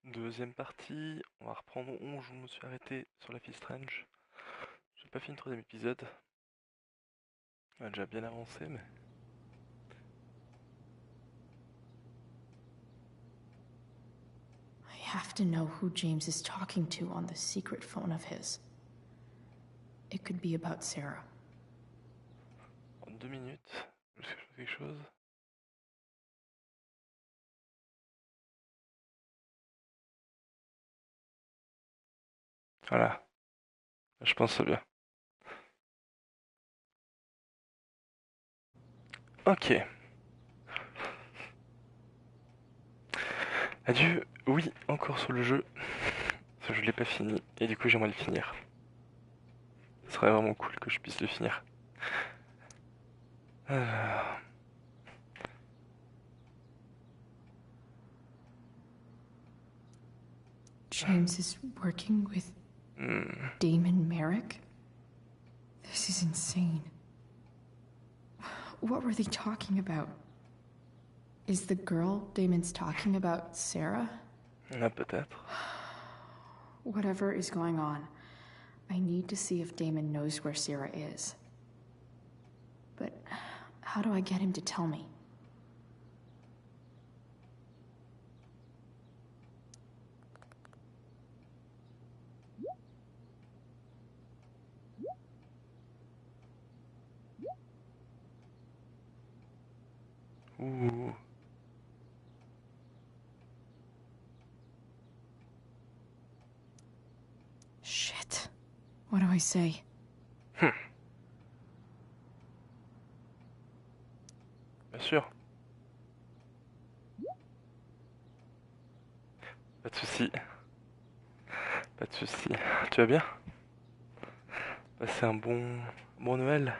Deuxième partie, on va reprendre où je me suis arrêté sur la fille Strange. J'ai pas fini le troisième épisode. On a déjà bien avancé, mais... I have to know who James is talking to on the secret phone of his. It could be about Sarah. En 2 minutes, est-ce que je fais quelque chose? Voilà, je pense que c'est bien. Ok. Adieu, oui, encore sur le jeu. Parce que je l'ai pas fini, et du coup j'aimerais le finir. Ce serait vraiment cool que je puisse le finir. Alors... James is working with Damon Merrick? This is insane. What were they talking about? Is the girl Damon's talking about Sarah? Peut-être. Whatever is going on, I need to see if Damon knows where Sarah is. But how do I get him to tell me? Ouh. Shit. What do I say? Bien sûr. Pas de soucis. Pas de soucis. Tu vas bien? Passez un bon Noël.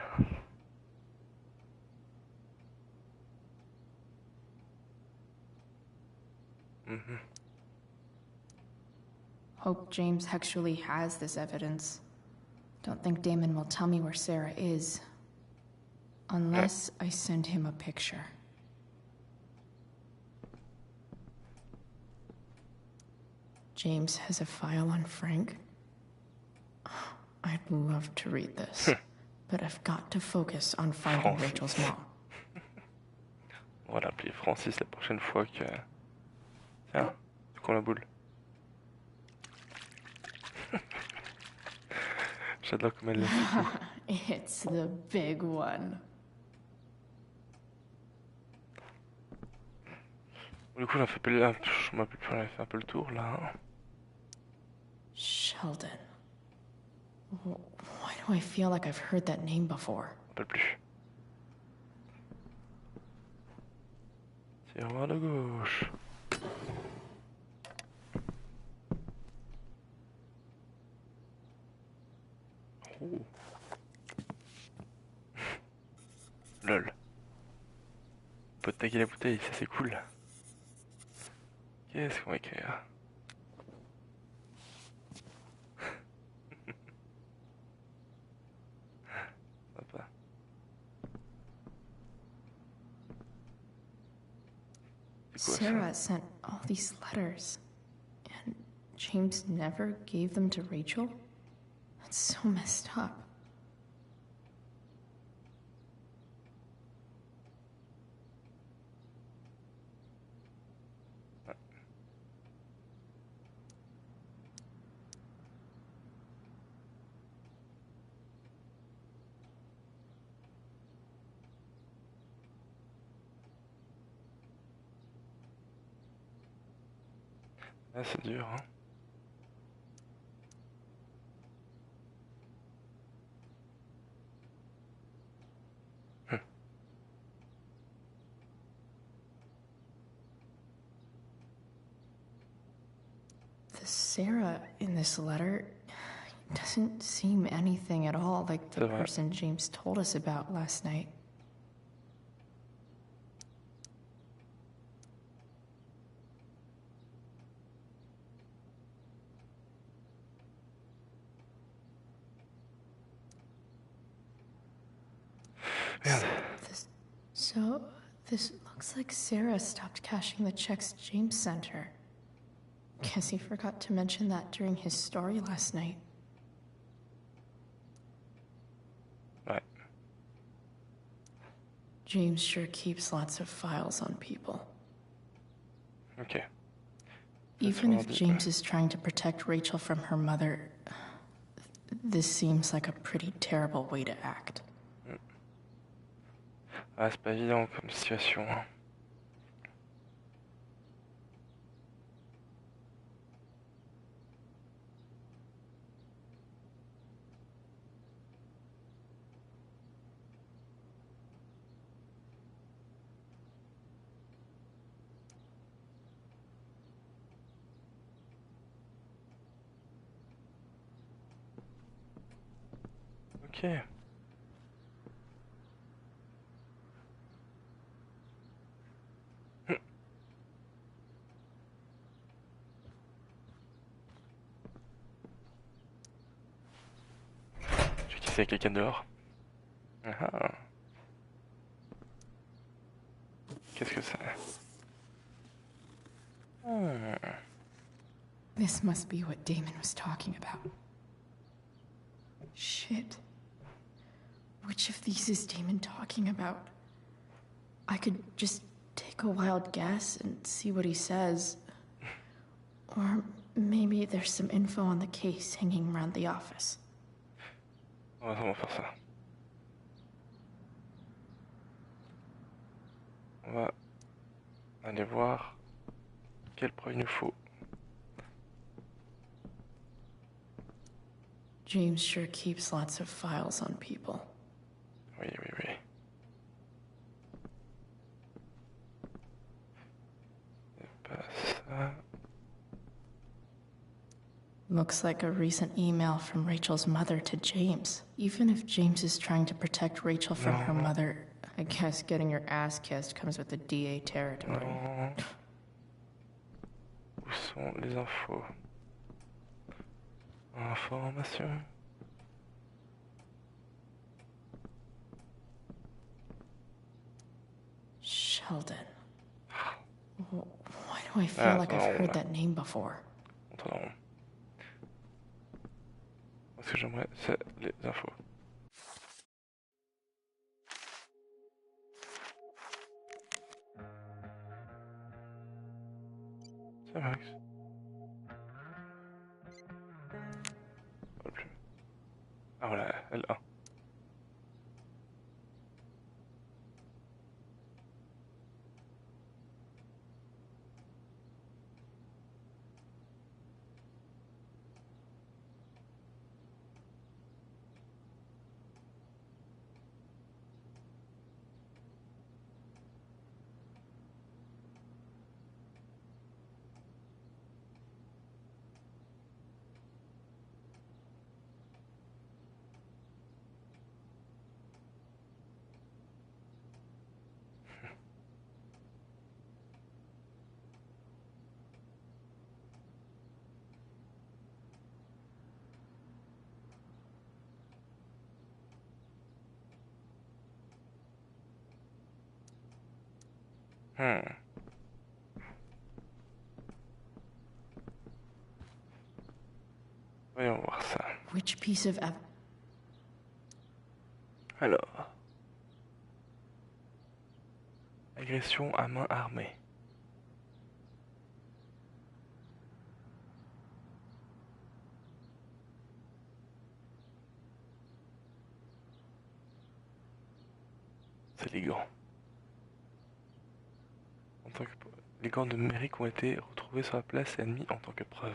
Hope James actually has this evidence. Don't think Damon will tell me where Sarah is. Unless I send him a picture. James has a file on Frank. I'd love to read this, but I've got to focus on finding Francis. Rachel's mom. On va l'appeler Francis la prochaine fois que... Tiens, qu'on la boule. J'adore comme elle l'a fait. It's the big one. Du coup, on a fait un peu le tour là. Sheldon. Why do I feel like I've heard that name before? Un peu plus. Tiroir de gauche. Oh. Lol. On peut taguer la bouteille, ça c'est cool. Qu'est-ce qu'on va écrire? Sympa. Sarah sent all these letters, and James never gave them to Rachel? That's so messed up. Ah, c'est dur, hein. The Sarah in this letter doesn't seem anything at all like the person James told us about last night. This looks like Sarah stopped cashing the checks James sent her. Guess he forgot to mention that during his story last night. Ouais. James sure keeps lots of files on people. Ok. Even if James is trying to protect Rachel from her mother, this seems like a pretty terrible way to act. Ah, c'est pas évident comme situation, hein. Ok. Je vais tisser avec quelqu'un dehors. Ah. Qu'est-ce que c'est? This must be what Damon was talking about. Shit. Which of these is Damon talking about? I could just take a wild guess and see what he says. Or maybe there's some info on the case hanging around the office. On va vraiment faire ça. On va aller voir quelle preuve il nous faut. James sure keeps lots of files on people. Oui, oui, oui. C'est pas ça. Looks like a recent email from Rachel's mother to James. Even if James is trying to protect Rachel from her mother, I guess getting your ass kissed comes with the DA territory. Non. Où sont les infos? Information. Sheldon. Why do I feel like I've heard that name before? Attends. Ce que j'aimerais, c'est les infos. Ça Max. Ah voilà, L1. Voyons voir ça. Which piece of evidence? Alors. Agression à main armée. C'est les gants. Les gants de Merrick ont été retrouvés sur la place et admis en tant que preuve.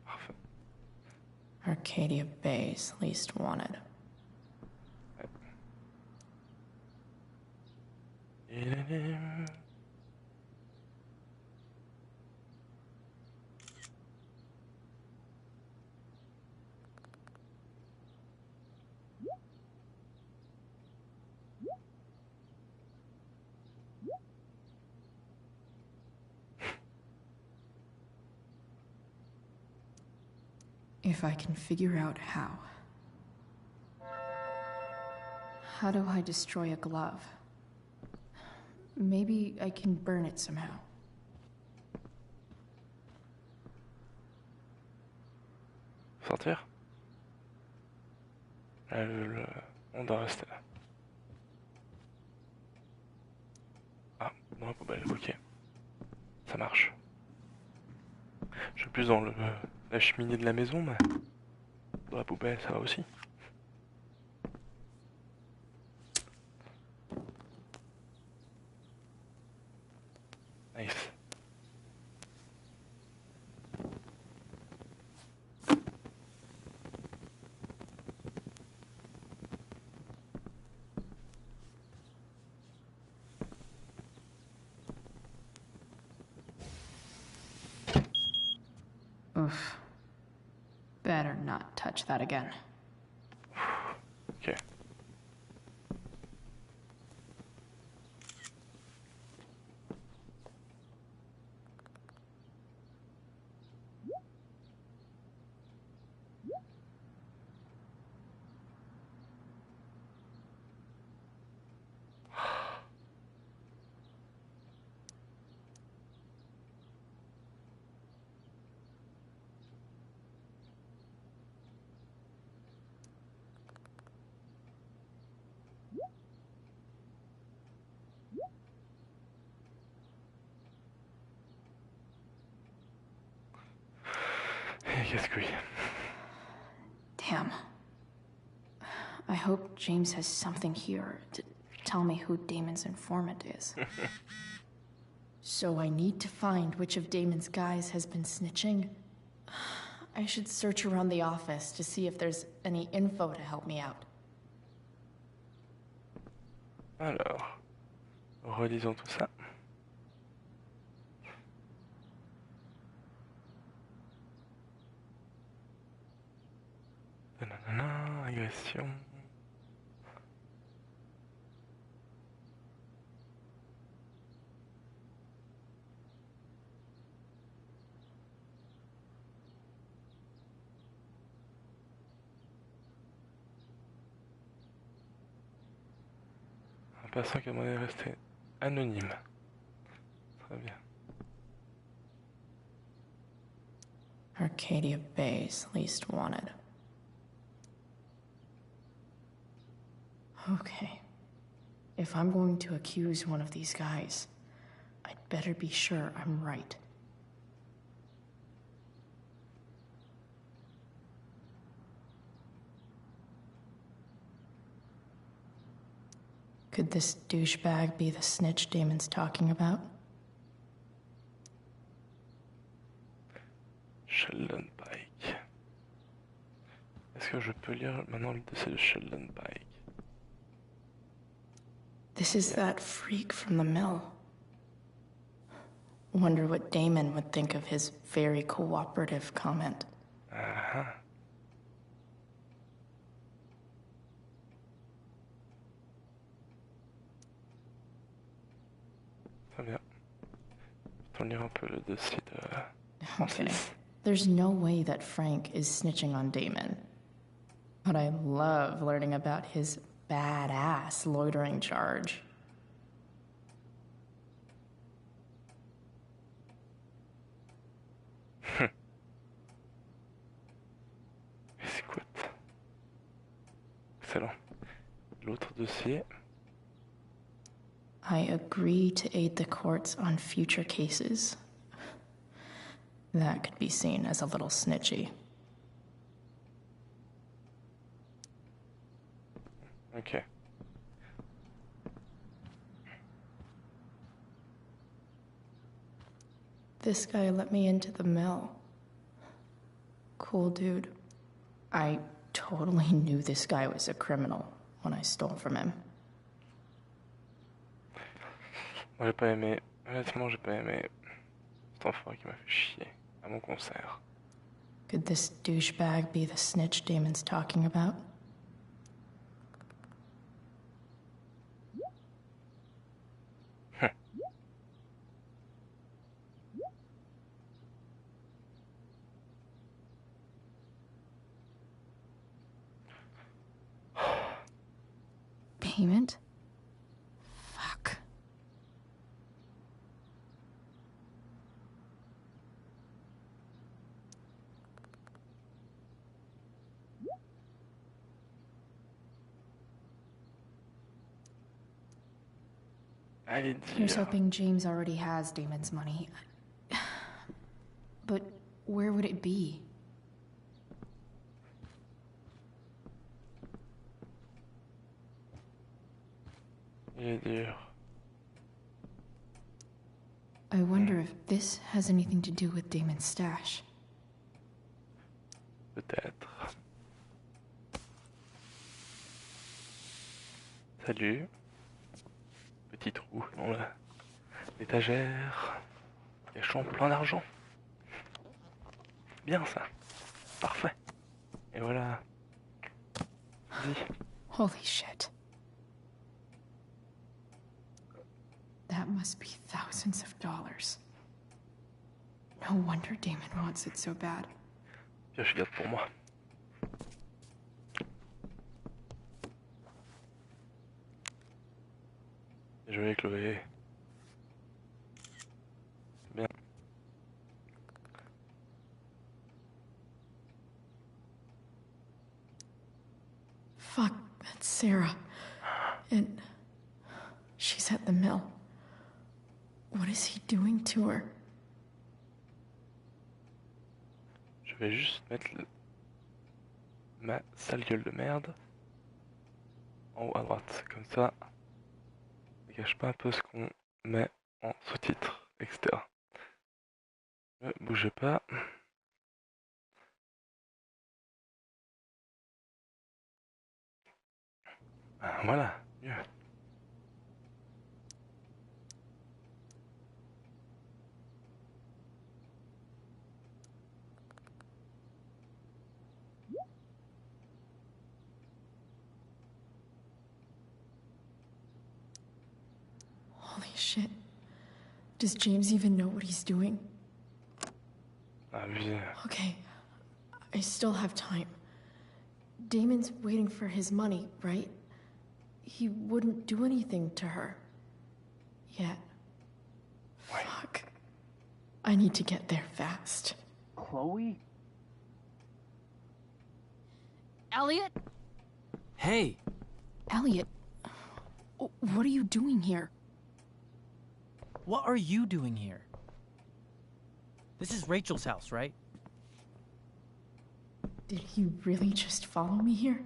Parfait. Arcadia Bay's least wanted. If I can figure out how. How do I destroy a glove? Maybe I can burn it somehow. Sortir? On doit rester là. Ah, dans la poubelle, ok. Ça marche. Je suis plus dans la cheminée de la maison, mais dans la poubelle, ça va aussi. Nice. Oof. Better not touch that again. Ok. Qu'est-ce que oui. Damn. I hope James has something here to tell me who Damon's informant is. So I need to find which of Damon's guys has been snitching. I should search around the office to see if there's any info to help me out. Alors, relisons tout ça. Nanana, agression. Un passant qui a demandé de rester anonyme. Très bien. Arcadia Bay's least wanted. Okay. If I'm going to accuse one of these guys, I'd better be sure I'm right. Could this douchebag be the snitch Damon's talking about? Sheldon Pike. Est-ce que je peux lire maintenant le dossier de Sheldon Pike? This is that freak from the mill. Wonder what Damon would think of his very cooperative comment. Uh-huh. Très bien. On lire un peu le dossier de Okay. Francis. There's no way that Frank is snitching on Damon. But I love learning about his badass loitering charge. Écoute. Excellent. L'autre dossier. I agree to aid the courts on future cases. That could be seen as a little snitchy. Ok. This guy let me into the mill. Cool dude. I totally knew this guy was a criminal when I stole from him. Moi j'ai pas aimé. Honnêtement, j'ai pas aimé cet enfant qui m'a fait chier à mon concert. Could this douchebag be the snitch Damon's talking about? Payment? Fuck. Allez Here's dire. hoping James already has Damon's money. But where would it be? Allez dire. I wonder if this has anything to do with Damon's stash. Peut-être. Salut. Petit trou dans l'étagère. Cachant plein d'argent. Bien ça. Parfait. Et voilà. Vas-y. Holy shit. That must be thousands of dollars. No wonder Damon wants it so bad. Bien, je garde pour moi. Joué Chloé. Bien. Fuck, that's Sarah. And she's at the mill. What is he doing to her? Je vais juste mettre ma sale gueule de merde en haut à droite. Comme ça, ne cache pas un peu ce qu'on met en sous-titres, etc. Ne bougez pas. Ah, voilà, mieux. Holy shit. Does James even know what he's doing? Abusé. Okay, I still have time. Damon's waiting for his money, right? He wouldn't do anything to her. Yet. Ouais. Fuck. I need to get there fast. Chloe? Elliot? Hey! Elliot, what are you doing here? What are you doing here? This is Rachel's house, right? Did he really just follow me here?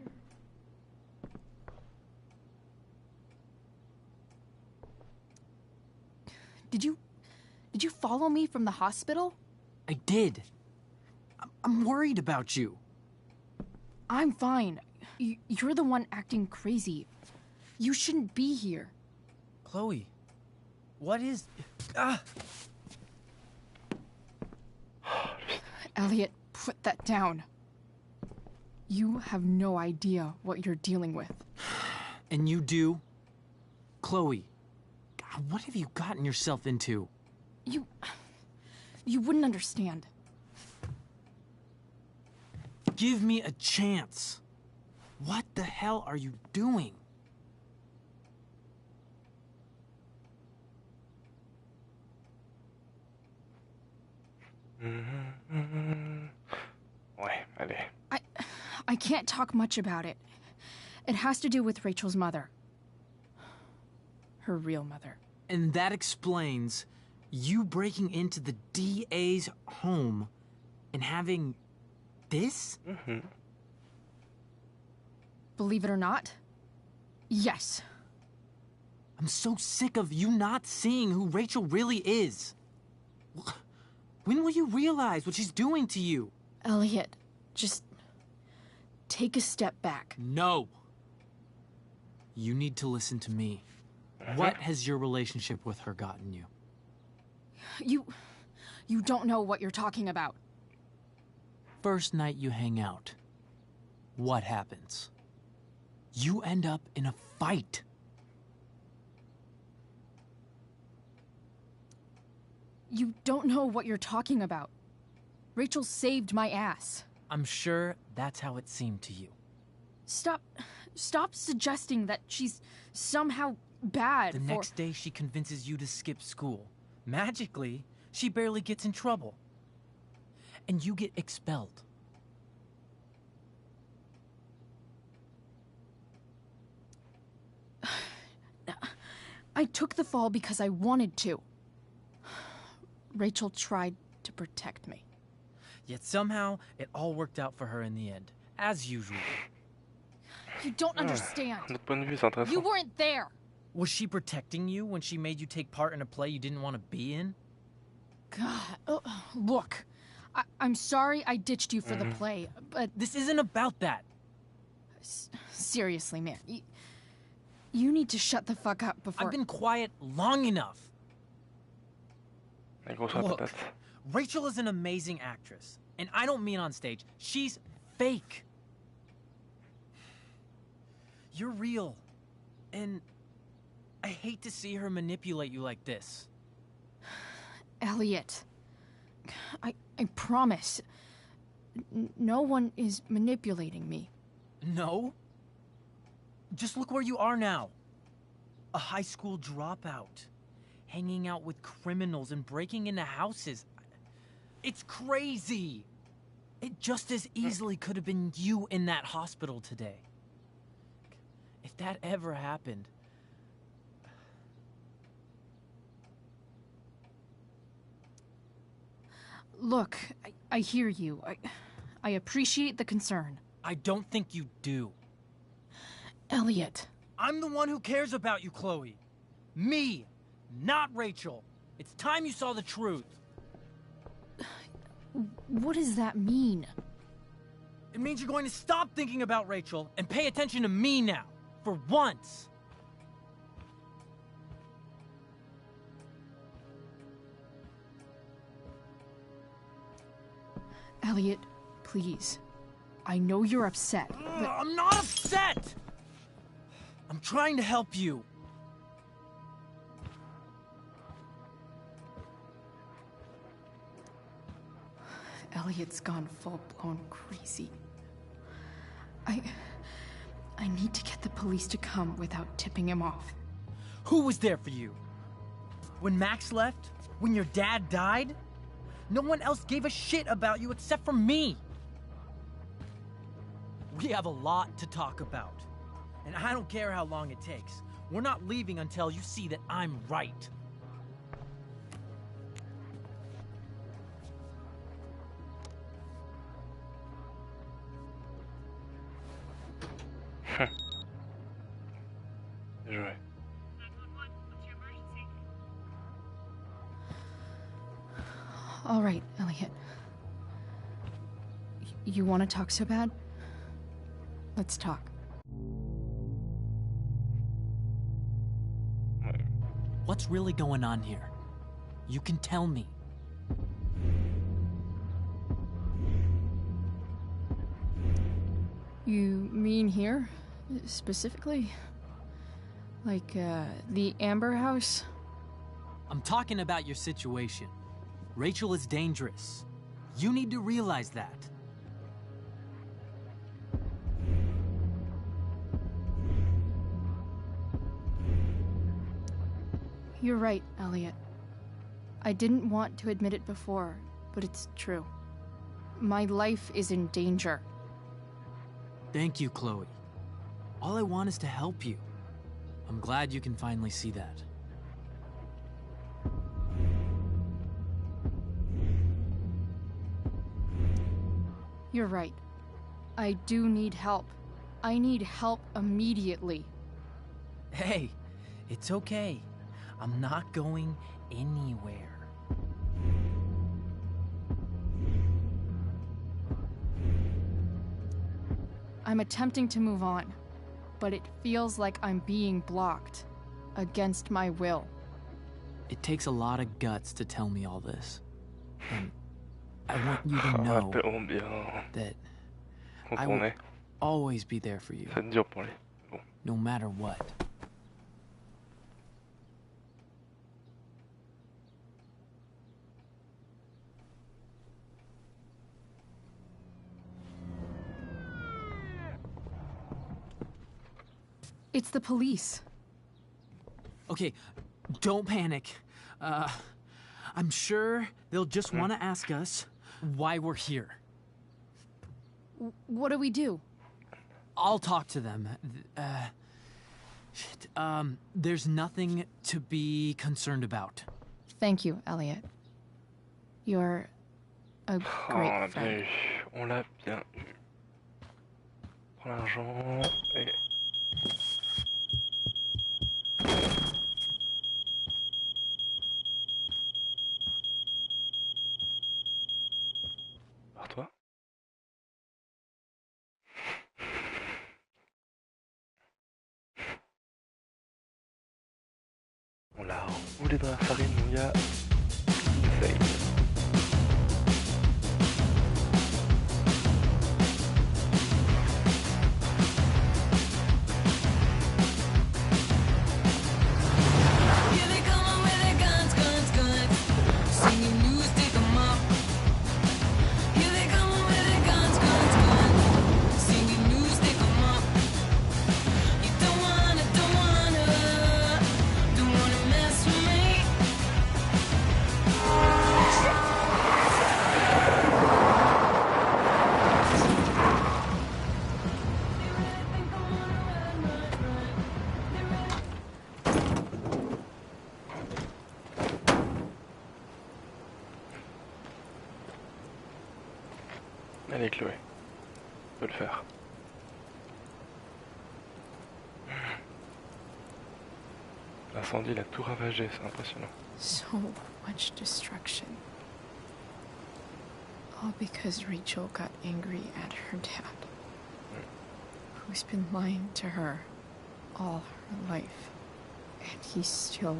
Did you follow me from the hospital? I did. I'm worried about you. I'm fine. You're the one acting crazy. You shouldn't be here. Chloe, what is... Ah! Elliot, put that down. You have no idea what you're dealing with. And you do? Chloe, God, what have you gotten yourself into? You wouldn't understand. Give me a chance. What the hell are you doing? Ouais, allez. I can't talk much about it. It has to do with Rachel's mother. Her real mother. And that explains you breaking into the DA's home and having this? Mm-hmm. Believe it or not, yes. I'm so sick of you not seeing who Rachel really is. When will you realize what she's doing to you? Elliot, just take a step back. No. You need to listen to me. What has your relationship with her gotten you? You don't know what you're talking about. First night you hang out, what happens? You end up in a fight. You don't know what you're talking about. Rachel saved my ass. I'm sure that's how it seemed to you. Stop suggesting that she's somehow bad The next day she convinces you to skip school. Magically, she barely gets in trouble. And you get expelled. I took the fall because I wanted to. Rachel tried to protect me. Yet somehow, it all worked out for her in the end, as usual. You don't understand. Notre point de vue, c'est intéressant. You weren't there. Was she protecting you when she made you take part in a play you didn't want to be in? God, look. I'm sorry I ditched you for the play, but... This isn't about that. Seriously, man. You need to shut the fuck up before... I've been quiet long enough. La grosse patate. Look, Rachel is an amazing actress. And I don't mean on stage. She's fake. You're real. And I hate to see her manipulate you like this. Elliot, I promise. No one is manipulating me. No? Just look where you are now. A high school dropout. Hanging out with criminals and breaking into houses. It's crazy. It just as easily could have been you in that hospital today. If that ever happened... Look, I hear you. I appreciate the concern. I don't think you do. Elliot. I'm the one who cares about you, Chloe. Me, not Rachel. It's time you saw the truth. What does that mean? It means you're going to stop thinking about Rachel and pay attention to me now. For once. Elliot, please. I know you're upset, but... I'm not upset! I'm trying to help you. Elliot's gone full-blown crazy. I need to get the police to come without tipping him off. Who was there for you? When Max left? When your dad died? No one else gave a shit about you except for me. We have a lot to talk about. And I don't care how long it takes. We're not leaving until you see that I'm right. Bien joué. All right, Elliot. You want to talk so bad? Let's talk. What's really going on here? You can tell me. You mean here, specifically? Like, the Amber House? I'm talking about your situation. Rachel is dangerous. You need to realize that. You're right, Elliot. I didn't want to admit it before, but it's true. My life is in danger. Thank you, Chloe. All I want is to help you. I'm glad you can finally see that. You're right. I do need help. I need help immediately. Hey, it's okay. I'm not going anywhere. I'm attempting to move on, but it feels like I'm being blocked. Against my will. It takes a lot of guts to tell me all this. And I want you to know Rappelons bien that quand I on will est. always be there for you, C'est dur pour lui. Bon. no matter what. It's the police. Okay, don't panic. I'm sure they'll just want to ask us why we're here. What do we do? I'll talk to them. There's nothing to be concerned about. Thank you, Elliot. You're a Oh, on great l'a bien friend. eu. On l'a bien eu. Prends l'argent et... Barre-toi. On l'a roulé dans la farine où il y a fait. Here they come with their guns, guns, guns. Singing news, dig 'em up. Here they come with their guns, guns, guns. Singing news, dig 'em up. You don't wanna mess with me. Allez Chloé, on peut le faire. L'incendie l'a tout ravagé, c'est impressionnant. So much destruction. All because Rachel got angry at her dad, who's been lying to her all her life. And he's still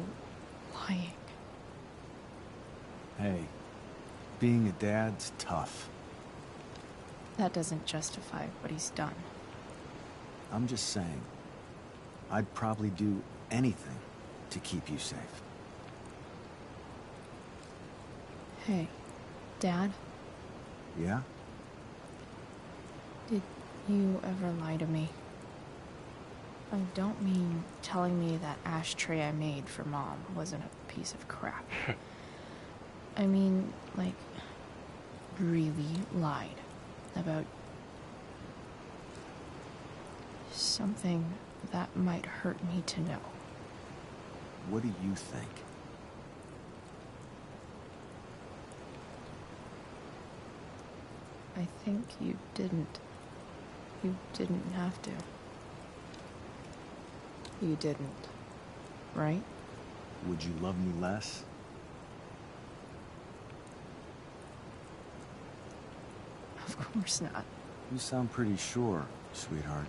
lying. Hey, being a dad's tough. That doesn't justify what he's done. I'm just saying, I'd probably do anything to keep you safe. Hey, Dad, Yeah? did you ever lie to me? I don't mean telling me that ashtray I made for Mom wasn't a piece of crap. I mean, like, really lied about something that might hurt me to know. What do you think? I think you didn't. You didn't have to. You didn't, right? Would you love me less? Of course not. You sound pretty sure, sweetheart.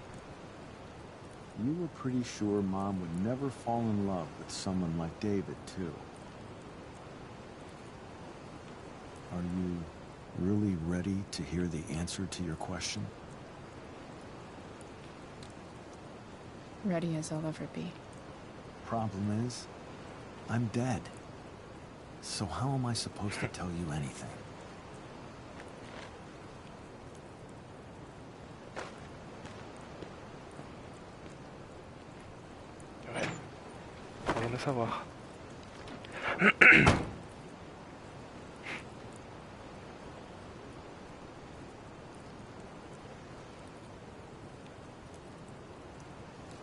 You were pretty sure Mom would never fall in love with someone like David, too. Are you really ready to hear the answer to your question? Ready as I'll ever be. Problem is, I'm dead. So how am I supposed to tell you anything? Ouais. Faut rien à savoir.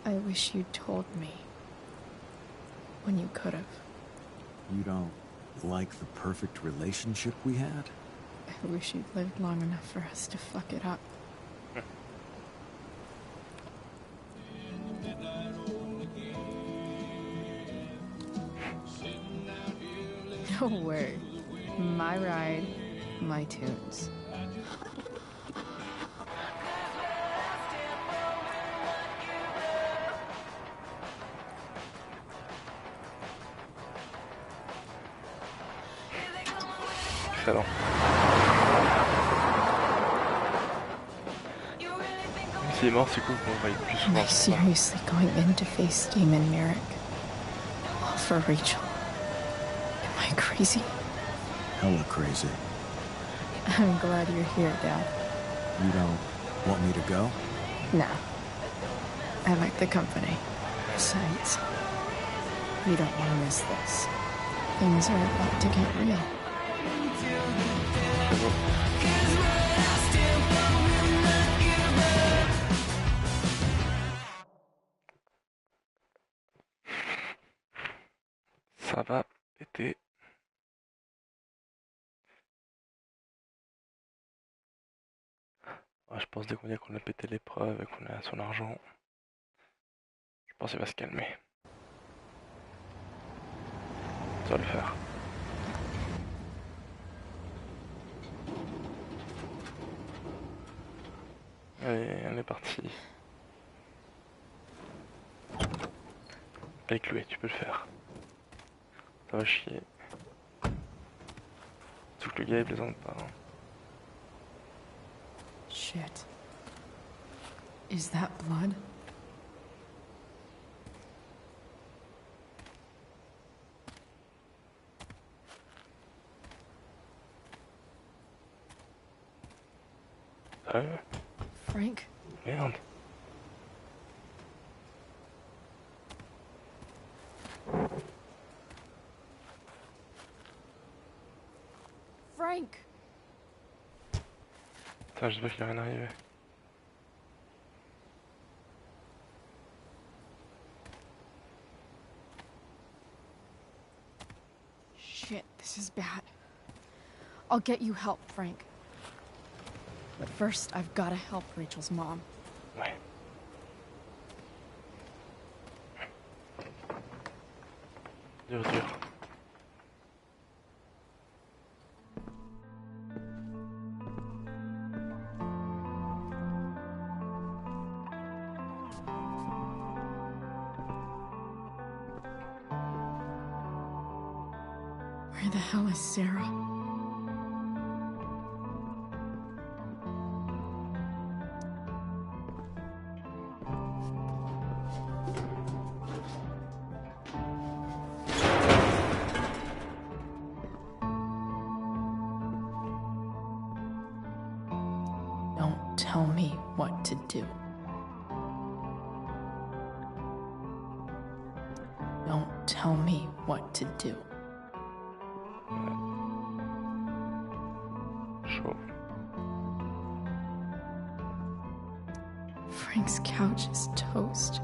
I wish you'd told me. When you could have. You don't like the perfect relationship we had? I wish you'd lived long enough for us to fuck it up. No way. My ride, my tunes. Excellent. Même s'il est mort, c'est cool qu'on le voie plus Am I souvent. seriously going in to face Damon Merrick? All for Rachel. Am I crazy? Hella crazy. I'm glad you're here, Dad. You don't want me to go? Nah. I like the company. Besides, we don't want to miss this. Things are about to get real. ça va péter. Ah, je pense dès qu'on dit qu'on a pété l'épreuve et qu'on a son argent, je pense qu'il va se calmer. Ça va le faire. Allez, on est parti. Allez Chloé, tu peux le faire. Ça va chier. Sauf que le gars il plaisante pas. Hein. Shit. Is that blood? Sérieux? Frank? Merde. Frank! Putain, j'espère qu'il va rien arriver. Shit, this is bad. I'll get you help, Frank. But first, I've gotta help Rachel's mom. Ouais. Dur, dur. Where the hell is Sarah? Don't tell me what to do. Don't tell me what to do. Chaud. Frank's couch is toast.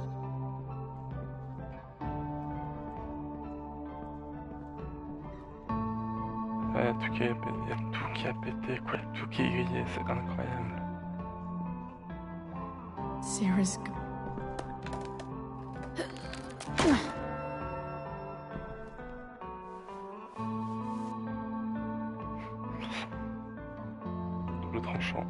Ouais, tout qui a pété, y a tout qui a pété, quoi, tout qui est grillé, c'est incroyable. Sarah's. Double tranchant.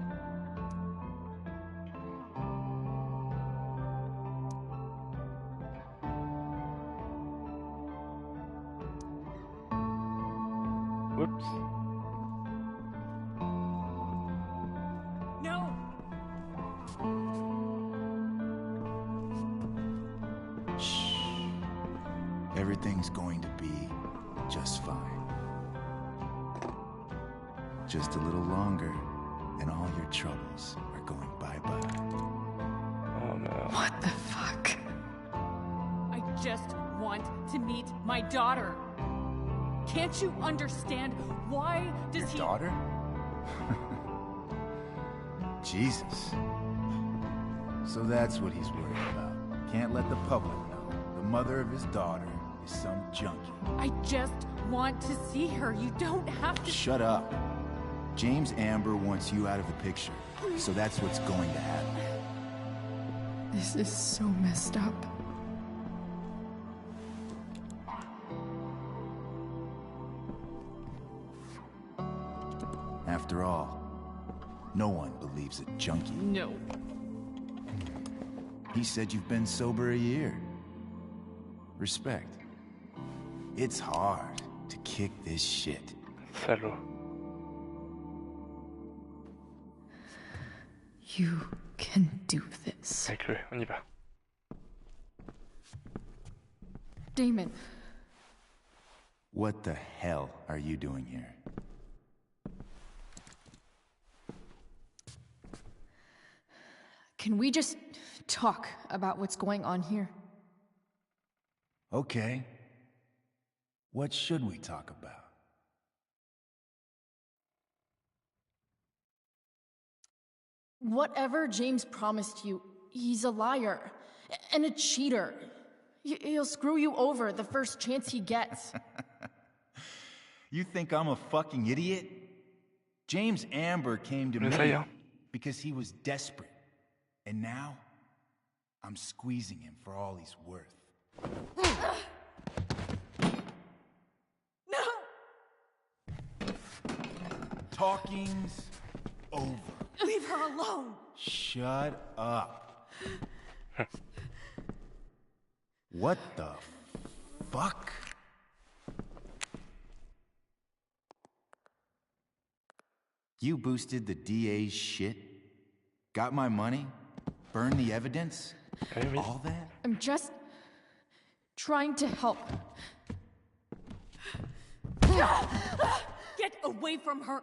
Oups. No! Everything's going to be just fine. Just a little longer, and all your troubles are going bye-bye. Oh merde. What the fuck? I just want to meet my daughter. Can't you understand? Why does he... Daughter? Jesus. So that's what he's worried about. Can't let the public know. The mother of his daughter is some junkie. I just want to see her. You don't have to... Shut up. James Amber wants you out of the picture. So that's what's going to happen. This is so messed up. After all, no one believes a junkie. No. He said you've been sober a year. Respect. It's hard to kick this shit. Salaud. You can do this. Avec Chloé, on y va. Damon, What the hell are you doing here? can we just talk about what's going on here? Okay. What should we talk about? Whatever James promised you, he's a liar and a cheater. He'll screw you over the first chance he gets. You think I'm a fucking idiot? James Amber came to Mais ça y me est. because he was desperate. And now, I'm squeezing him for all he's worth. No! Talking's over. Leave her alone! Shut up. What the fuck? You boosted the DA's shit? Got my money? Burned the evidence? Oui, oui. All that? I'm just trying to help. Get away from her!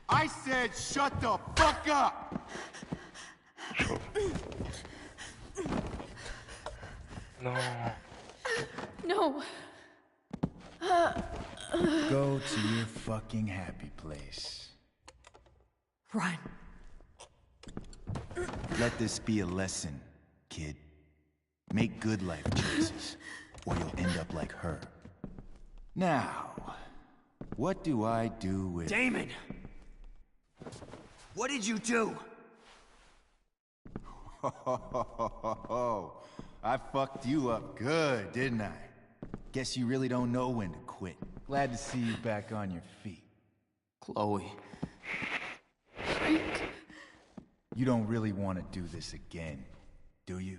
I said shut the fuck up! Chaud. Non. No! Go to your fucking happy place. Run. Let this be a lesson, kid. Make good life choices, or you'll end up like her. Now, what do I do with... Damon! What did you do? I fucked you up good, didn't I? Guess you really don't know when to quit. Glad to see you back on your feet. Chloe. You don't really want to do this again, do you?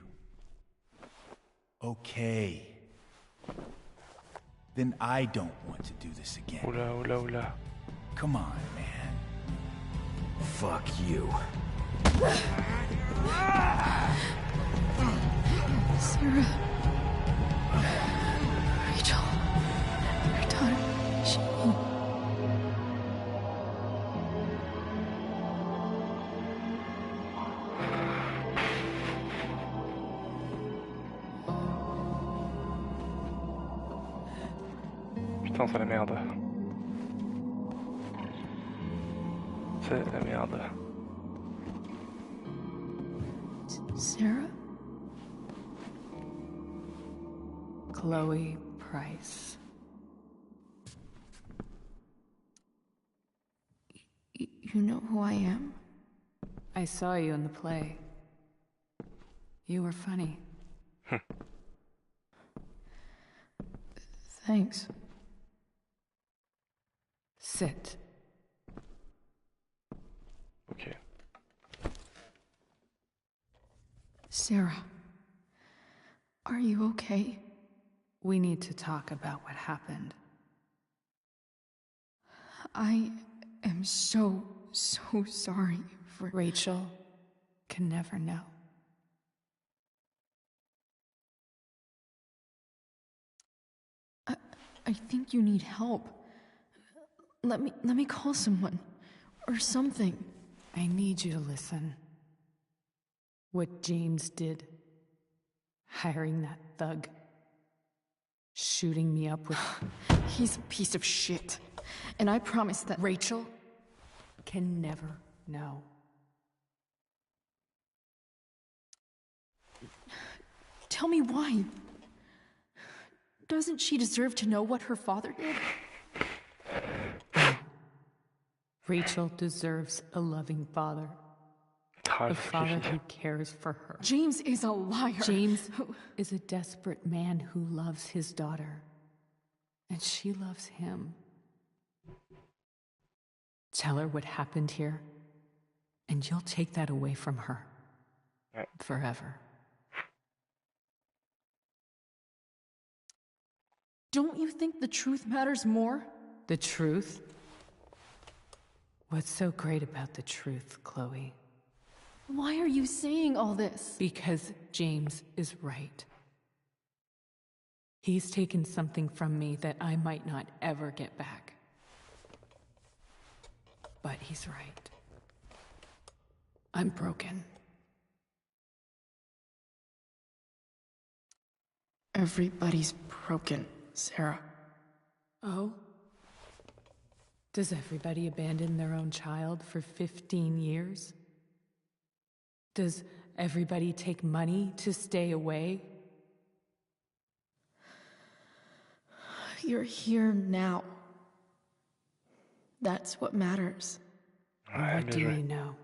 Okay. Then I don't want to do this again. Oula, oula, oula. Come on, man. Fuck you. Sarah. Rachel. Your daughter. She... Putain, c'est la merde. C'est la merde. Sarah? Chloe Price. You know who I am? I saw you in the play. You were funny. Thanks. Sit. Ok. Sarah. Are you okay? We need to talk about what happened. I am so sorry for... Rachel can never know. I think you need help. Let me call someone. Or something. I need you to listen. What James did. Hiring that thug. Shooting me up with... He's a piece of shit. And I promise that... Rachel can never know. Tell me why. Doesn't she deserve to know what her father did? Rachel deserves a loving father. Ah, A je father réfléchis. who cares for her. James is a liar. James is a desperate man who loves his daughter. And she loves him. Tell her what happened here, and you'll take that away from her. Ouais. Forever. Don't you think the truth matters more? The truth? What's so great about the truth, Chloe? Why are you saying all this? Because James is right. He's taken something from me that I might not ever get back. But he's right. I'm broken. Everybody's broken, Sarah. Oh? Does everybody abandon their own child for 15 years? Does everybody take money to stay away? You're here now. That's what matters. Ouais, What bien do joué. you know?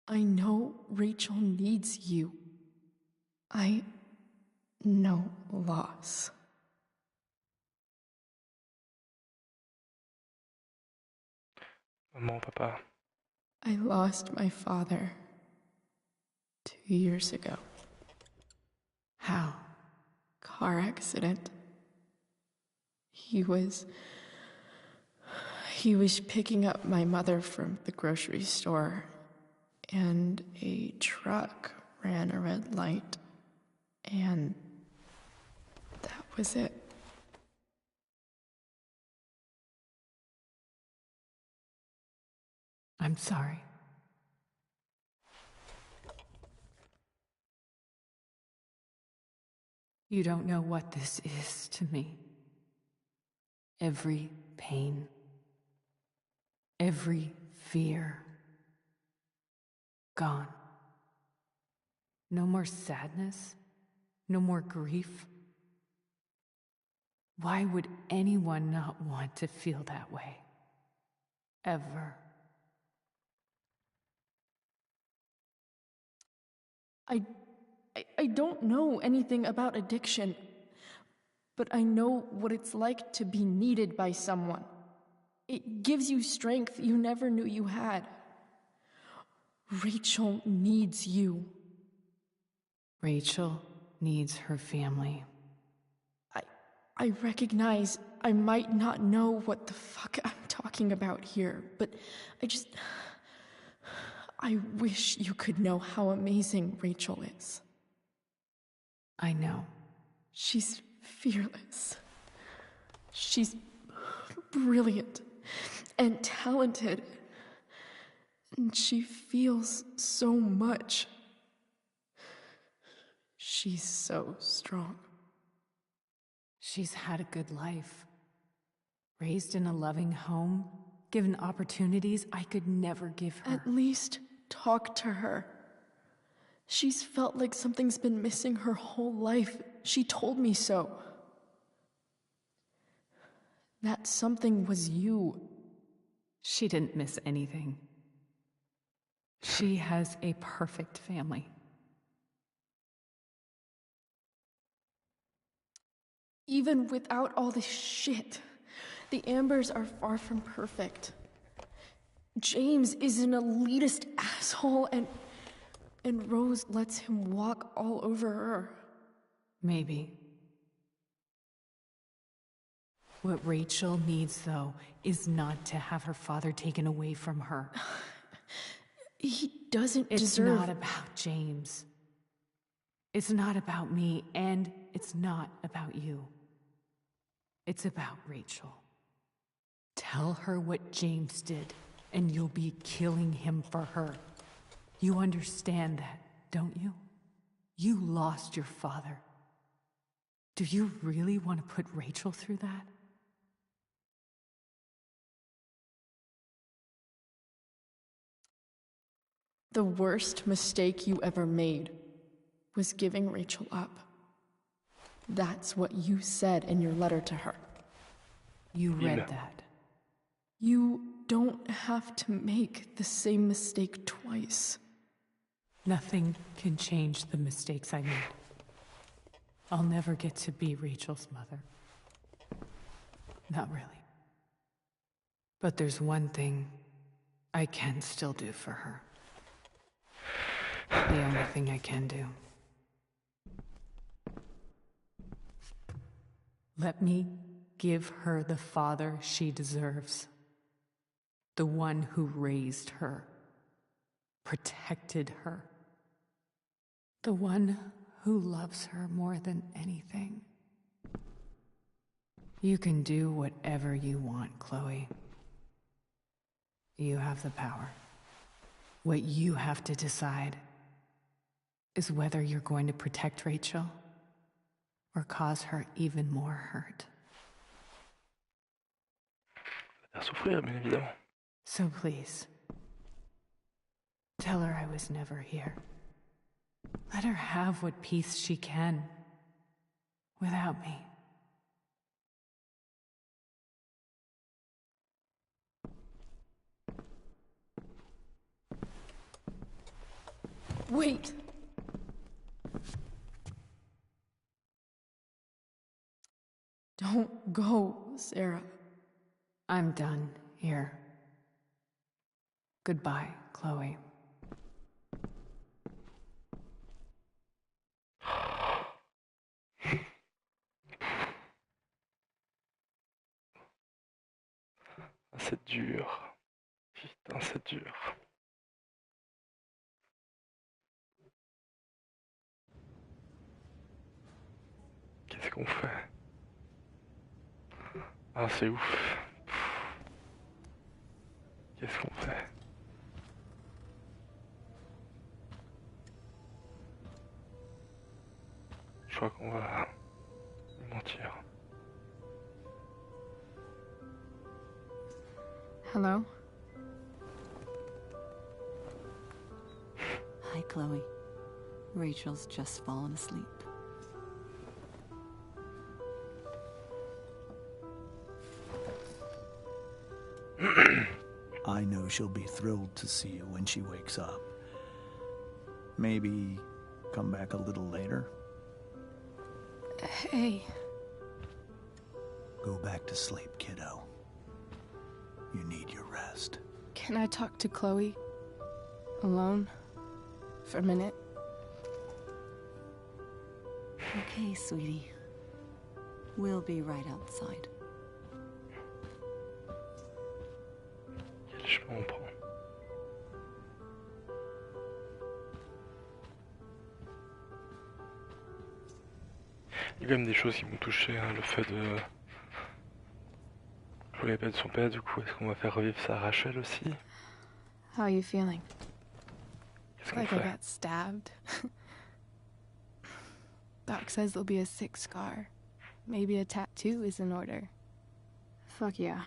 I know Rachel needs you. I know loss. Maman, papa. I lost my father 2 years ago. How? Car accident. He was picking up my mother from the grocery store, and a truck ran a red light, and that was it. I'm sorry. You don't know what this is to me. Every pain, every fear, gone. No more sadness, no more grief. Why would anyone not want to feel that way? Ever. I don't know anything about addiction, but I know what it's like to be needed by someone. It gives you strength you never knew you had. Rachel needs you. Rachel needs her family. I recognize I might not know what the fuck I'm talking about here, but I wish you could know how amazing Rachel is. I know. She's fearless. She's brilliant and talented. And she feels so much. She's so strong. She's had a good life. Raised in a loving home, given opportunities I could never give her. At least talk to her. She's felt like something's been missing her whole life. She told me so. That something was you. She didn't miss anything. She has a perfect family. Even without all this shit, the Ambers are far from perfect. James is an elitist asshole, and Rose lets him walk all over her. Maybe. What Rachel needs, though, is not to have her father taken away from her. He doesn't It's deserve... not about James. It's not about me, and it's not about you. It's about Rachel. Tell her what James did, and you'll be killing him for her. You understand that, don't you? You lost your father. Do you really want to put Rachel through that? The worst mistake you ever made was giving Rachel up. That's what you said in your letter to her. You read Yeah. that. You don't have to make the same mistake twice. Nothing can change the mistakes I made. I'll never get to be Rachel's mother. Not really. But there's one thing I can still do for her. The only thing I can do. Let me give her the father she deserves. The one who raised her, protected her. The one who loves her more than anything. You can do whatever you want, Chloe. You have the power. What you have to decide is whether you're going to protect Rachel or cause her even more hurt. À souffrir, bien évidemment. So please, tell her I was never here. Let her have what peace she can without me. Wait. Don't go, Sarah. I'm done here. Goodbye, Chloe. C'est dur. Putain, c'est dur. Qu'est-ce qu'on fait? Ah, c'est ouf. Qu'est-ce qu'on fait? Je crois qu'on va lui mentir. Hello? Hi, Chloe. Rachel's just fallen asleep. I know she'll be thrilled to see you when she wakes up. Maybe come back a little later? Hey. Go back to sleep, kiddo. You need your rest. Can I talk to Chloe? Alone? For a minute? Okay, sweetie. We'll be right outside. Quel chemin on prend? Il y a quand même des choses qui m'ont touché, hein, le fait de... Chloé perd son père, du coup, est-ce qu'on va faire revivre ça à Rachel aussi? How are you feeling? Qu'est-ce qu'on Like I fait? got stabbed. Doc says there'll be a sick scar. Maybe a tattoo is in order. Fuck yeah.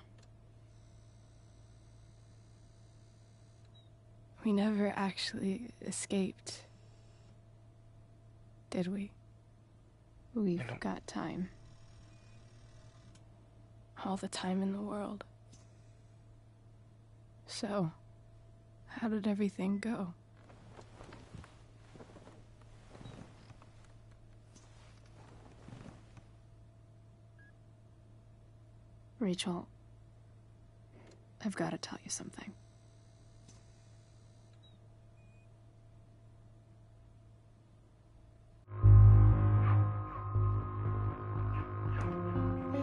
We never actually escaped. Did we? We've No. got time. All the time in the world. So, how did everything go? Rachel, I've got to tell you something.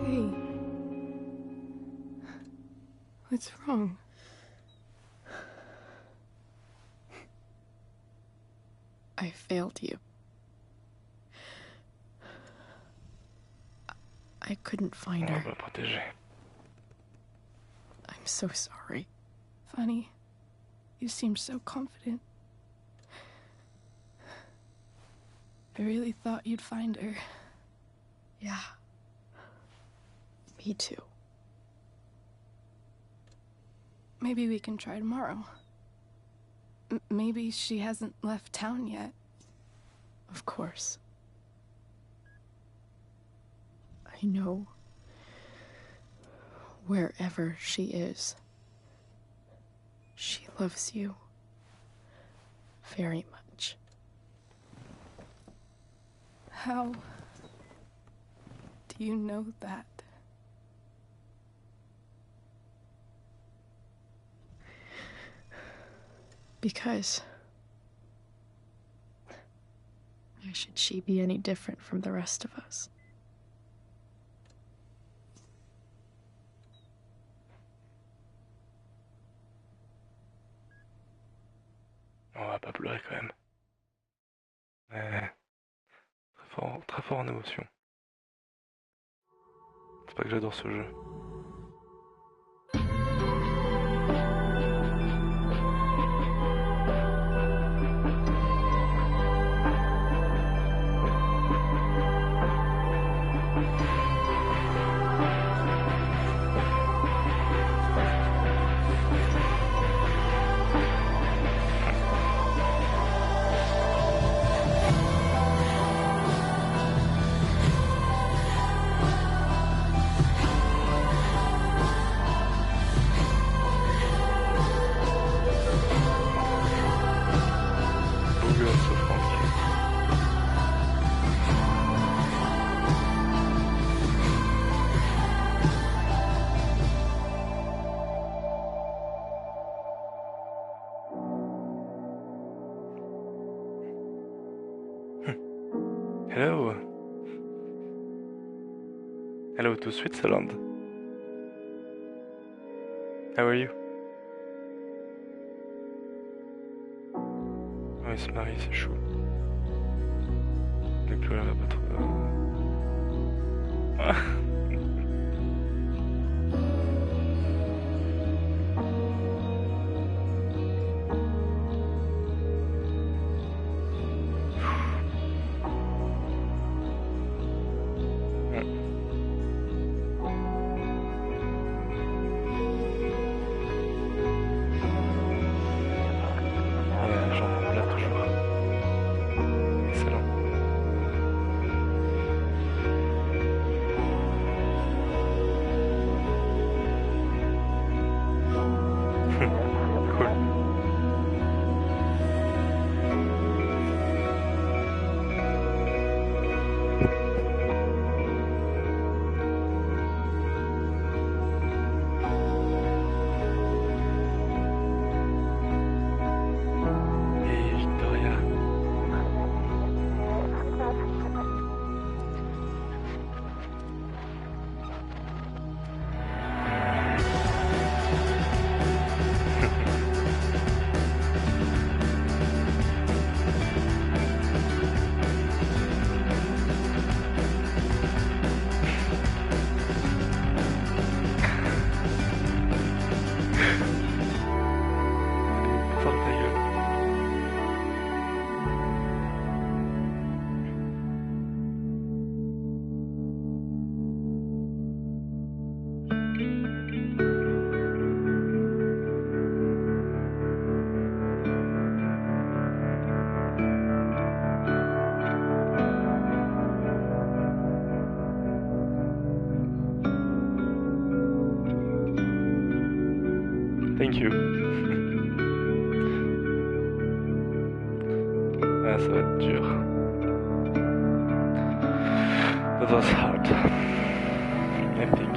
Hey. What's wrong? I failed you. I couldn't find On her. va la protéger. I'm so sorry. Funny. You seemed so confident. I really thought you'd find her. Yeah. Me too. Maybe we can try tomorrow. Maybe she hasn't left town yet. Of course. I know. Wherever she is, she loves you very much. How do you know that? Because why should she be any different from the rest of us? On va pas pleurer quand même. Mais très fort en émotion. C'est pas que j'adore ce jeu. Hello to Switzerland. How are you? Oh, il se marie, c'est chou. Donc Chloé va pas trop... Thank you. Ah, ça va être dur. That was hard. I think.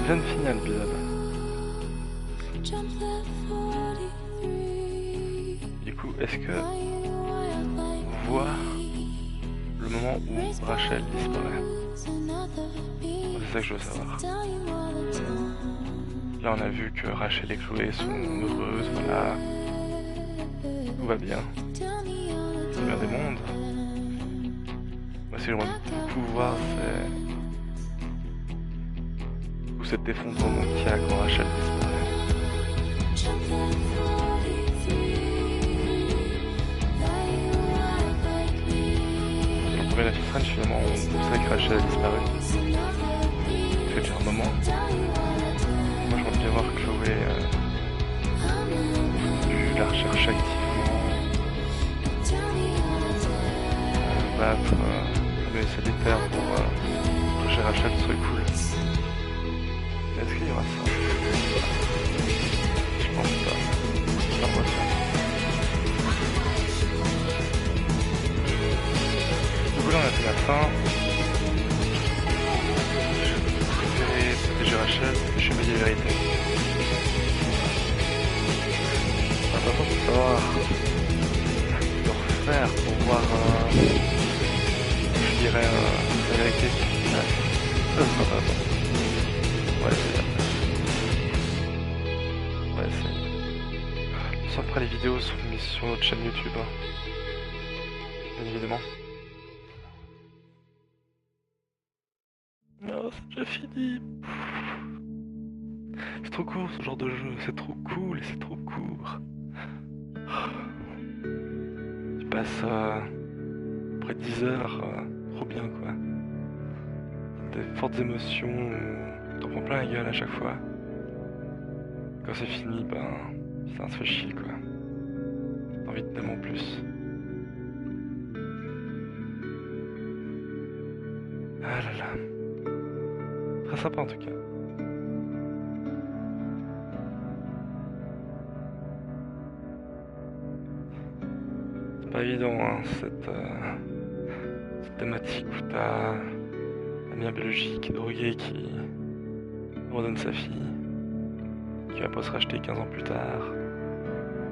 Pleine finale, bizarre. Du coup, est-ce que on voit le moment où Rachel disparaît? C'est ça que je veux savoir. Là, on a vu que Rachel et Chloé sont heureuses, voilà. Tout va bien. C'est bien des mondes. Moi, aussi le pouvoir, c'est tout cet effondrement qu'il y a quand Rachel disparaît. Le premier Life is Strange, finalement, on sait que Rachel a disparu. Ça fait déjà un moment. Moi, j'aimerais bien voir Chloé la recherche activement, battre, mais c'est des terres pour protéger Rachel, ce serait cool. Est-ce qu'il y aura ça? Je pense pas. Pas moi ça. Du coup là on a fait la fin. Je préférais protéger Rachel, mais je vais me dire la vérité. Maintenant faut savoir le refaire pour voir je dirais la vérité. Ça sera pas bon. Ouais c'est ça. Ouais c'est. Sans après les vidéos sont mises sur notre chaîne YouTube. Hein. Bien évidemment. Oh c'est déjà fini. C'est trop court ce genre de jeu, c'est trop cool et c'est trop court. Tu passes près de 10 heures, trop bien quoi. Des fortes émotions, t'en prends plein la gueule à chaque fois. Quand c'est fini, ben, ça se fait chier quoi. T'as envie de tellement plus. Ah là là. Très sympa en tout cas. C'est pas évident hein, cette thématique où t'as un mien biologique drogué qui abandonne sa fille, qui va pas se racheter 15 ans plus tard,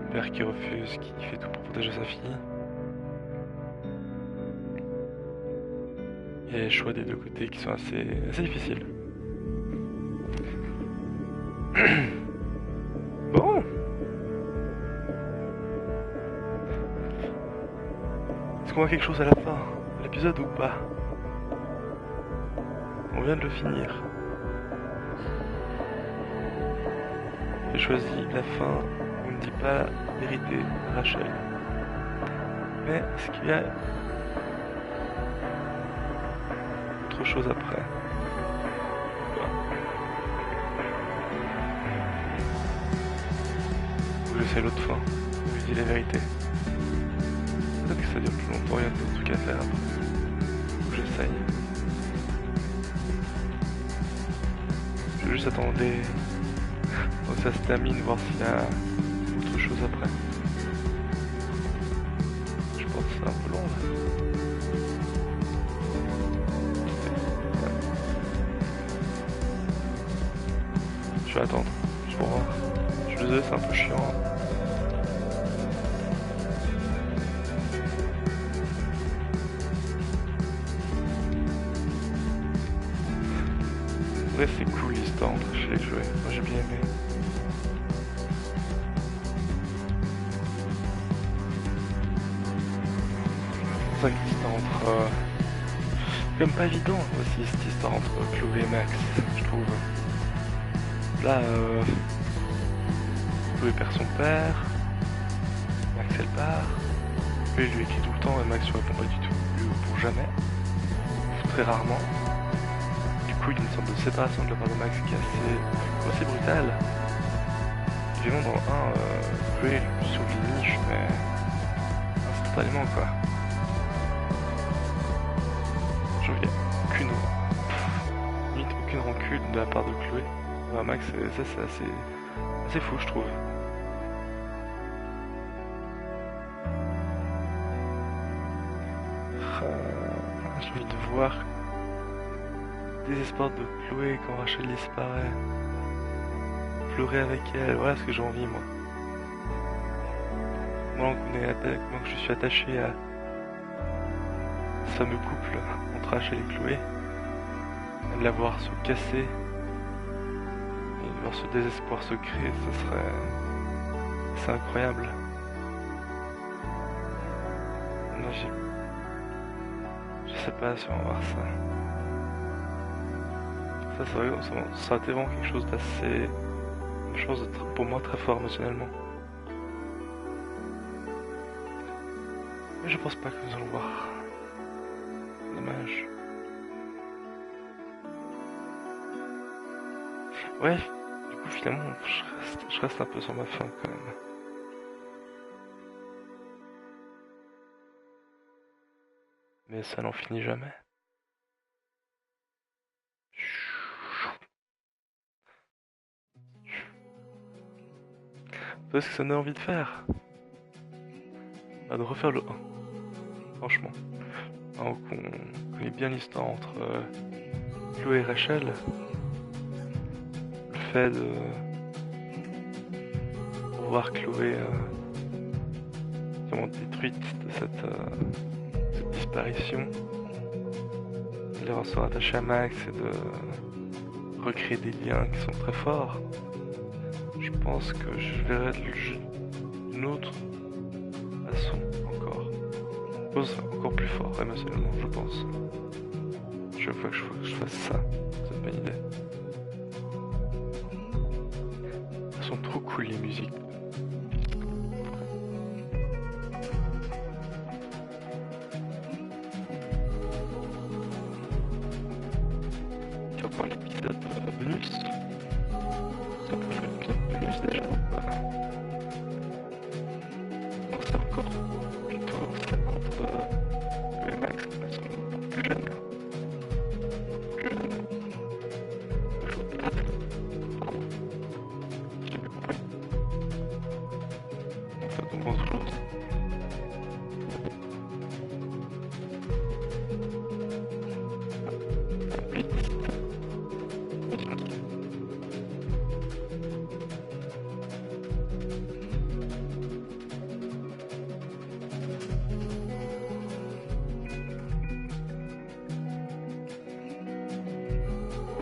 le père qui refuse, qui fait tout pour protéger sa fille. Il y a les choix des deux côtés qui sont assez difficiles. Bon. Est-ce qu'on voit quelque chose à la fin de l'épisode ou pas? On vient de le finir. J'ai choisi la fin où on ne dit pas la vérité à Rachel. Mais est-ce qu'il y a autre chose après? Ou j'essaie l'autre fin, où je dis la vérité. Peut-être que ça dure plus longtemps, il y a d'autres trucs à faire après. Ou j'essaye. Je vais juste attendre donc ça se termine, voir s'il y a autre chose après. Je pense que c'est un peu long là. Je vais attendre, juste pour voir. Je suis désolé, c'est un peu chiant. Hein. Bref, c'est cool l'histoire entre chez les jouets. Moi j'ai bien aimé. C'est ça que l'histoire entre. C'est quand même pas évident aussi cette histoire entre Chloé et Max, je trouve. Là, Chloé perd son père, Max elle part, lui il lui écrit tout le temps et Max lui répond pas du tout, lui pour jamais, très rarement. Du coup il y a une sorte de séparation de la part de Max qui est assez brutale. Évidemment dans le 1, Chloé est sur une niche mais instantanément quoi. Je vois aucune rancune de la part de Chloé. Max, ça c'est assez fou je trouve. J'ai envie de voir le désespoir de Chloé quand Rachel disparaît. Pleurer avec elle, voilà ce que j'ai envie moi. Moi que je suis attaché à ce fameux couple entre Rachel et Chloé, de la voir se casser. Voir ce désespoir se créer, ce serait... C'est incroyable. Moi j'ai sais pas si on va voir ça. Ça, c'est vrai que ça a été vraiment quelque chose d'assez... Quelque chose de pour moi très fort émotionnellement. Mais je pense pas que nous allons voir. Dommage. Ouais, du coup finalement, je reste un peu sur ma faim quand même. Mais ça n'en finit jamais. C'est ce que ça donne envie de faire. Bah, de refaire le 1. Franchement. Alors qu'on connaît bien l'histoire entre Chloé et Rachel. Le fait de voir Chloé vraiment détruite de cette disparition. De les se rattacher à Max et de recréer des liens qui sont très forts. Je pense que je verrai le jeu d'une autre façon encore. Chose encore plus fort émotionnellement, je pense. Je veux que je fasse ça. C'est une bonne idée. Elles sont trop cool les musiques. Tu vas voir l'épisode bonus. Ça peut faire l'épisode bonus déjà. Donc c'est encore plutôt c'est entre le Max qui sont plus jeunes. Plus jeunes. J'ai bien compris. Donc ça tombe dans autre chose.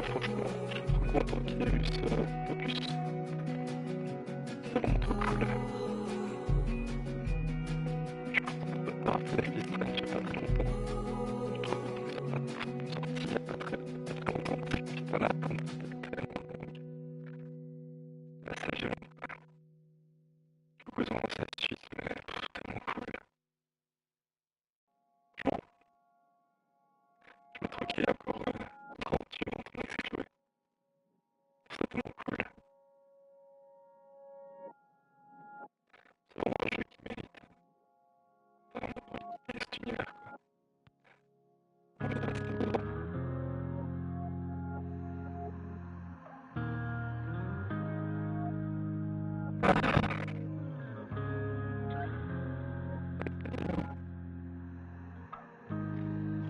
Franchement, je suis trop content qu'il y ait eu ce opus. C'est vraiment trop cool. Je pense qu'on peut pas faire la liste, il y a pas très longtemps. Je trouve que ça m'a sorti il y a pas très longtemps. Putain, la attente, c'était tellement dingue. Là, c'est violent. Du coup, ils ont lancé la suite, mais tellement cool. Franchement, je me troquais encore 30 sur entre Max et Chloé. C'est tellement cool. C'est vraiment un jeu qui mérite. Vraiment d'avoir quitté cet univers, quoi. On va rester dedans.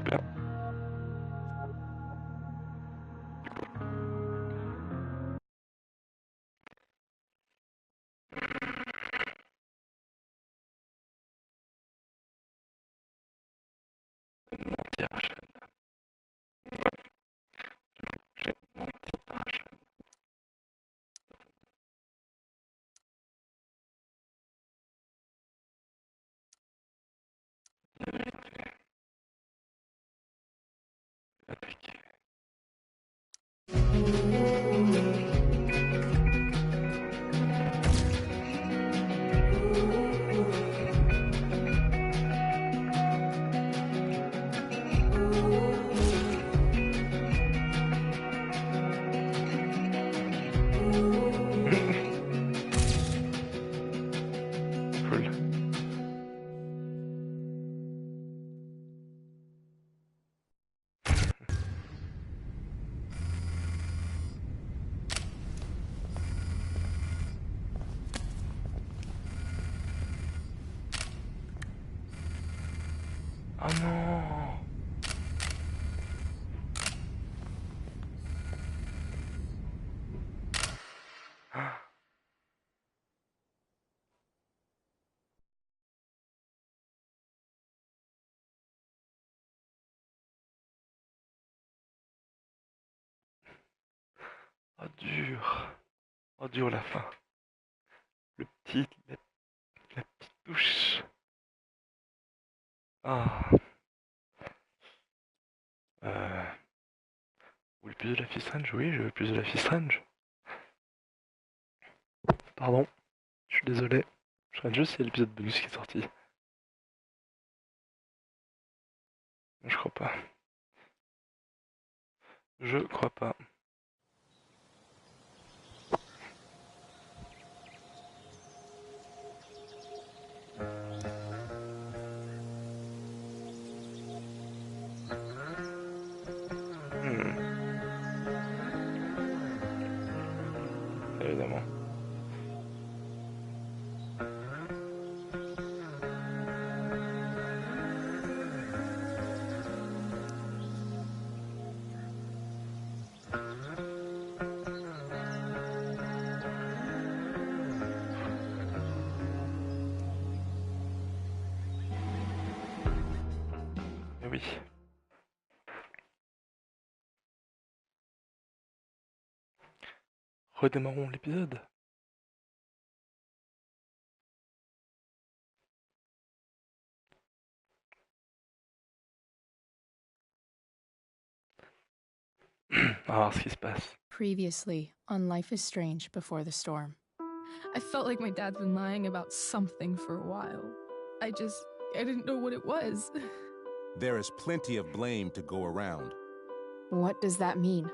Bien. Mentir à chaîne. J'ai menti à chaîne. La vérité. Attaquer. Cool. Oh non! Ah, oh dur. Oh dur la fin. Le petit, la petite touche. Ah. Ou l'épisode de la fille Strange? Oui, je veux plus de la fille Strange. Pardon, je suis désolé. Je regarde juste si y a l'épisode bonus qui est sorti. Je crois pas. Je crois pas. Évidemment. Eh oui. Redémarrons l'épisode. On va voir ce qui se passe. Previously on Life is Strange Before the Storm. I felt like my dad's been lying about something for a while. I didn't know what it was. There is plenty of blame to go around. What does that mean?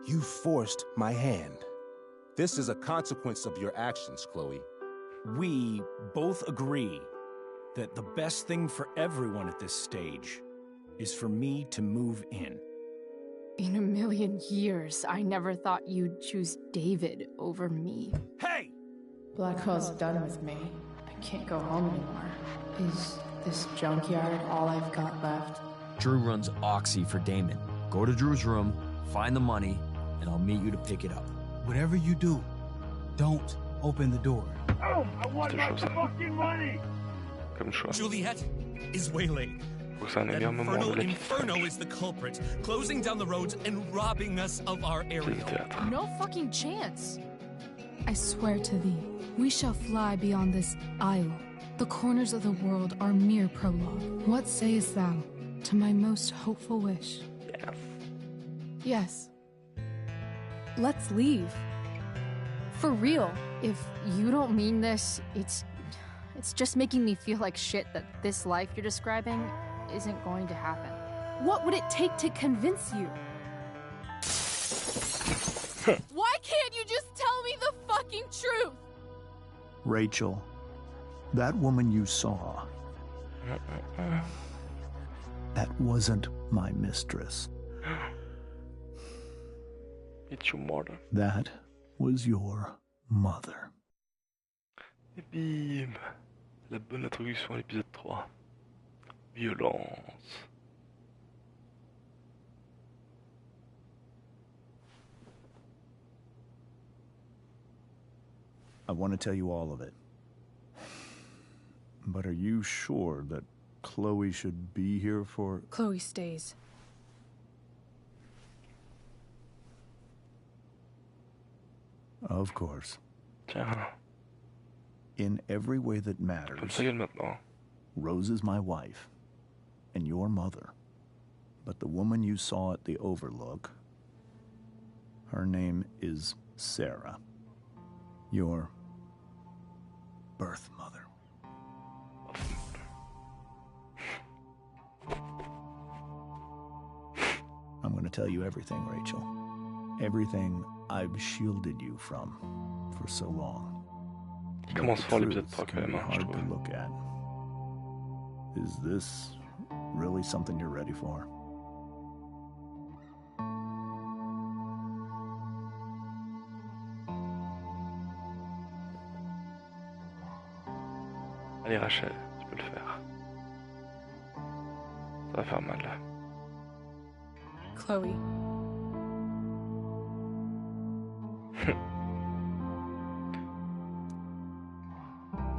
You forced my hand. This is a consequence of your actions, Chloe. We both agree that the best thing for everyone at this stage is for me to move in. In a million years, I never thought you'd choose David over me. Hey! Blackwell's done with me. I can't go home anymore. Is this junkyard all I've got left? Drew runs Oxy for Damon. Go to Drew's room, find the money, and I'll meet you to pick it up. Whatever you do, don't open the door. Oh, I want my fucking money! Comme choix. Juliet is waylaid. Faut que c'est un énorme moment de la vie. Inferno is the culprit, closing down the roads and robbing us of our area. No fucking chance. I swear to thee, we shall fly beyond this isle. The corners of the world are mere prologue. What sayest thou to my most hopeful wish? Yes. Yes. Let's leave. For real. If you don't mean this, it's just making me feel like shit that this life you're describing isn't going to happen. What would it take to convince you? Why can't you just tell me the fucking truth? Rachel, that woman you saw, that wasn't my mistress. It's your mother. That was your mother. Et bim! La bonne introduction à l'épisode 3. Violence. I want to tell you all of it. But are you sure that Chloe should be here for... Chloe stays. Of course. Tiens. In every way that matters, Comme ça gueule maintenant. Rose is my wife, and your mother. But the woman you saw at the Overlook, her name is Sarah. Your birth mother. I'm going to tell you everything, Rachel. Everything I've shielded you from for so long. Il commence fort l'épisode 3 quand même, je Hard to trouve. look at. Is this really something you're ready for? Allez Rachel, tu peux le faire. Ça va faire mal là. Chloe.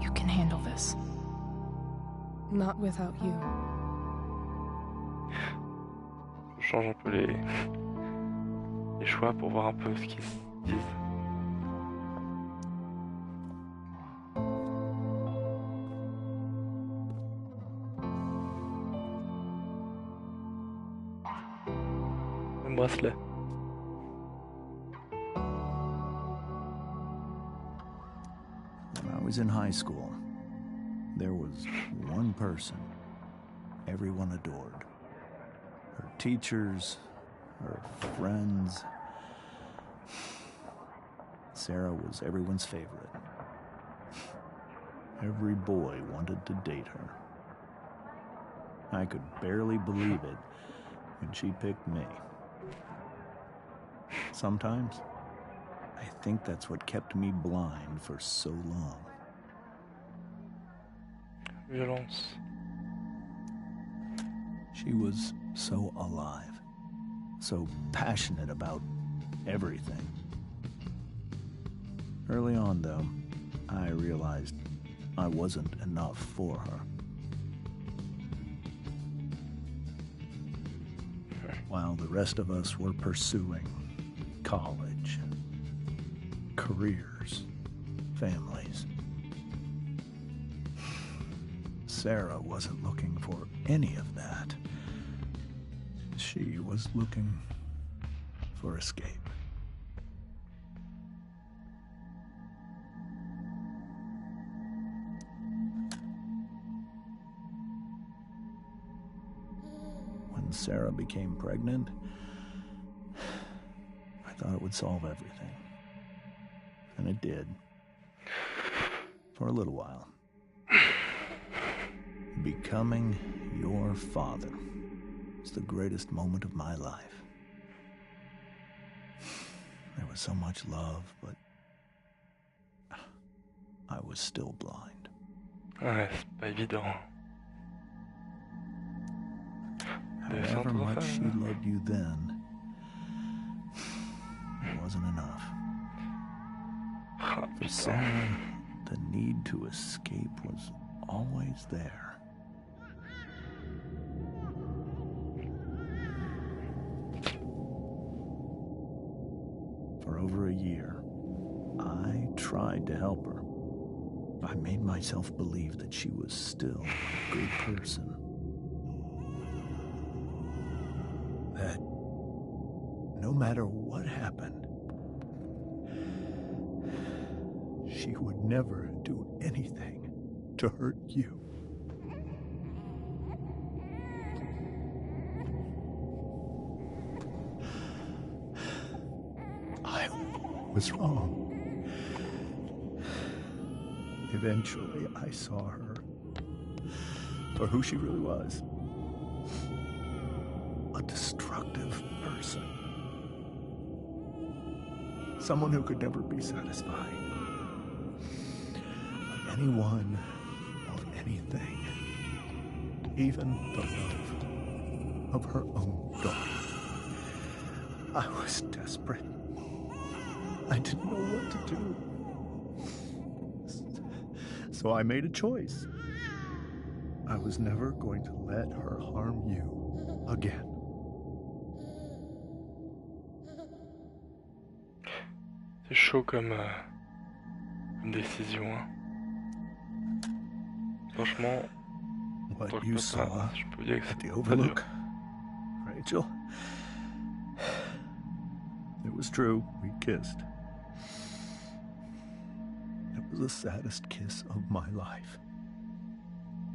You can handle this. Not without you. Je change un peu les choix pour voir un peu ce qu'ils se disent. Le bracelet. When I was in high school, there was one person everyone adored. Her teachers, her friends. Sarah was everyone's favorite. Every boy wanted to date her. I could barely believe it when she picked me. Sometimes, I think that's what kept me blind for so long. Violence. She was so alive, so passionate about everything. Early on, though, I realized I wasn't enough for her. While the rest of us were pursuing college, careers, families, Sarah wasn't looking for any of that. She was looking for escape. When Sarah became pregnant, I thought it would solve everything. And it did. For a little while. Becoming your father was the greatest moment of my life. There was so much love, but I was still blind. Ouais, c'est pas évident. However much she loved you then, it wasn't enough. For Sarah, the need to escape was always there. For over a year, I tried to help her. I made myself believe that she was still a good person. That no matter what happened, she would never do anything to hurt you. I was wrong. Eventually, I saw her for who she really was. A destructive person. Someone who could never be satisfied by anyone or anything. Even the love of her own daughter. I was desperate. I didn't know what to do. So I made a choice. I was never going to let her harm you again. C'est chaud comme décision. Hein. Franchement, What you saw je peux dire que at the c'est Overlook, Rachel, it was true. We kissed. It was the saddest kiss of my life.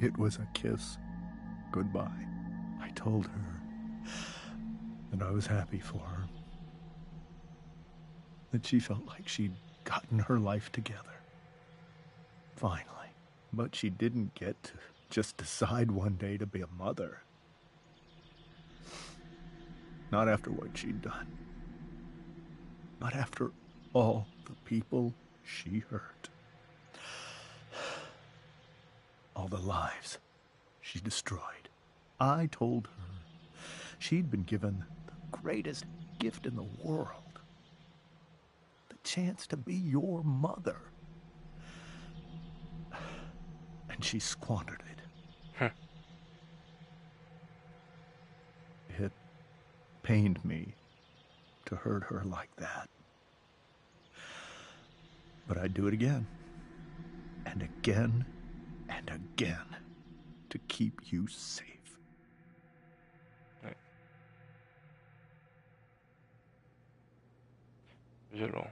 It was a kiss goodbye. I told her that I was happy for her. That she felt like she'd gotten her life together. Finally. But she didn't get to just decide one day to be a mother. Not after what she'd done. Not after all the people she hurt. All the lives she destroyed. I told her she'd been given the greatest gift in the world. The chance to be your mother. And she squandered it. It pained me to hurt her like that. But I'd do it again. And again. And again. To keep you safe. Ouais. Violent.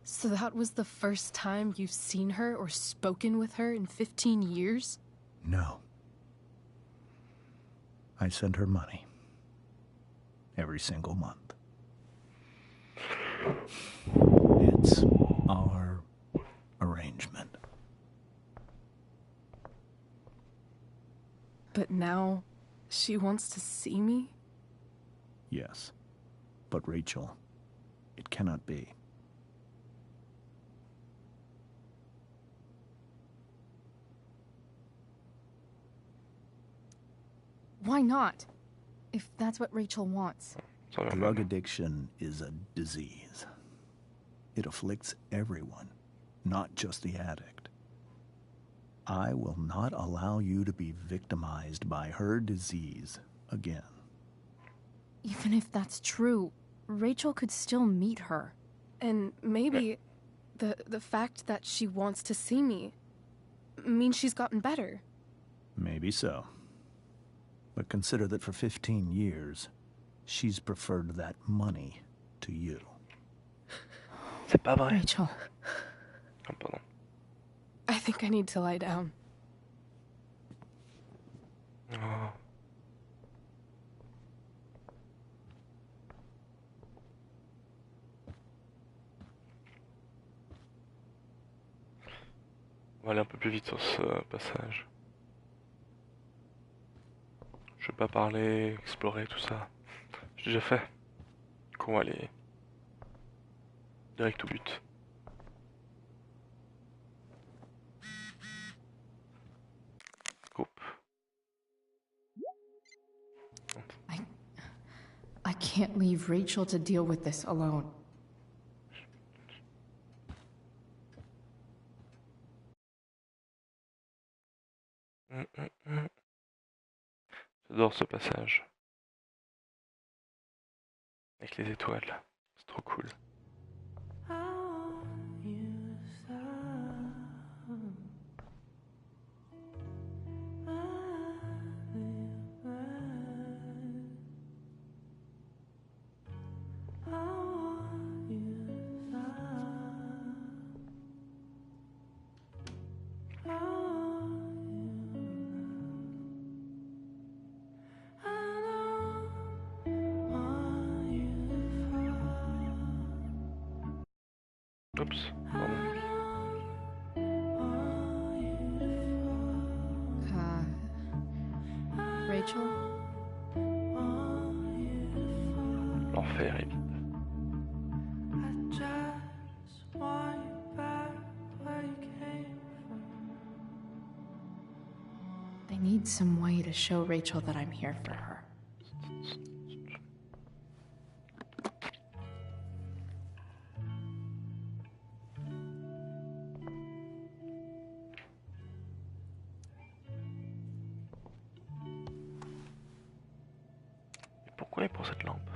So that was the first time you've seen her or spoken with her in 15 years? No. I send her money. Every single month. It's our arrangement. But now, she wants to see me? Yes. But Rachel, it cannot be. Why not? If that's what Rachel wants. Drug addiction is a disease. It afflicts everyone, not just the addict. I will not allow you to be victimized by her disease again. Even if that's true, Rachel could still meet her. And maybe the fact that she wants to see me means she's gotten better. Maybe so. But consider that for 15 years, she's preferred that money to you. C'est pas vrai. Rachel. Oh, pardon. I think I need to lie down. Oh. On va aller un peu plus vite sur ce passage. Je vais pas parler, explorer tout ça. J'ai déjà fait. Donc on va aller direct au but. Coupe. I can't leave Rachel to deal with this alone. J'adore ce passage. Avec les étoiles. C'est trop cool. Oups, pardon. Rachel? L'enfer est vide. I need some way to show Rachel that I'm here for her. Pourquoi il prend cette lampe?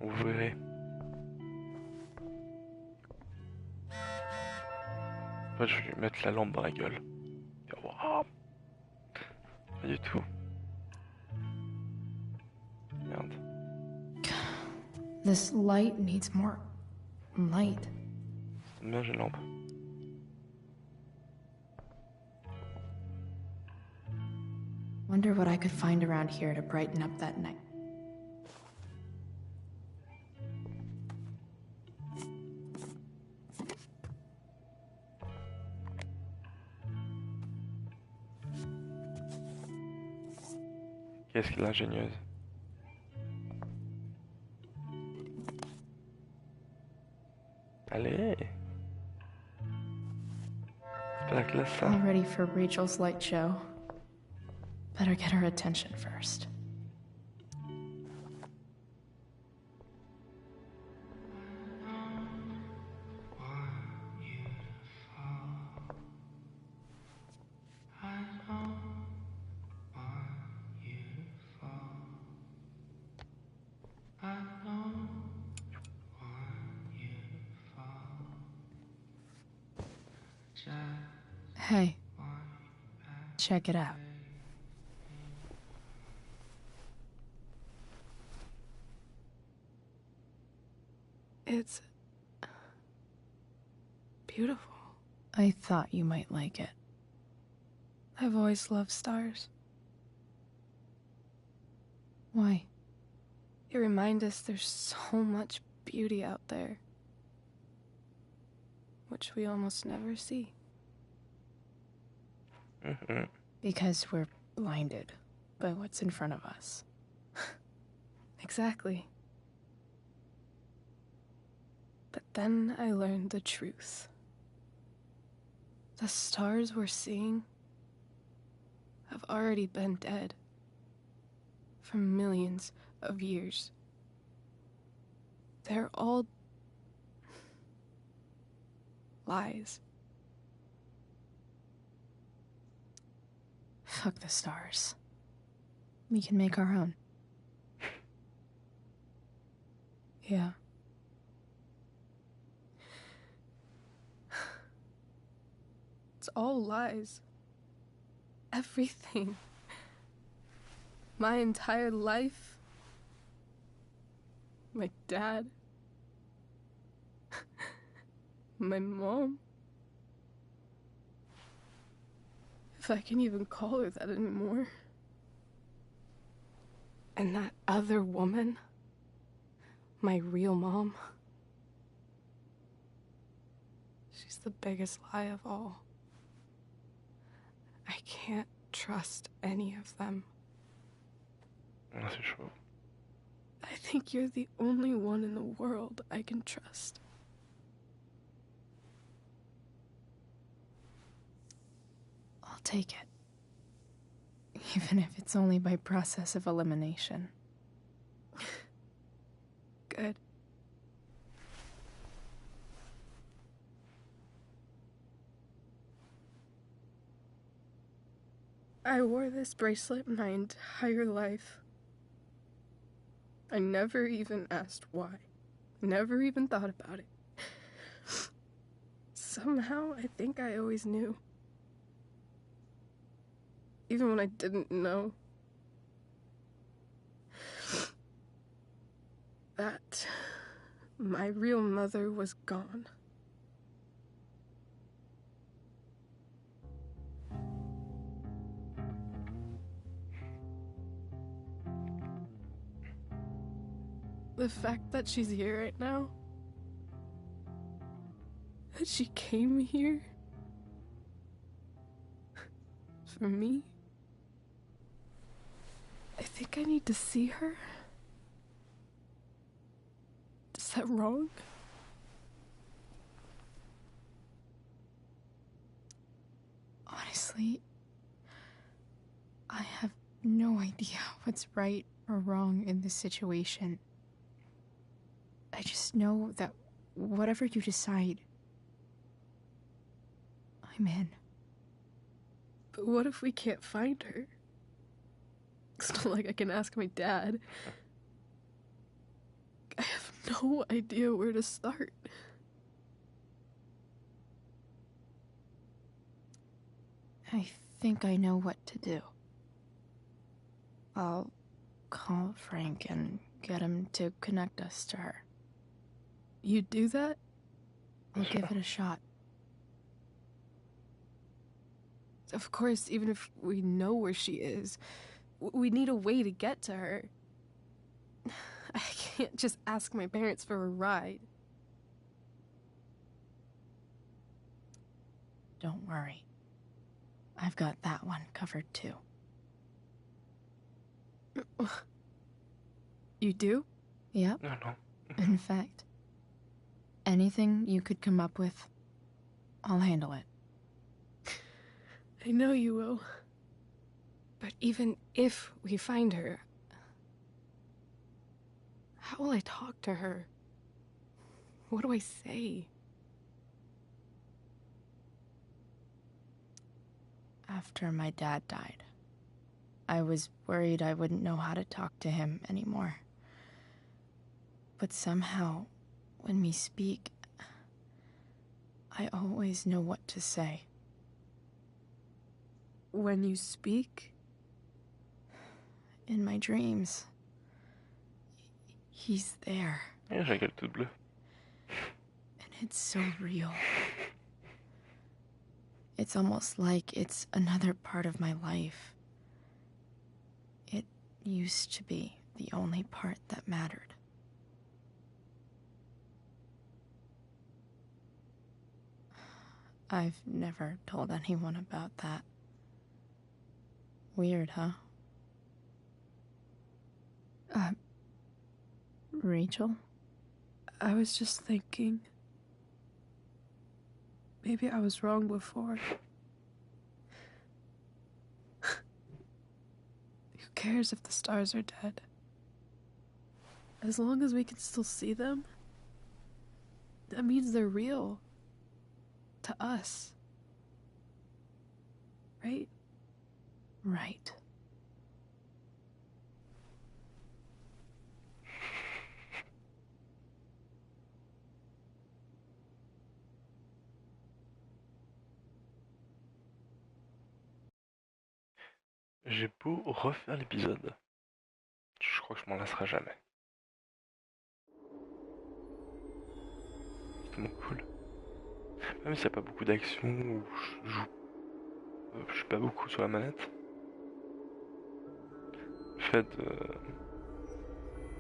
Vous verrez. En fait, je vais lui mettre la lampe dans la gueule. Wow. Pas du tout. Merde. This light needs more light. Bien, j'ai une lampe. Wonder what I could find around here to brighten up that night. Qu'est-ce qu'il est ingénieuse. Allez. C'est pas la classe ça. All ready for Rachel's light show. Better get her attention first. Hey. Check it out. It's beautiful. I thought you might like it. I've always loved stars. Why? They remind us there's so much beauty out there, which we almost never see. Because we're blinded by what's in front of us. Exactly. But then I learned the truth. The stars we're seeing have already been dead for millions of years. They're all lies. Fuck the stars. We can make our own. Yeah. It's all lies. Everything. My entire life. My dad. My mom. If I can even call her that anymore. And that other woman. My real mom. She's the biggest lie of all. I can't trust any of them. Ah, c'est chaud. I think you're the only one in the world I can trust. I'll take it. Even if it's only by process of elimination. Good. I wore this bracelet my entire life. I never even asked why. Never even thought about it. Somehow, I think I always knew. Even when I didn't know. That my real mother was gone. The fact that she's here right now, that she came here for me, I think I need to see her. Is that wrong? Honestly, I have no idea what's right or wrong in this situation. I just know that whatever you decide, I'm in. But what if we can't find her? It's not like I can ask my dad. I have no idea where to start. I think I know what to do. I'll call Frank and get him to connect us to her. You do that? I'll give it a shot. Of course, even if we know where she is, we need a way to get to her. I can't just ask my parents for a ride. Don't worry. I've got that one covered too. You do? Yep. No. In fact, anything you could come up with, I'll handle it. I know you will. But even if we find her, how will I talk to her? What do I say? After my dad died, I was worried I wouldn't know how to talk to him anymore. But somehow, when we speak, I always know what to say. when you speak? In my dreams. He's there. Et j'ai la gueule toute bleue. And it's so real. It's almost like it's another part of my life. It used to be the only part that mattered. I've never told anyone about that. Weird, huh? Rachel? I was just thinking. Maybe I was wrong before. Who cares if the stars are dead? As long as we can still see them, that means they're real. To us. Right? Right. J'ai beau refaire l'épisode, je crois que je m'en lasserai jamais. C'est tellement cool. Même s'il n'y a pas beaucoup d'action, ou je suis pas beaucoup sur la manette. Le fait de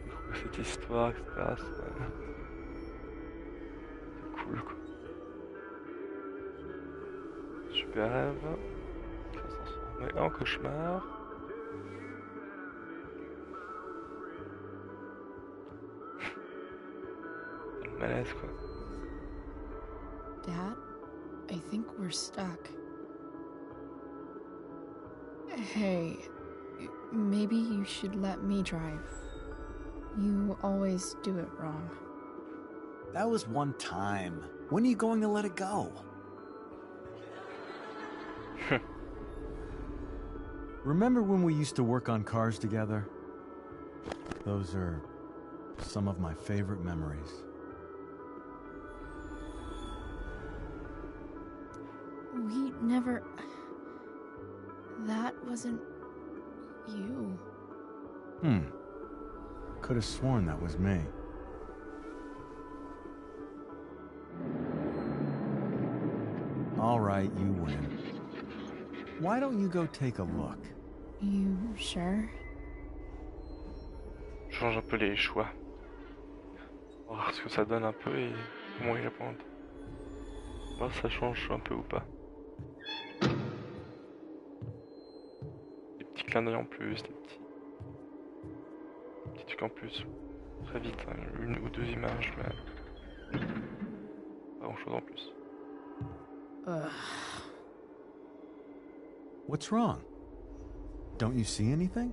découvrir cette histoire, etc. C'est cool quoi. Super rêve. Ça s'en transformer en cauchemar. Le malaise quoi. Dad, I think we're stuck. Hey, maybe you should let me drive. You always do it wrong. That was one time. When are you going to let it go? Remember when we used to work on cars together? Those are some of my favorite memories. We never... That wasn't... you. Could have sworn that was me. All right, you win. Why don't you go take a look? You sure? Je change un peu les choix. On va voir ce que ça donne un peu et comment ils répondent. Voir si ça change un peu ou pas. Des petits clins d'œil en plus, des petits trucs en plus. Très vite, hein, une ou deux images, mais pas grand chose en plus. What's wrong? Don't you see anything?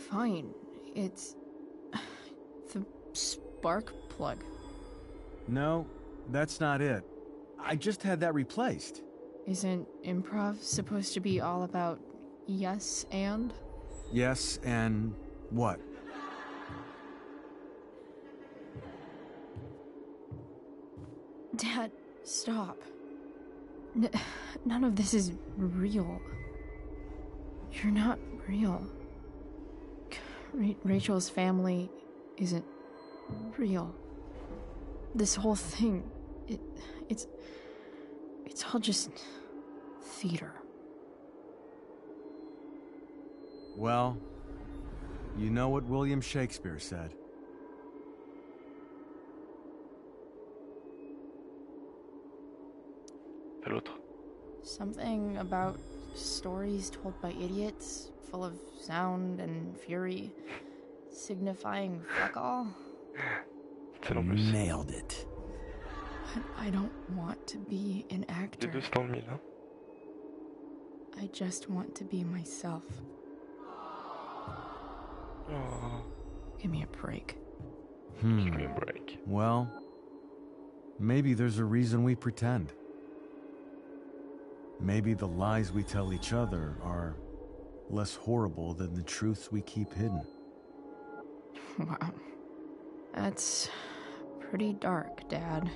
Fine. It's... the spark plug. No, that's not it. I just had that replaced. Isn't improv supposed to be all about yes and? Yes, and what? Dad, stop. None of this is real. You're not real. Rachel's family isn't real. This whole thing, it's all just theater. Well, you know what William Shakespeare said. Fais l'autre. Something about stories told by idiots, full of sound and fury, signifying fuck all. Nailed it. But I don't want to be an actor. Les deux c'est dans le mille, hein. I just want to be myself. Oh. Give me a break. Give me a break. Well, maybe there's a reason we pretend. Maybe the lies we tell each other are less horrible than the truths we keep hidden. Wow. That's pretty dark, Dad.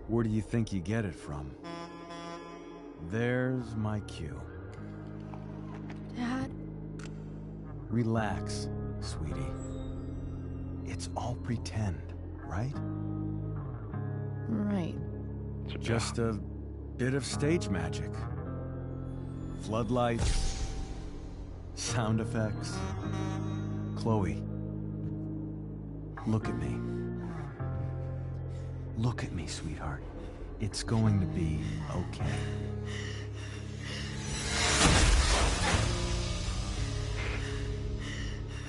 Where do you think you get it from? There's my cue. Dad? Relax, sweetie. It's all pretend, right? Right. Just a bit of stage magic. Floodlights, sound effects. Chloe, look at me. Look at me, sweetheart. It's going to be okay.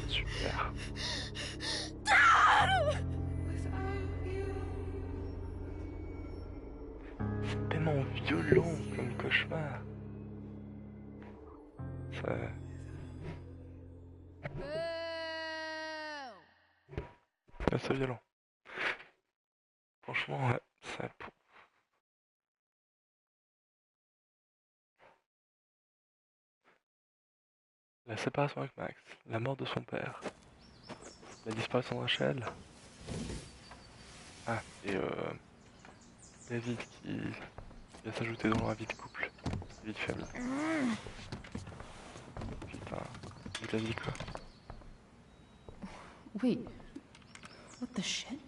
Super. C'est tellement violent comme cauchemar. C'est assez violent. Franchement, ouais, c'est... La séparation avec Max, la mort de son père, la disparition de Rachel. Ah, et David qui va s'ajouter dans la vie de couple, vie de famille. Putain, toute la vie quoi. Wait. What the shit?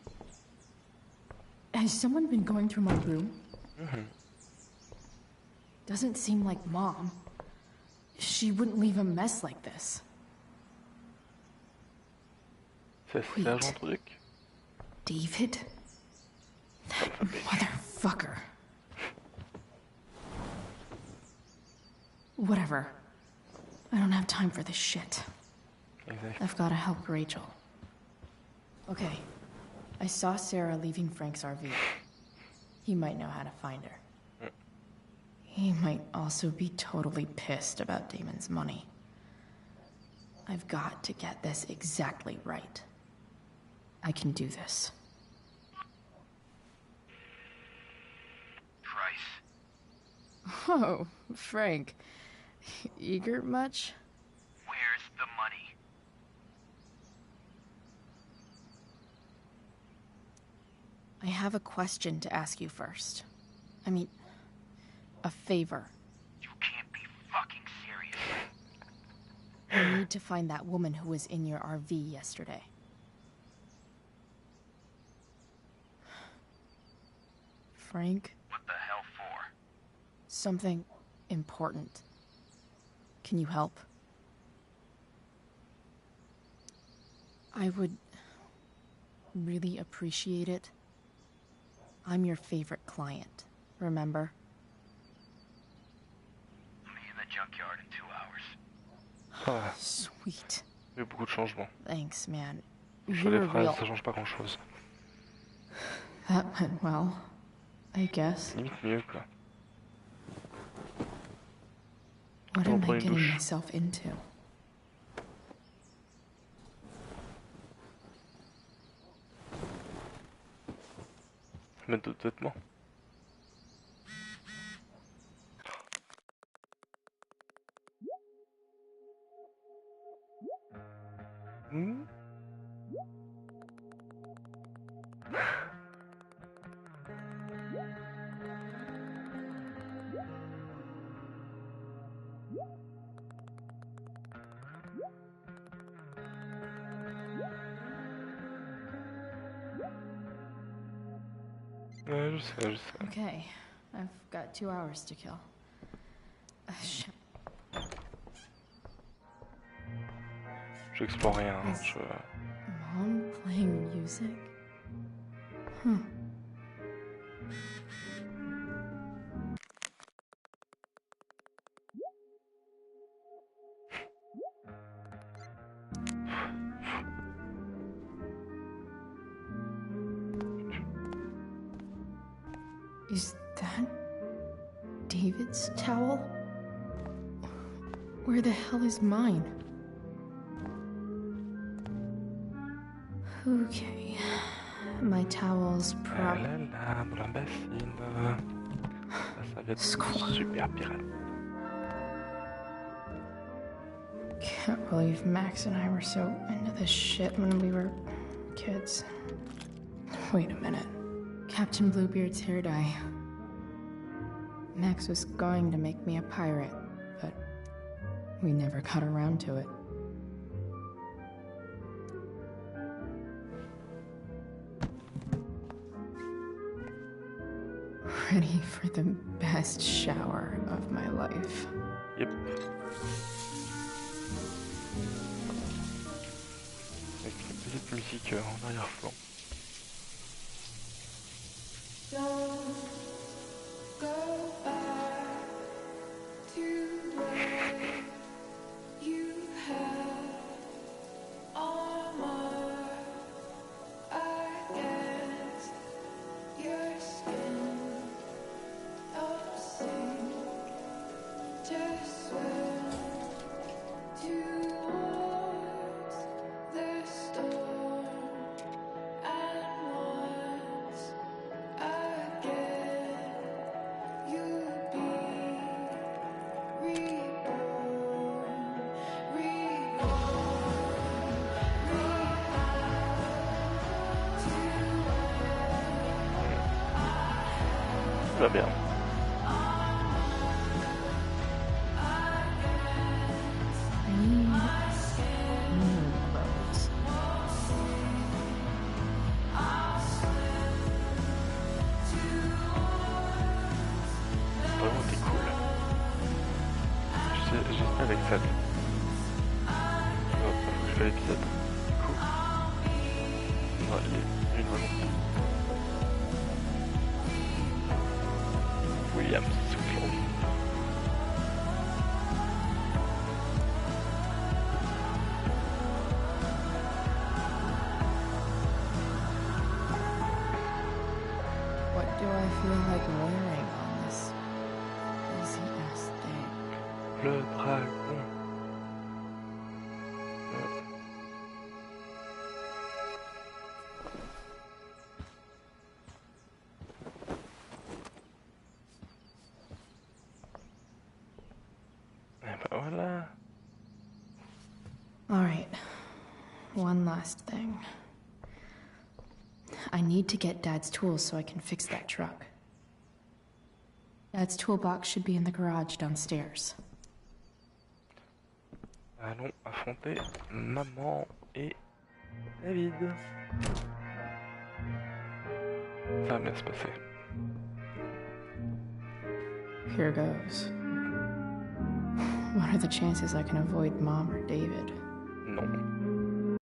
Has someone been going through my room? Doesn't seem like Mom. She wouldn't leave a mess like this. C'est Sergent Truc. David? That motherfucker. Whatever. I don't have time for this shit. Exactly. I've gotta help Rachel. Okay. I saw Sarah leaving Frank's RV. He might know how to find her. He might also be totally pissed about Damon's money. I've got to get this exactly right. I can do this. Price. Oh, Frank. Eager much? Where's the money? I have a question to ask you first. I mean, a favor. You can't be fucking serious. I need to find that woman who was in your RV yesterday. Frank? What the hell for? Something important. Can you help? I would really appreciate it. I'm your favorite client, remember? I'll be in the junkyard in 2 hours. Ah, Sweet. il y a eu beaucoup de changements. Thanks, man. Sur You're les phrases, real. ça change pas grand chose. That went well, I guess. Limite mieux quoi. What On am prend I une getting douche. myself into? Mettre d'autres vêtements. Ouais, je sais, je sais. Okay, I've got 2 hours to kill. Shit. J'explore rien, hein, je... Mom playing music? Huh. Is that David's towel? Where the hell is mine? Okay, my towel's Elle est là, dans la bassine. Ça va être super pirate. Can't believe Max and I were so into this shit when we were kids. Wait a minute. Captain Bluebeard's hair dye. Max was going to make me a pirate, but we never got around to it. Ready for the best shower of my life. Yep. Avec une petite musique en arrière-plan. Ça va bien. Vraiment t'es cool. J'étais avec ça. Faut que je fais l'épisode. Cool. Non, il est une volonté. William souffle. What do I feel like wearing on this busy ass day? Le dragon. Voilà. All right, one last thing. I need to get Dad's tools so I can fix that truck. Dad's toolbox should be in the garage downstairs. Allons affronter maman et David. Ça va bien se passer. Here goes. What are the chances I can avoid Mom or David? Non.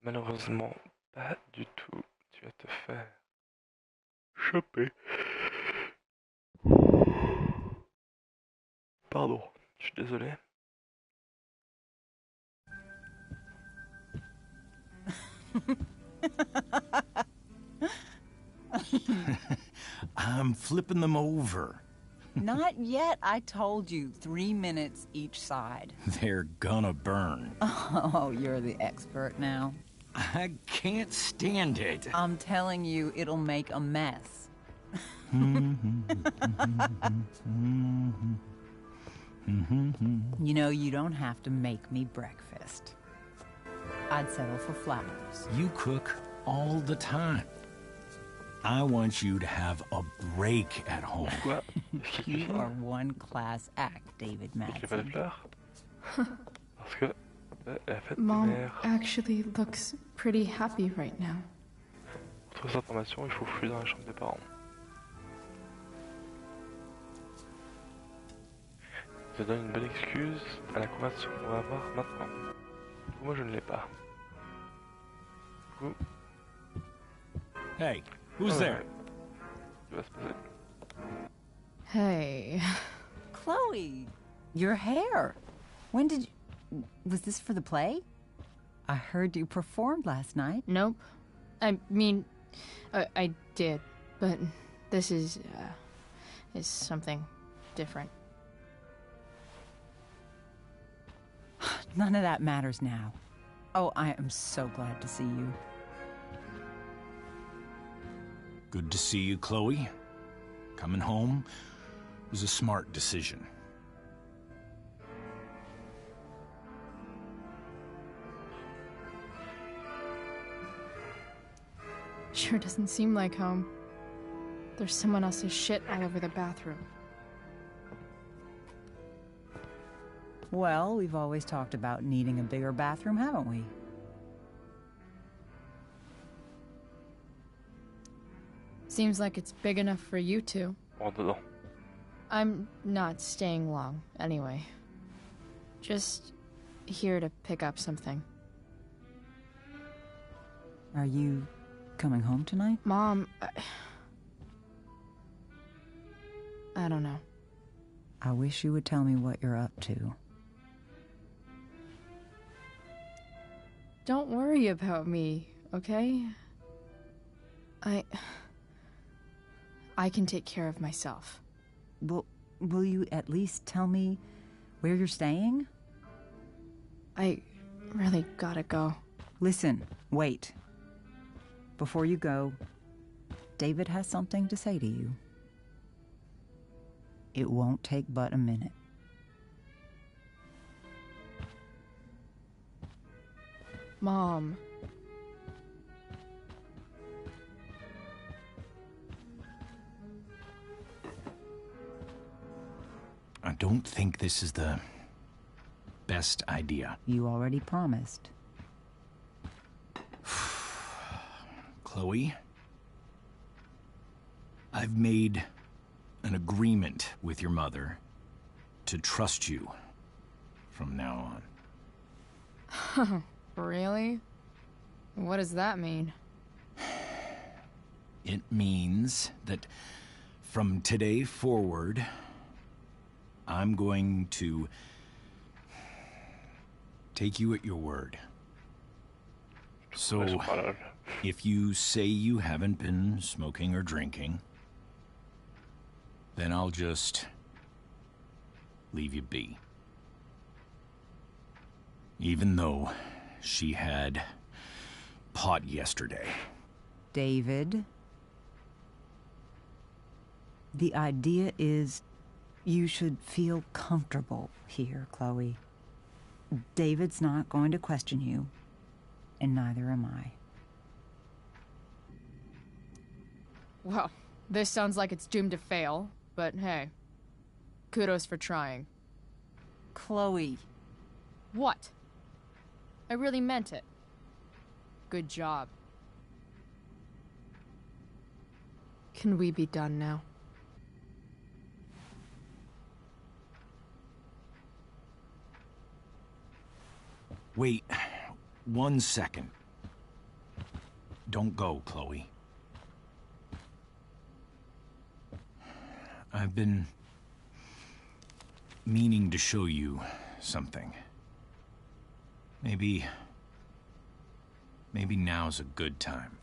Malheureusement, pas du tout. Tu vas te faire choper. Pardon, je suis désolé. I'm flipping them over. Not yet. I told you, 3 minutes each side. They're gonna burn. Oh, you're the expert now. I can't stand it. I'm telling you, it'll make a mess. You know, you don't have to make me breakfast. I'd settle for flowers. You cook all the time. I want you to have a break at home. You are one class act, David Madsen. Parce que la fête des Mom mères. actually looks pretty happy right now. Pour trouver cette information, il faut fouiller dans la chambre des parents. Ça donne une bonne excuse à la conversation qu'on va avoir maintenant. Moi, je ne l'ai pas. Hey, who's there? Tu vas se passer. Hey. Chloe, your hair. When did you... Was this for the play? I heard you performed last night. Nope. I mean, I did, but this is something different. None of that matters now. Oh, I am so glad to see you. Good to see you, Chloe. Coming home was a smart decision. Sure doesn't seem like home. There's someone else's shit all over the bathroom. Well, we've always talked about needing a bigger bathroom, haven't we? Seems like it's big enough for you two. Rentre dedans. I'm not staying long, anyway. Just here to pick up something. Are you coming home tonight? Mom, I don't know. I wish you would tell me what you're up to. Don't worry about me, okay? I can take care of myself. Will you at least tell me where you're staying? I really gotta go. Listen, wait. Before you go, David has something to say to you. It won't take but a minute. Mom. I don't think this is the best idea. You already promised. Chloe, I've made an agreement with your mother to trust you from now on. Really? What does that mean? It means that from today forward, I'm going to take you at your word. So, if you say you haven't been smoking or drinking, then I'll just leave you be. Even though she had pot yesterday. David, the idea is you should feel comfortable here, Chloe. David's not going to question you, and neither am I. Well, this sounds like it's doomed to fail, but hey, kudos for trying. Chloe. What? I really meant it. Good job. Can we be done now? Wait 1 second. Don't go, Chloe. I've been meaning to show you something. Maybe now's a good time.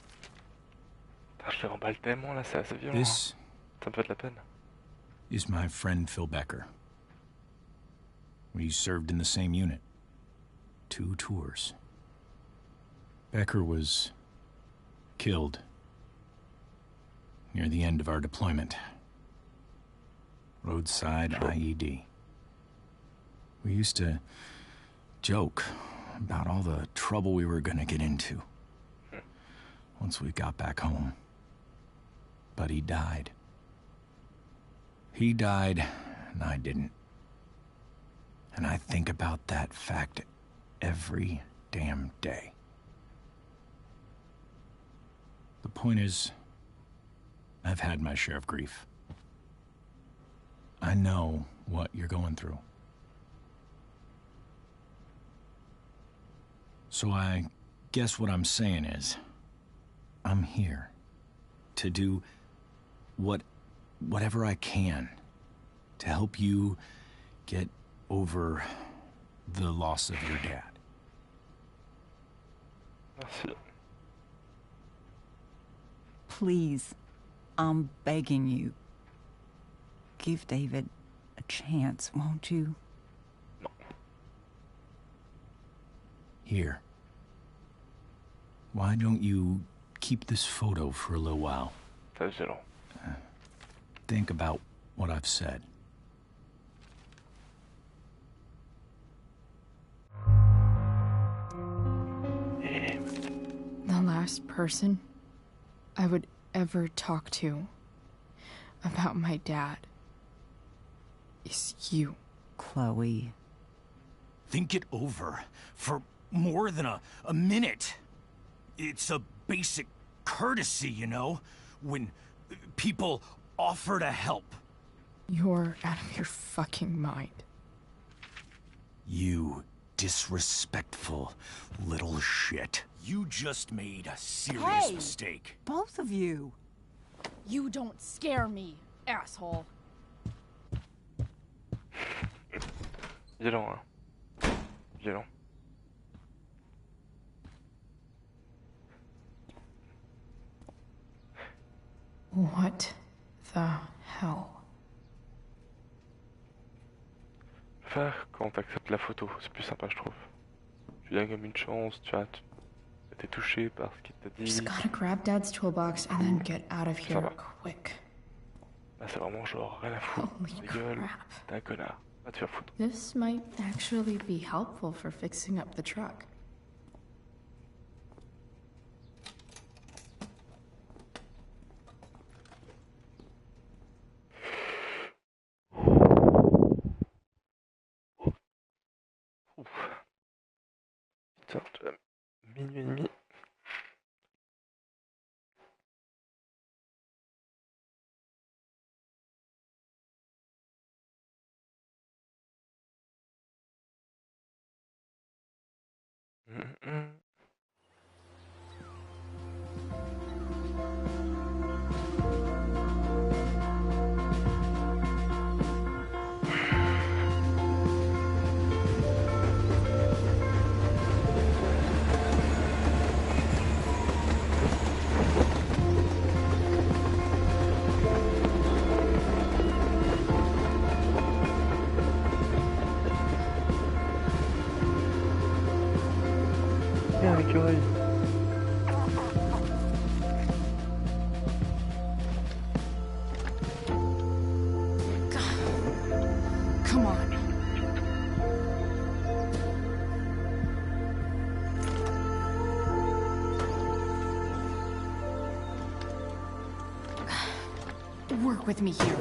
Je les remballe tellement là, c'est assez violent. This Ça me fait de la peine. is my friend Phil Becker. We served in the same unit. 2 tours. Becker was killed near the end of our deployment. Roadside IED. We used to joke about all the trouble we were gonna get into once we got back home. But he died. He died, and I didn't. And I think about that fact every damn day. The point is, I've had my share of grief. I know what you're going through. So I guess what I'm saying is, I'm here to do whatever I can to help you get over the loss of your dad. Merci. Please, I'm begging you. Give David a chance, won't you? Here. Why don't you keep this photo for a little while? Think about what I've said. The last person I would ever talk to about my dad is you. Chloe. Think it over for more than a minute. It's a basic courtesy, you know, when people offer to help. You're out of your fucking mind. You disrespectful little shit. You just made a serious mistake. Both of you. You don't scare me, asshole. Violent, hein. Violent. What the hell? Faire quand t'acceptes la photo, c'est plus sympa je trouve. Tu donnes comme une chance, tu as été touché par ce qu'il t'a dit. Just gotta grab Dad's toolbox and then get out of here quick. Là c'est vraiment genre rien à foutre. Ta gueule, t'es un connard. Va te faire foutre. This might actually be helpful for fixing up the truck. Putain, tu as minuit et demi. Viens, l'écureuil. Come on. Work with me here.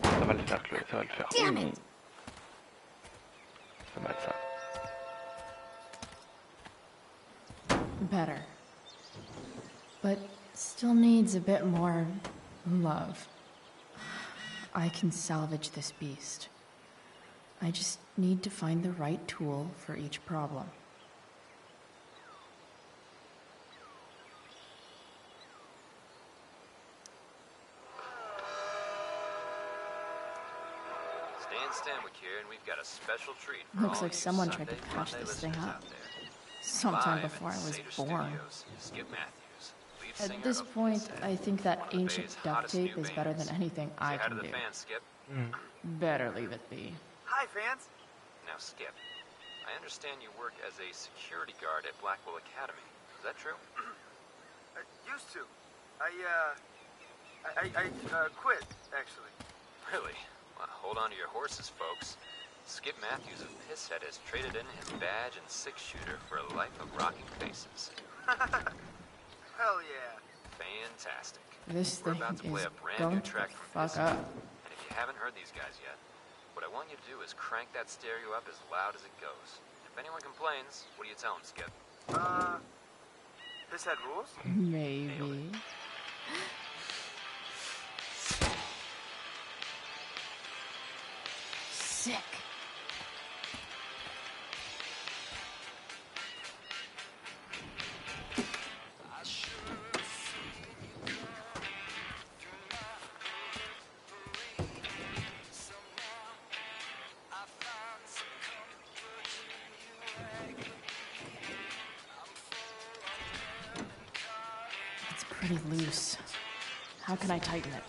Ça va le faire, Chloé, ça va le faire. Damn it! C'est mal ça. Better. But still needs a bit more love. I can salvage this beast. I just need to find the right tool for each problem. Stand with here, and we've got a special treat for Looks all like you someone tried to Sunday patch Monday this thing listeners up. out there. Sometime Live before I in was Seder born. Studios, Skip Matthews, lead At singer this of point, Set, I think that one of the ancient Bay's duct hottest tape new is better than bands. anything Say I hi to can the do. fans, Skip. Better leave it be. Hi, fans. Now, Skip, I understand you work as a security guard at Blackwell Academy. Is that true? I used to. I quit, actually. Really? Well, hold on to your horses, folks. Skip Matthews of Pisshead has traded in his badge and six-shooter for a life of rocking faces. Hell yeah. Fantastic. This We're thing about to play is a brand going new to track from fuck Pisshead. up. And if you haven't heard these guys yet, what I want you to do is crank that stereo up as loud as it goes. If anyone complains, what do you tell them, Skip? This had rules? Maybe. Sick. It's pretty loose. How can I tighten it?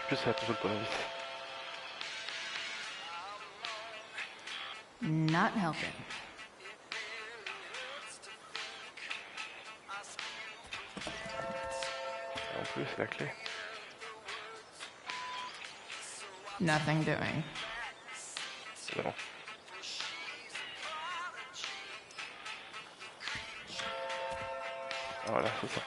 Plus ça, toujours le tournevis. not helping. En plus, c'est la clé. Nothing doing. Non. Voilà, c'est ça.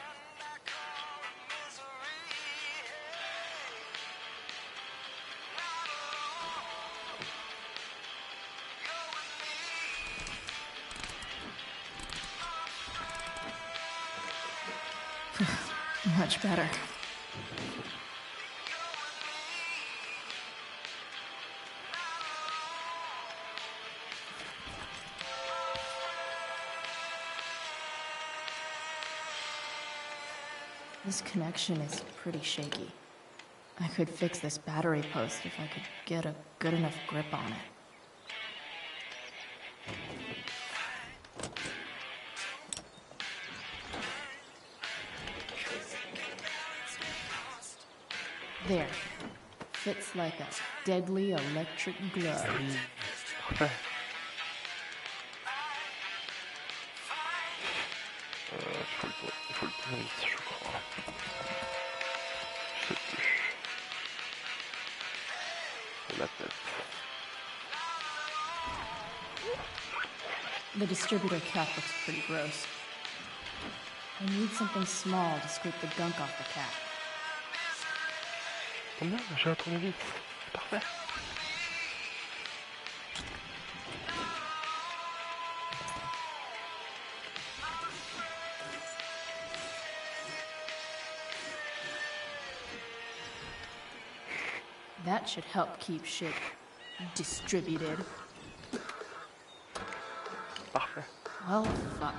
Much better. This connection is pretty shaky. I could fix this battery post if I could get a good enough grip on it. There. Fits like a deadly electric glove. Parfait. Il faut le tourner, je crois. Je sais plus. Pour la tête. The distributor cap looks pretty gross. I need something small to scoop the gunk off the cap. Combien? J'ai un tournevis. C'est parfait. That should help keep shit distributed. Parfait. Well, fuck.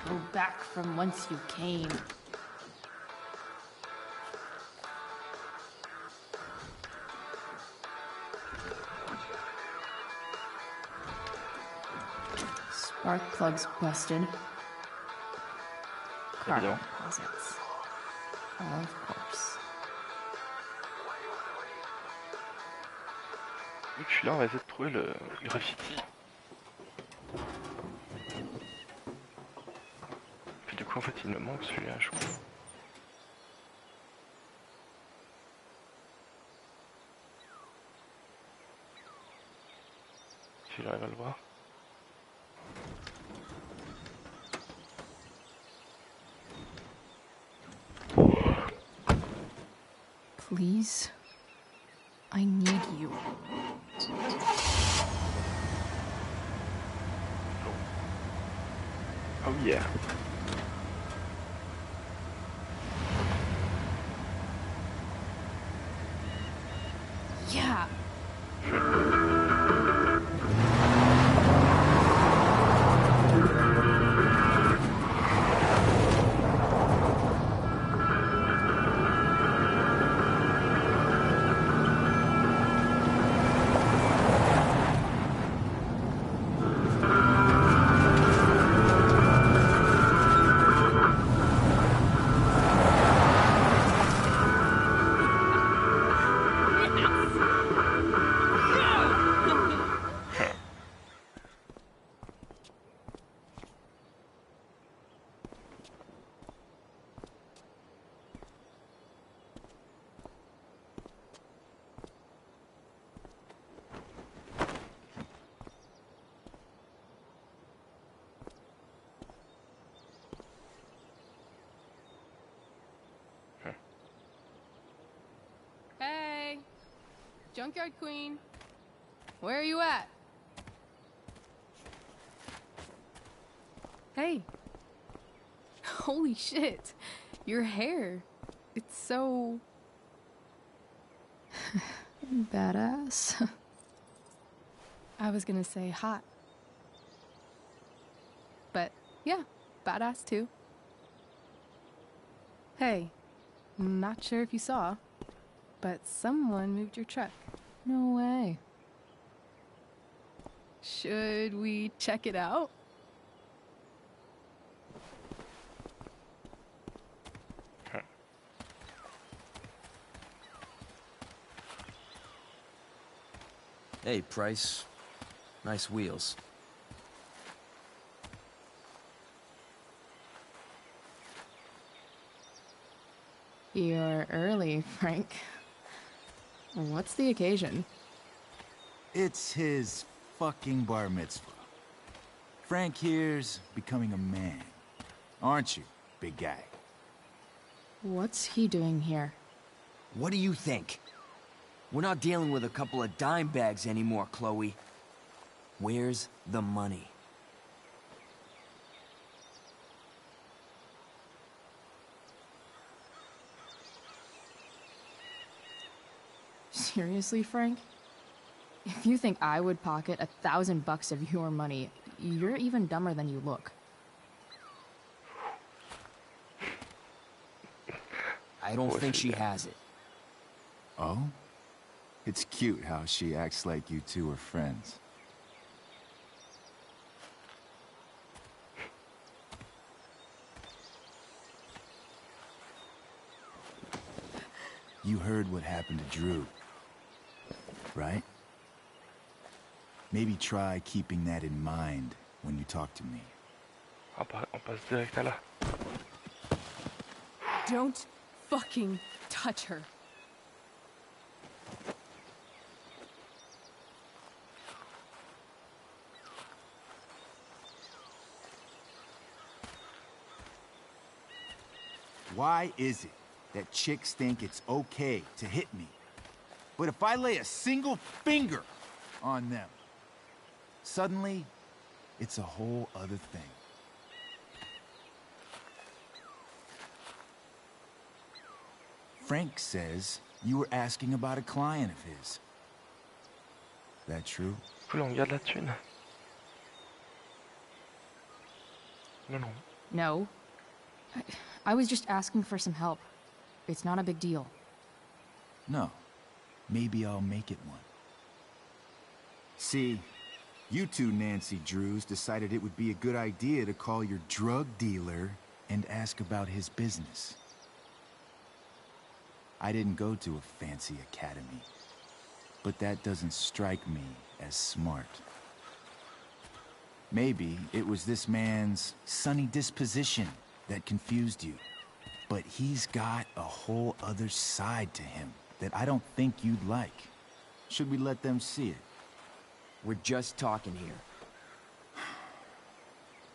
Go back from whence you came. Spark plugs busted. Car deposits. Of course. Vu que je suis là, on va essayer de trouver le graffiti. Puis du coup, en fait, il me manque celui-là, je crois. Si j'arrive à le voir. Please, I need you. Oh yeah. Yeah. Hey, Junkyard Queen, where are you at? Hey, holy shit, your hair, it's so... Badass. I was gonna say hot. But yeah, badass too. Hey, not sure if you saw, but someone moved your truck. No way. Should we check it out? Hey, Price. Nice wheels. You're early, Frank. What's the occasion? It's his fucking bar mitzvah. Frank here's becoming a man. Aren't you, big guy? What's he doing here? What do you think? We're not dealing with a couple of dime bags anymore, Chloe. Where's the money? Seriously, Frank? If you think I would pocket $1,000 of your money, you're even dumber than you look. I don't think she has it. Oh? It's cute how she acts like you two are friends. You heard what happened to Drew, right? Maybe try keeping that in mind when you talk to me. On passe direct à là. Don't fucking touch her. Why is it that chicks think it's okay to hit me, but if I lay a single finger on them, suddenly it's a whole other thing? Frank says you were asking about a client of his. That true? Cool, on garde la thune. Non, non. No. I was just asking for some help. It's not a big deal. No. Maybe I'll make it one. See, you two Nancy Drews decided it would be a good idea to call your drug dealer and ask about his business. I didn't go to a fancy academy, but that doesn't strike me as smart. Maybe it was this man's sunny disposition that confused you. But he's got a whole other side to him that I don't think you'd like. Should we let them see it? We're just talking here.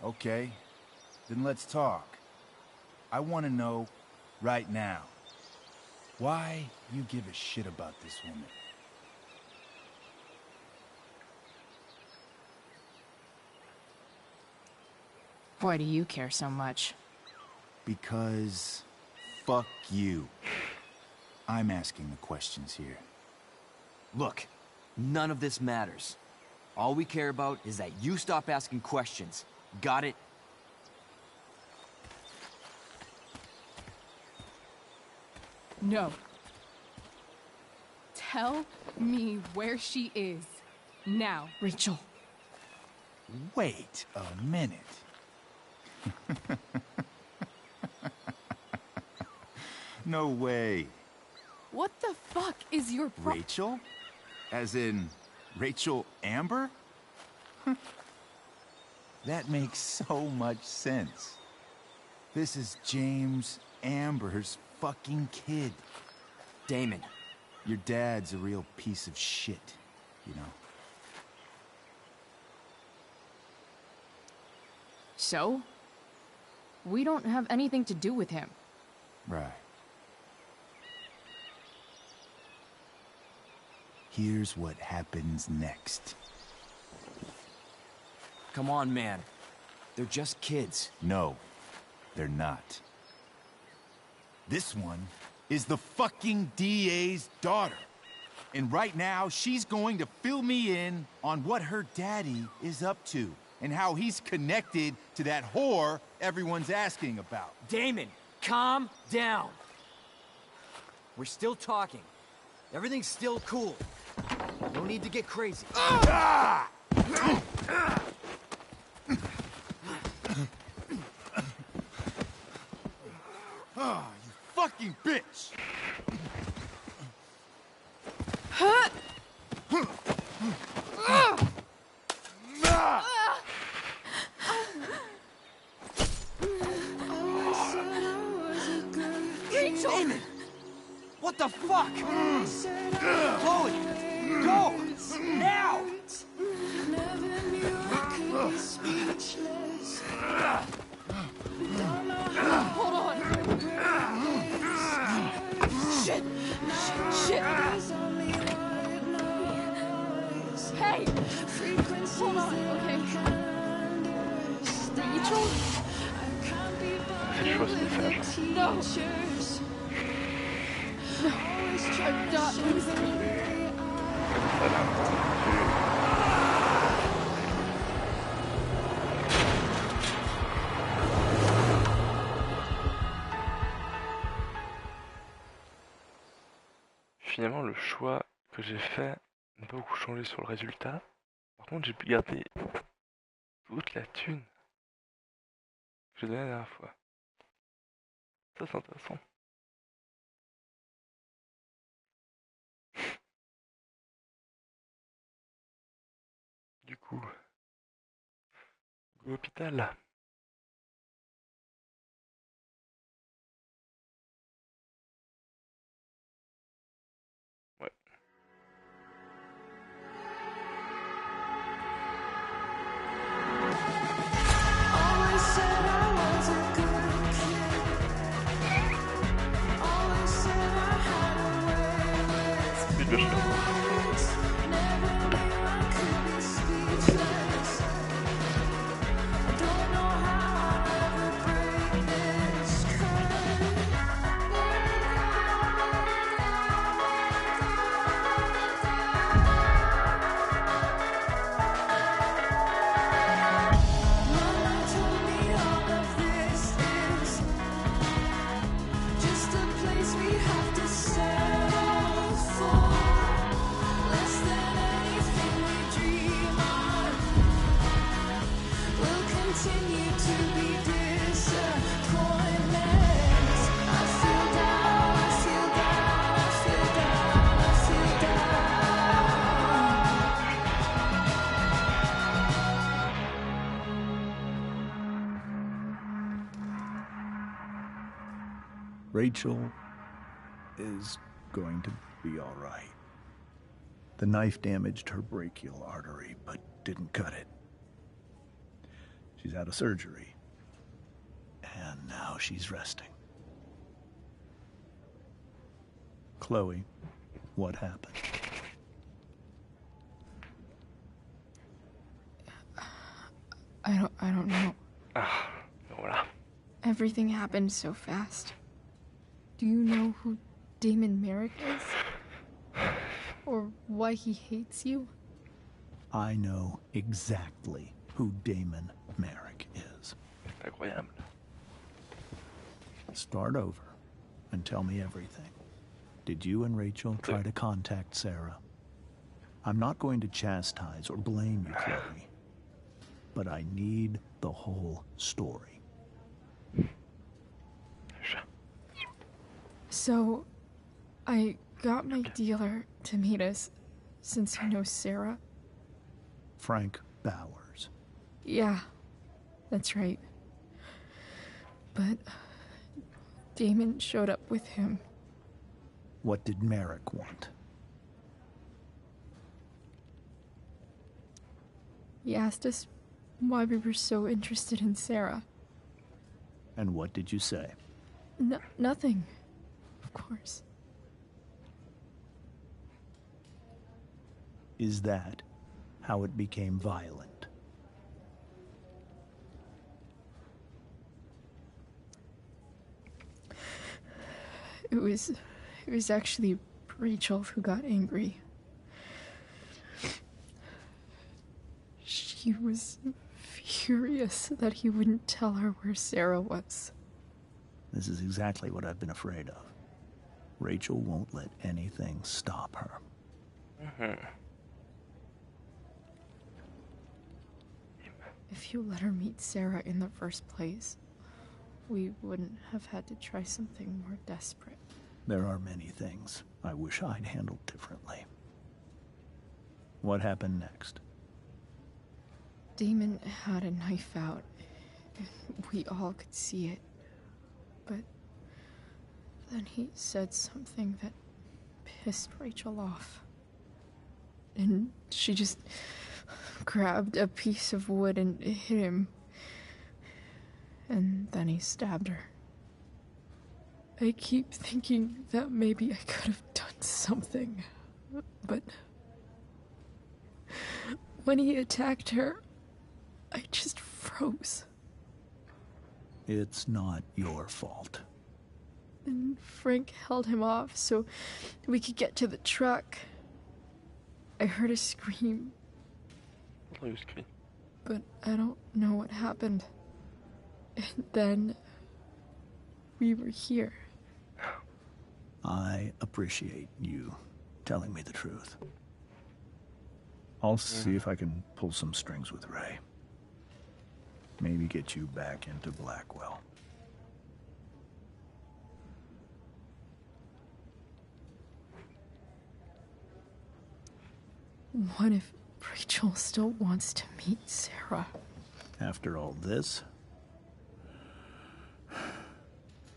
Okay, then let's talk. I want to know right now why you give a shit about this woman. Why do you care so much? Because fuck you. I'm asking the questions here. Look, none of this matters. All we care about is that you stop asking questions. Got it? No. Tell me where she is. Now. Rachel. Wait a minute. No way. What the fuck is your Rachel? As in, Rachel Amber? That makes so much sense. This is James Amber's fucking kid. Damon. Your dad's a real piece of shit, you know? So? We don't have anything to do with him. Right. Here's what happens next. Come on, man. They're just kids. No, they're not. This one is the fucking DA's daughter. And right now, she's going to fill me in on what her daddy is up to and how he's connected to that whore everyone's asking about. Damon, calm down. We're still talking. Everything's still cool. No need to get crazy. Ah! Oh, you fucking bitch! Wait! Hold on, okay. Rachel? C'est chaud ce message. No! No, I'm not losing you. Finalement, le choix que j'ai fait n'a pas beaucoup changé sur le résultat. Par contre, j'ai pu garder toute la thune que j'ai donnée la dernière fois. Ça, c'est intéressant. Du coup, go hôpital. Ouais. Vite, bien sûr. Rachel is going to be all right. The knife damaged her brachial artery, but didn't cut it. She's had a surgery, and now she's resting. Chloe, what happened? I don't know. Ah, voilà. Everything happened so fast. Do you know who Damon Merrick is? Or why he hates you? I know exactly who Damon Merrick is. Incroyable. Start over and tell me everything. Did you and Rachel try to contact Sarah? I'm not going to chastise or blame you, Chloe, but I need the whole story. So, I got my dealer to meet us, since you know Sarah. Frank Bowers. Yeah, that's right. But Damon showed up with him. What did Merrick want? He asked us why we were so interested in Sarah. And what did you say? Nothing, of course. Is that how it became violent? It was actually Rachel who got angry. She was furious that he wouldn't tell her where Sarah was. This is exactly what I've been afraid of. Rachel won't let anything stop her. If you let her meet Sarah in the first place, we wouldn't have had to try something more desperate. There are many things I wish I'd handled differently. What happened next? Damon had a knife out, and we all could see it. But then he said something that pissed Rachel off. And she just grabbed a piece of wood and hit him. And then he stabbed her. I keep thinking that maybe I could have done something, but When he attacked her, I just froze. It's not your fault. And Frank held him off so we could get to the truck. I heard a scream, but I don't know what happened. And then we were here. I appreciate you telling me the truth. I'll see if I can pull some strings with Ray. Maybe get you back into Blackwell. What if Rachel still wants to meet Sarah? After all this,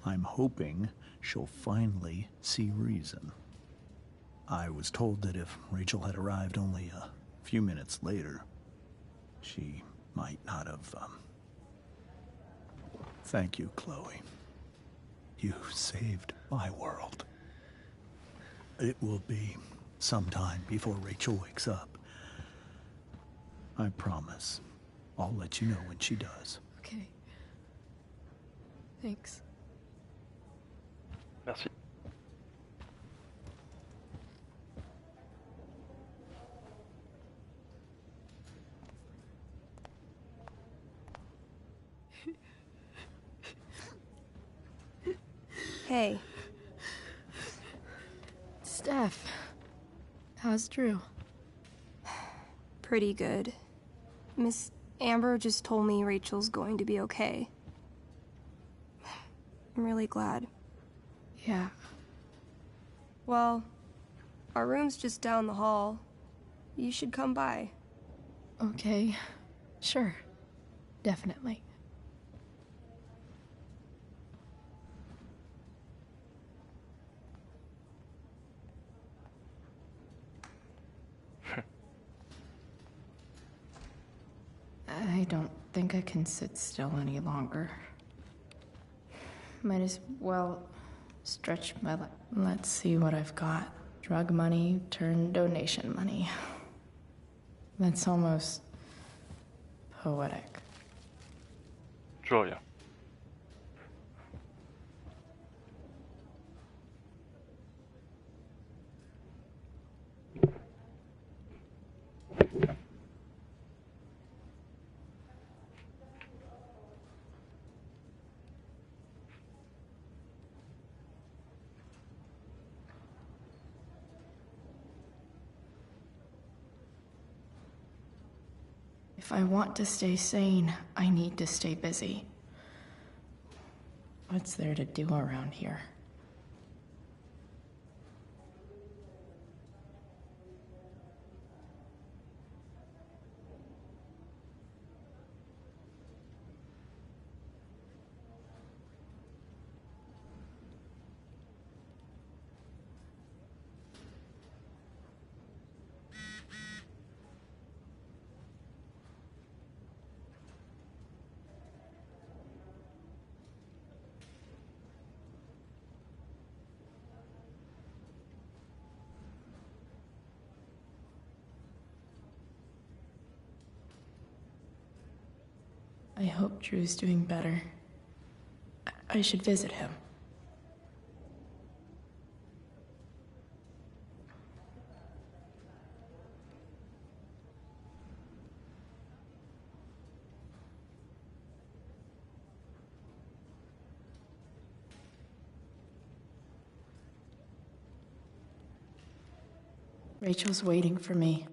I'm hoping she'll finally see reason. I was told that if Rachel had arrived only a few minutes later, she might not have, Thank you, Chloe. You saved my world. It will be some time before Rachel wakes up. I promise. I'll let you know when she does. Okay. Thanks. Merci. Hey. Steph, how's Drew? Pretty good. Miss Amber just told me Rachel's going to be okay. I'm really glad. Yeah. Well, our room's just down the hall. You should come by. Okay. Sure. Definitely. I don't think I can sit still any longer. Might as well stretch my Let's see what I've got. Drug money turned donation money. That's almost poetic. Gioia. If I want to stay sane, I need to stay busy. What's there to do around here? I hope Drew's doing better. I should visit him. Rachel's waiting for me.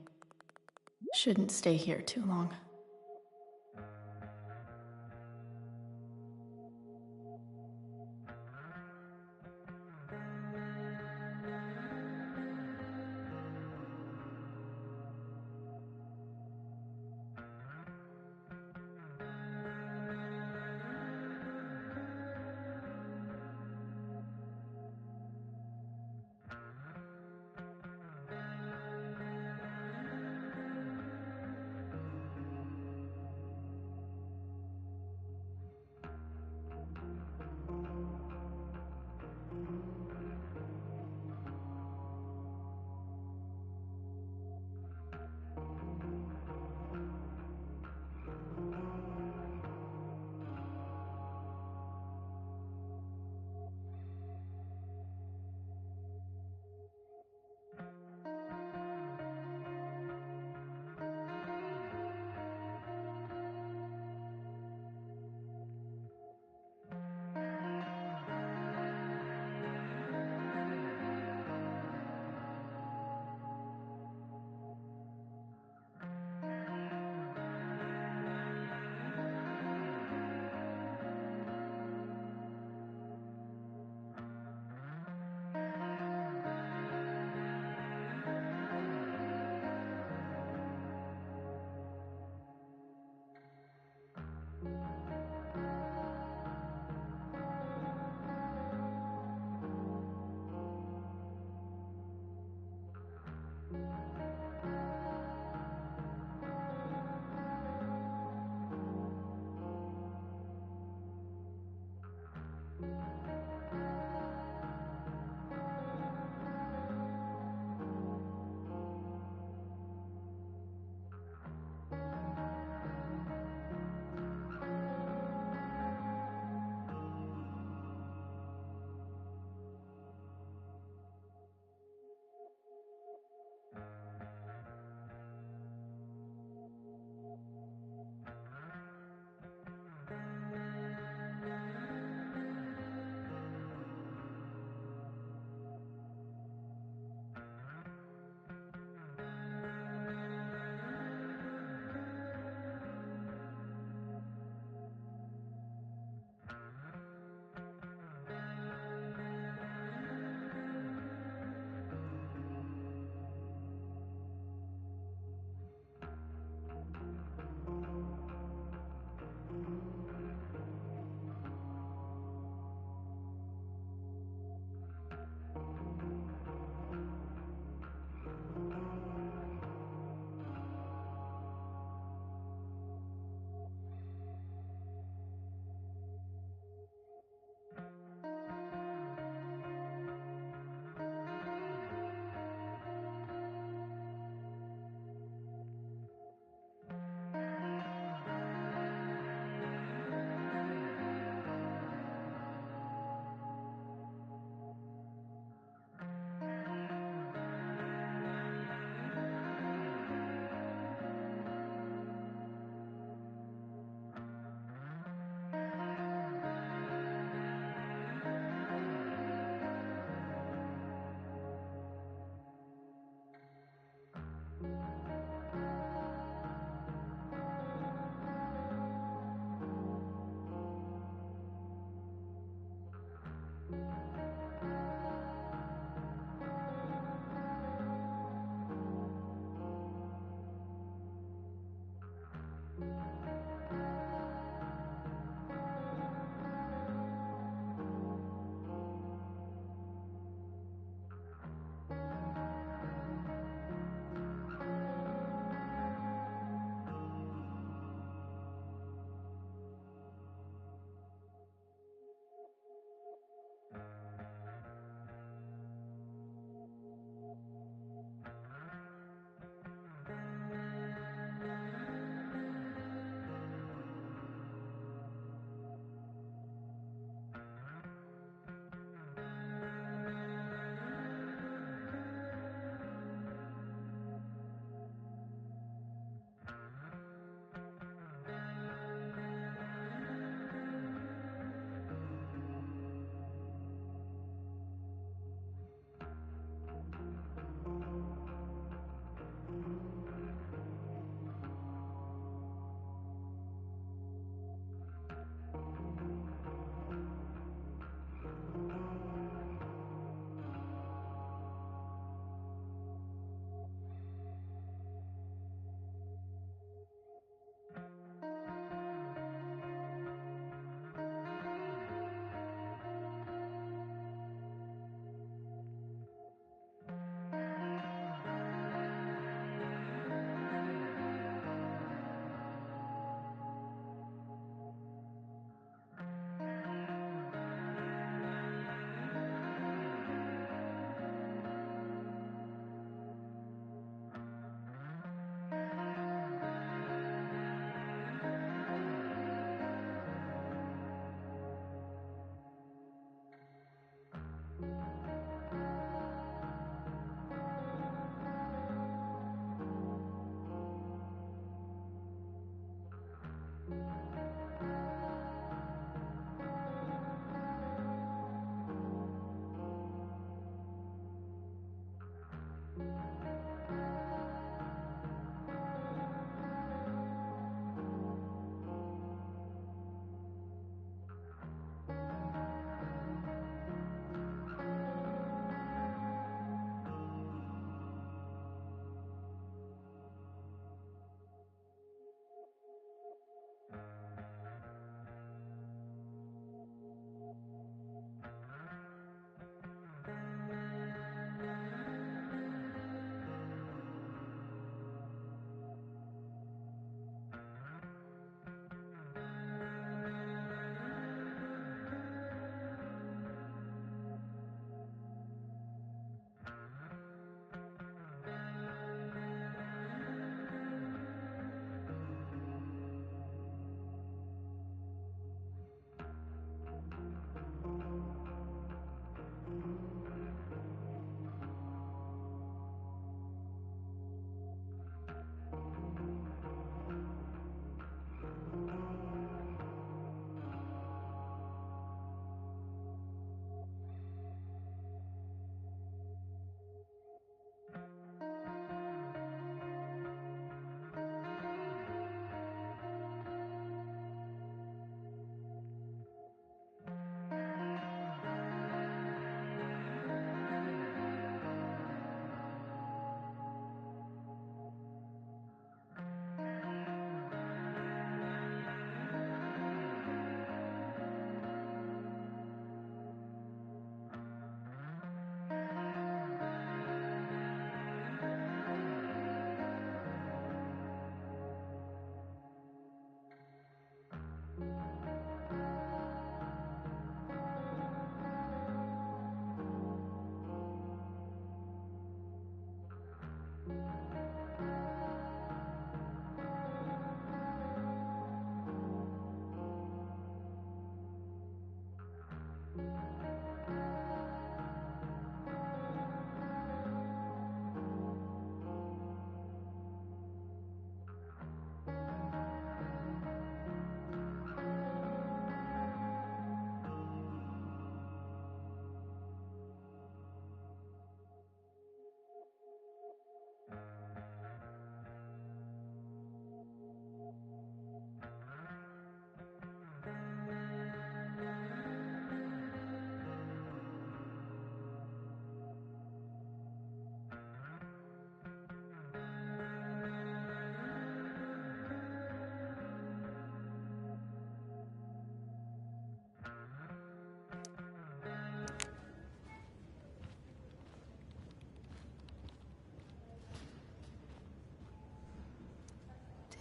Shouldn't stay here too long.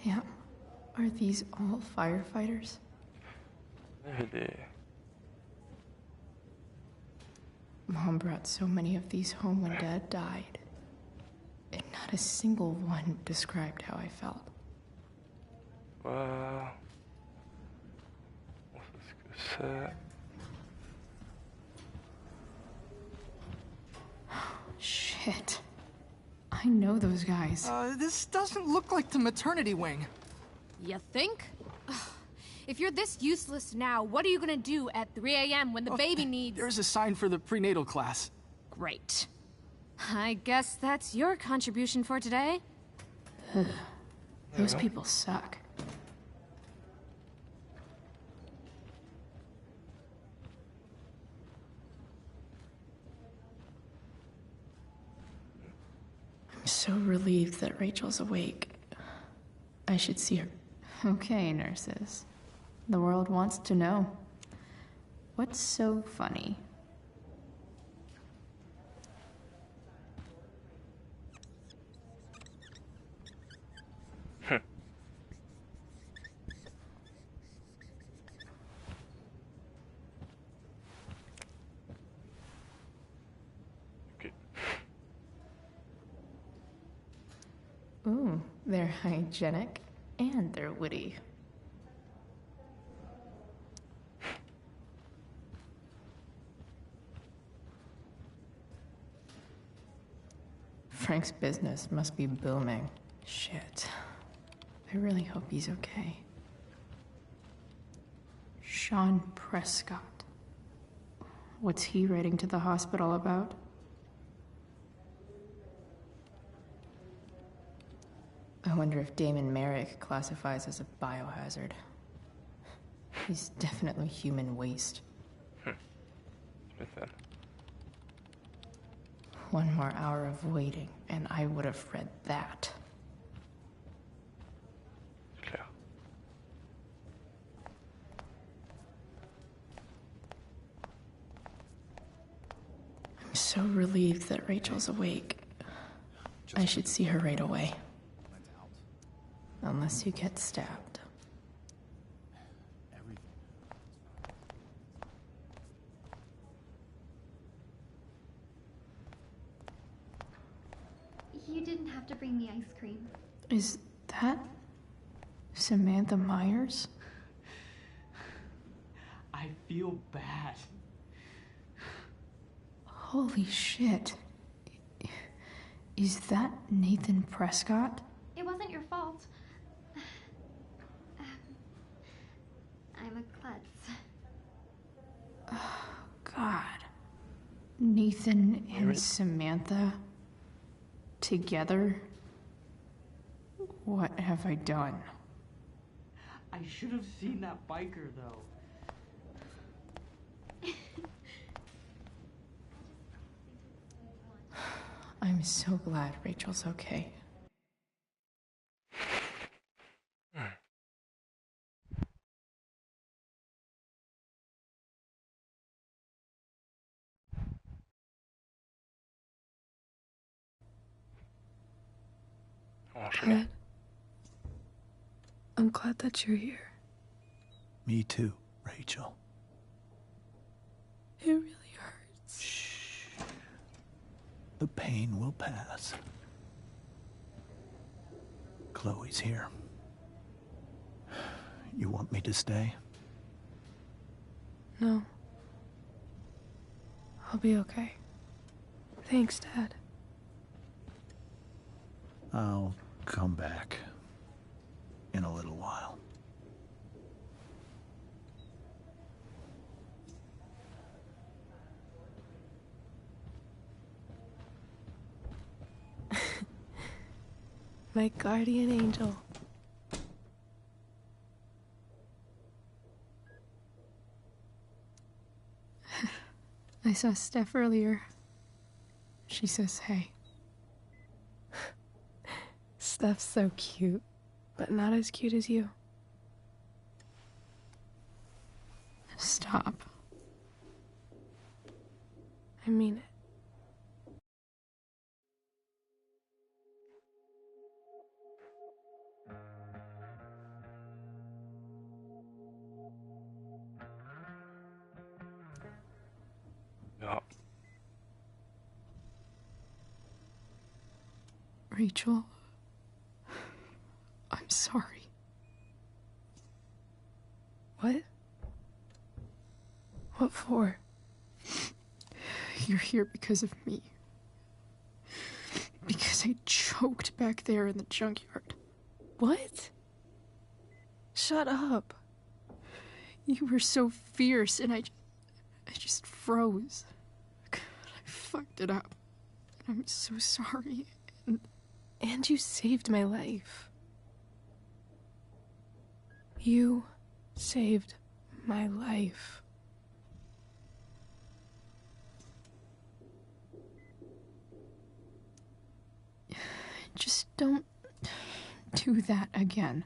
Damn. Are these all firefighters? Mom brought so many of these home when Dad died, and not a single one described how I felt. Wow. On sait ce que c'est. Shit. I know those guys. This doesn't look like the maternity wing. You think? Ugh. If you're this useless now, what are you gonna do at 3 a.m. when the baby needs... There's a sign for the prenatal class. Great. I guess that's your contribution for today. Those people suck. I'm so relieved that Rachel's awake. I should see her. Okay, nurses. The world wants to know. What's so funny? Ooh, they're hygienic and they're witty. Frank's business must be booming. Shit. I really hope he's okay. Sean Prescott. What's he writing to the hospital about? I wonder if Damon Merrick classifies as a biohazard. He's definitely human waste. One more hour of waiting, and I would have read that. I'm so relieved that Rachel's awake. I should see her right away. Unless you get stabbed. You didn't have to bring me ice cream. Is that Samantha Myers? I feel bad. Holy shit. Is that Nathan Prescott? It wasn't your fault. I'm a klutz. Oh, God. Nathan and Samantha together? What have I done? I should have seen that biker, though. I'm so glad Rachel's okay. Dad, I'm glad that you're here. Me too, Rachel. It really hurts. Shh. The pain will pass. Chloe's here. You want me to stay? No. I'll be okay. Thanks, Dad. I'll come back in a little while. My guardian angel. I saw Steph earlier. She says hey. Steph's so cute, but not as cute as you. Stop. I mean it. Rachel, I'm sorry. What? What for? You're here because of me. Because I choked back there in the junkyard. What? Shut up. You were so fierce, and I just froze. I fucked it up. I'm so sorry. And you saved my life. You saved my life. Just don't do that again.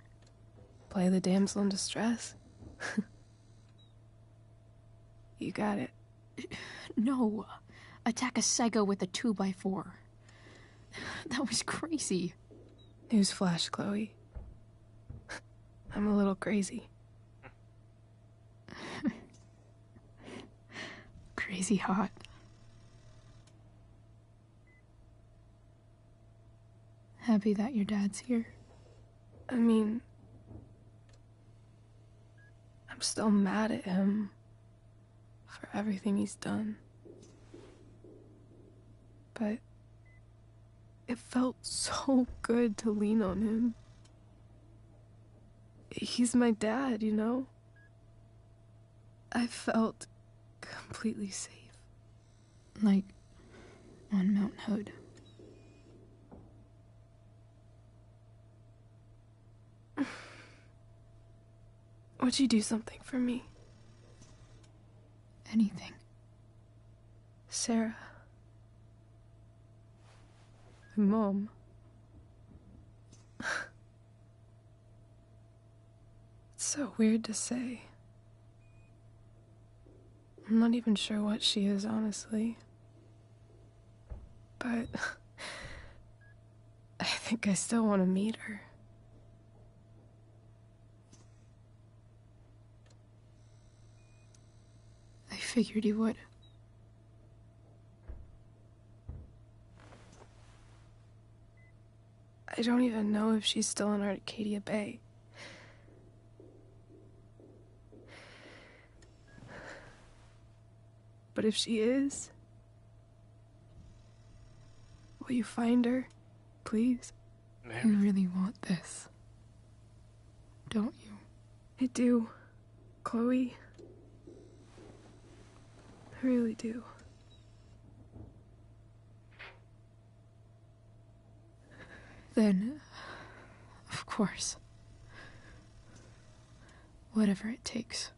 Play the damsel in distress? You got it. No. Attack a psycho with a 2x4. That was crazy. Newsflash, Chloe. I'm a little crazy. Crazy hot. Happy that your dad's here? I mean, I'm still mad at him for everything he's done. But it felt so good to lean on him. He's my dad, you know? I felt completely safe. Like on Mount Hood. Would you do something for me? Anything. Sarah. My mom. It's so weird to say. I'm not even sure what she is, honestly. But I think I still want to meet her. I figured you would. I don't even know if she's still in Arcadia Bay. But if she is, will you find her, please? You really want this, don't you? I do, Chloe. I really do. Then, of course. Whatever it takes.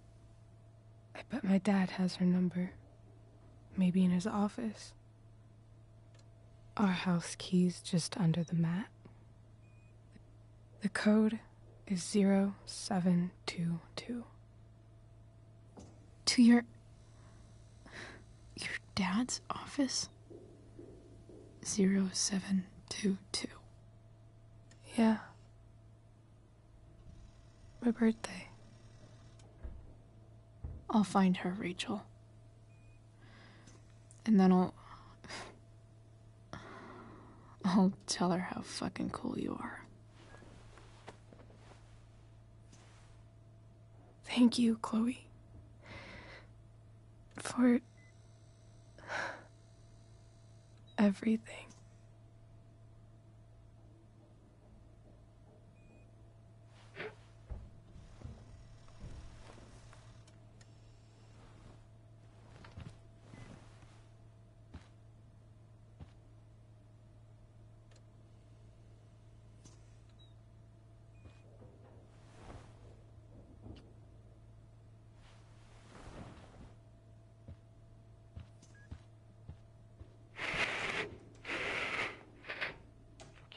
I bet my dad has her number. Maybe in his office. Our house key's just under the mat. The code is 0722. To your dad's office? 0722. Yeah. My birthday. I'll find her, Rachel. And then I'll tell her how fucking cool you are. Thank you, Chloe. For everything.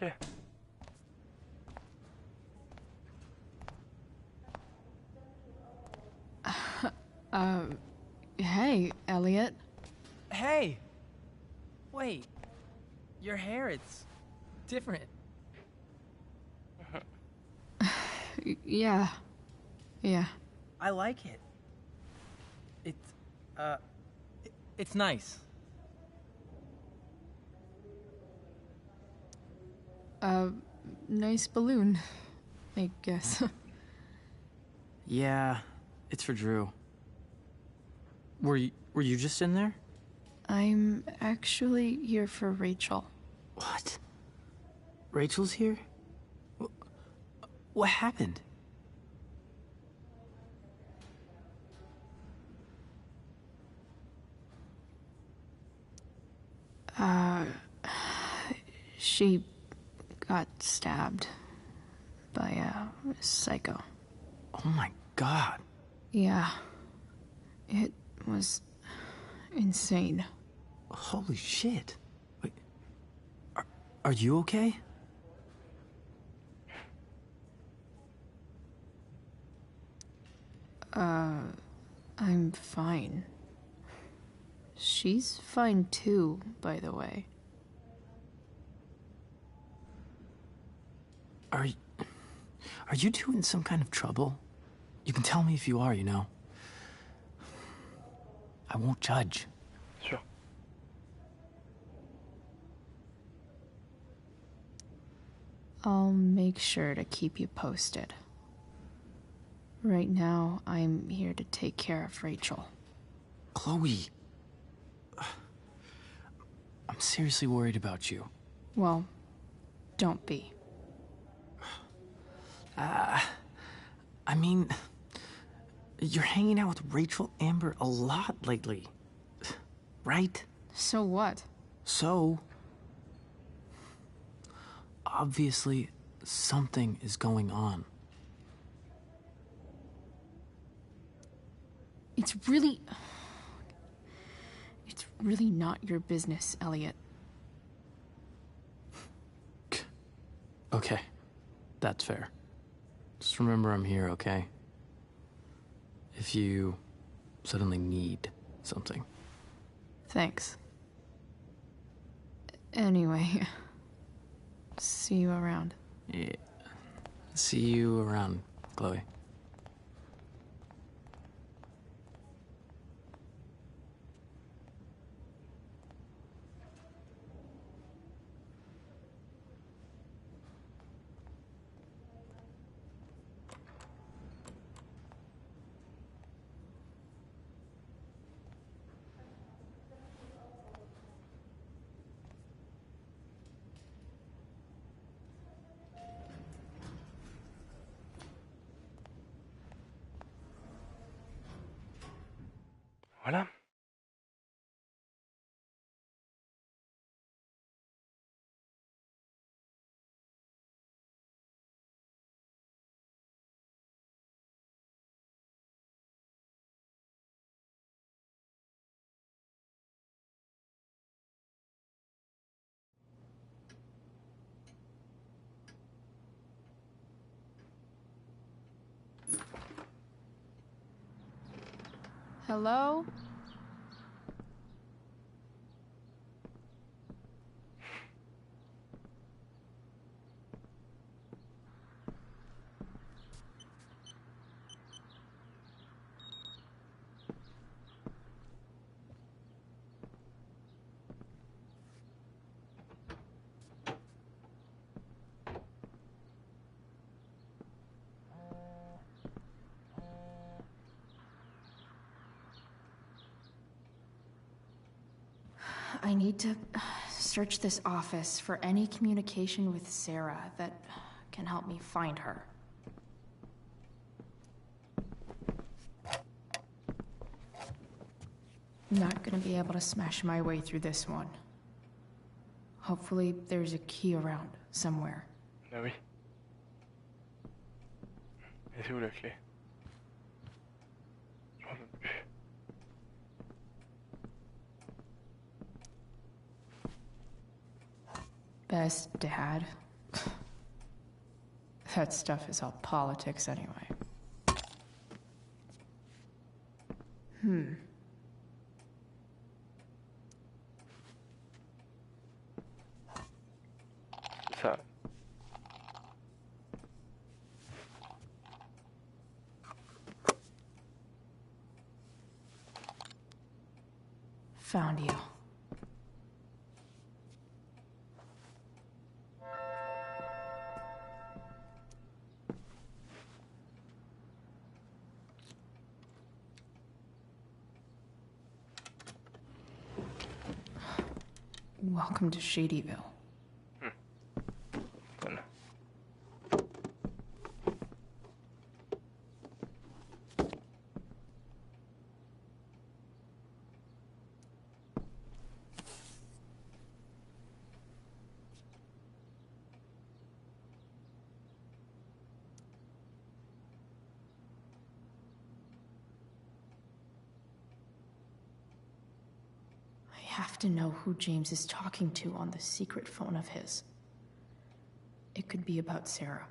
Okay. Hey, Elliot. Hey! Wait. Your hair, it's different. Yeah. Yeah. I like it. It's nice. Nice balloon, I guess. Yeah, it's for Drew. Were you just in there? I'm actually here for Rachel. What? Rachel's here? What happened? She got stabbed by a psycho. Oh my god. Yeah. It was insane. Holy shit. Wait. Are you okay? I'm fine. She's fine too, by the way. Are you two in some kind of trouble? You can tell me if you are, you know. I won't judge. Sure. I'll make sure to keep you posted. Right now, I'm here to take care of Rachel. Chloe. I'm seriously worried about you. Well, don't be. I mean, you're hanging out with Rachel Amber a lot lately, right? So what? So, obviously, something is going on. It's really not your business, Elliot. Okay, that's fair. Just remember I'm here, okay? If you suddenly need something. Thanks. Anyway, see you around. Yeah. See you around, Chloe. Voilà. Hello? I need to search this office for any communication with Sarah that can help me find her. Not gonna be able to smash my way through this one. Hopefully there's a key around somewhere. Ah oui. Et c'est où la clé? Je m'en peux plus. Best dad. That stuff is all politics anyway. Ça. Found you. Welcome to Shadyville. Voilà. I have to know who James is talking to on the secret phone of his. It could be about Sarah.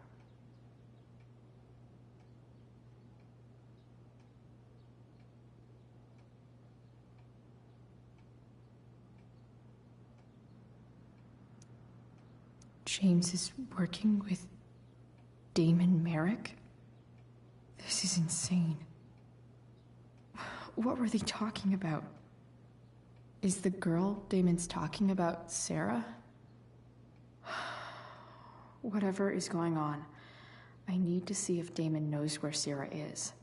James is working with Damon Merrick? This is insane. What were they talking about? Is the girl Damon's talking about Sarah? Whatever is going on, I need to see if Damon knows where Sarah is.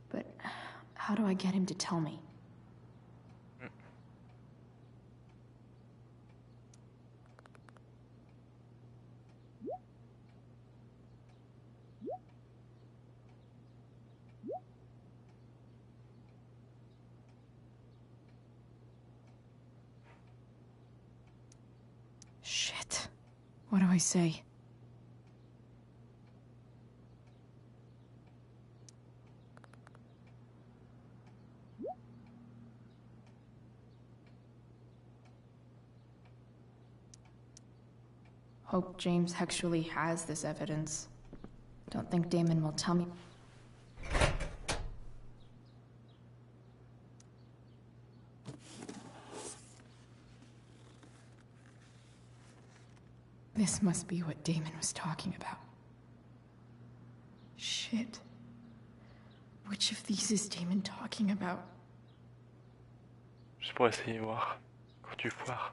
But how do I get him to tell me? Shit. What do I say? Hope James actually has this evidence. Don't think Damon will tell me. This must be what Damon was talking about. Shit. Which of these is Damon talking about? Juste pour essayer de voir. Quand tu foires,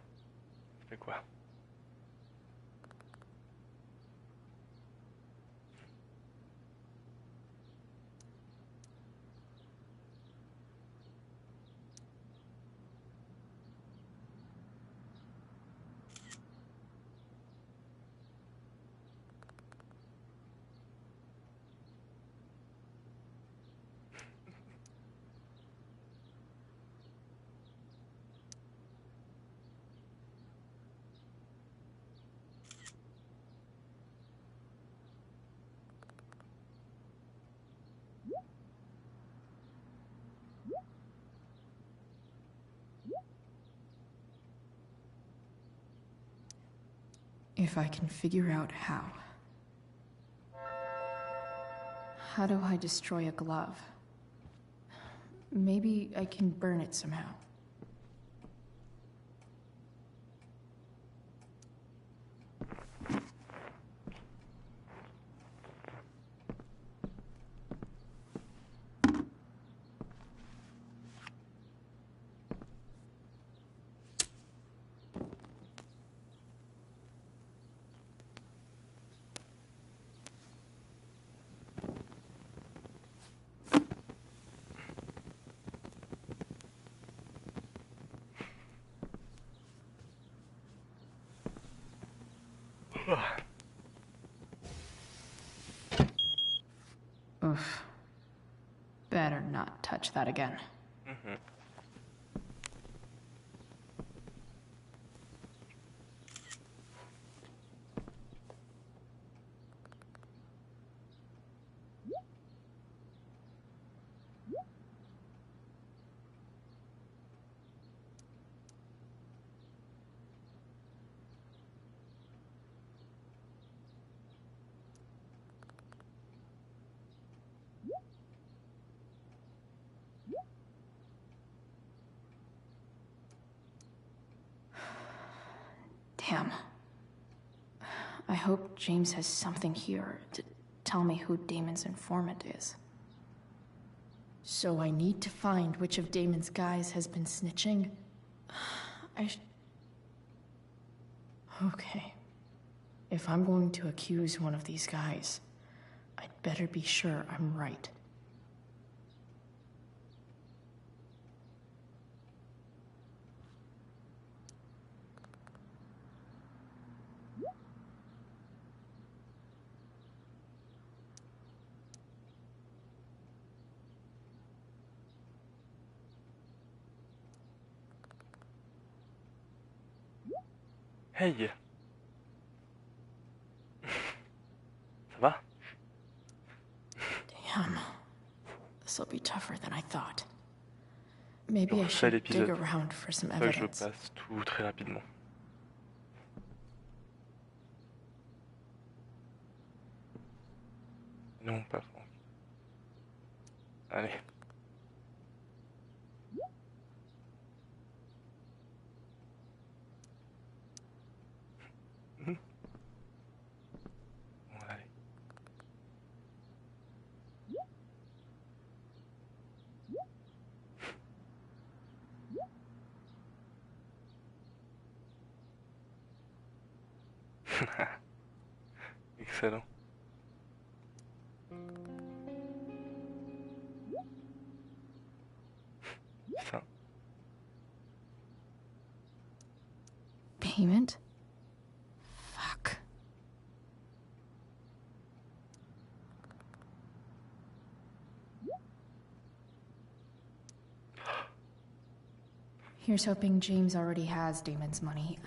ça fait quoi? If I can figure out how. How do I destroy a glove? Maybe I can burn it somehow. Oof. Better not touch that again. Damn. I hope James has something here to tell me who Damon's informant is. So I need to find which of Damon's guys has been snitching. Okay. If I'm going to accuse one of these guys, I'd better be sure I'm right. Hey. Ça va? Damn. This'll be tougher than I thought. Maybe I refais should dig l'épisode. around for some C'est pour ça que je evidence. passe tout très rapidement. Non, pas Franck. Allez. Bon, allez. Excellent. Ça. Payment? Fuck. Here's hoping James already has Damon's money.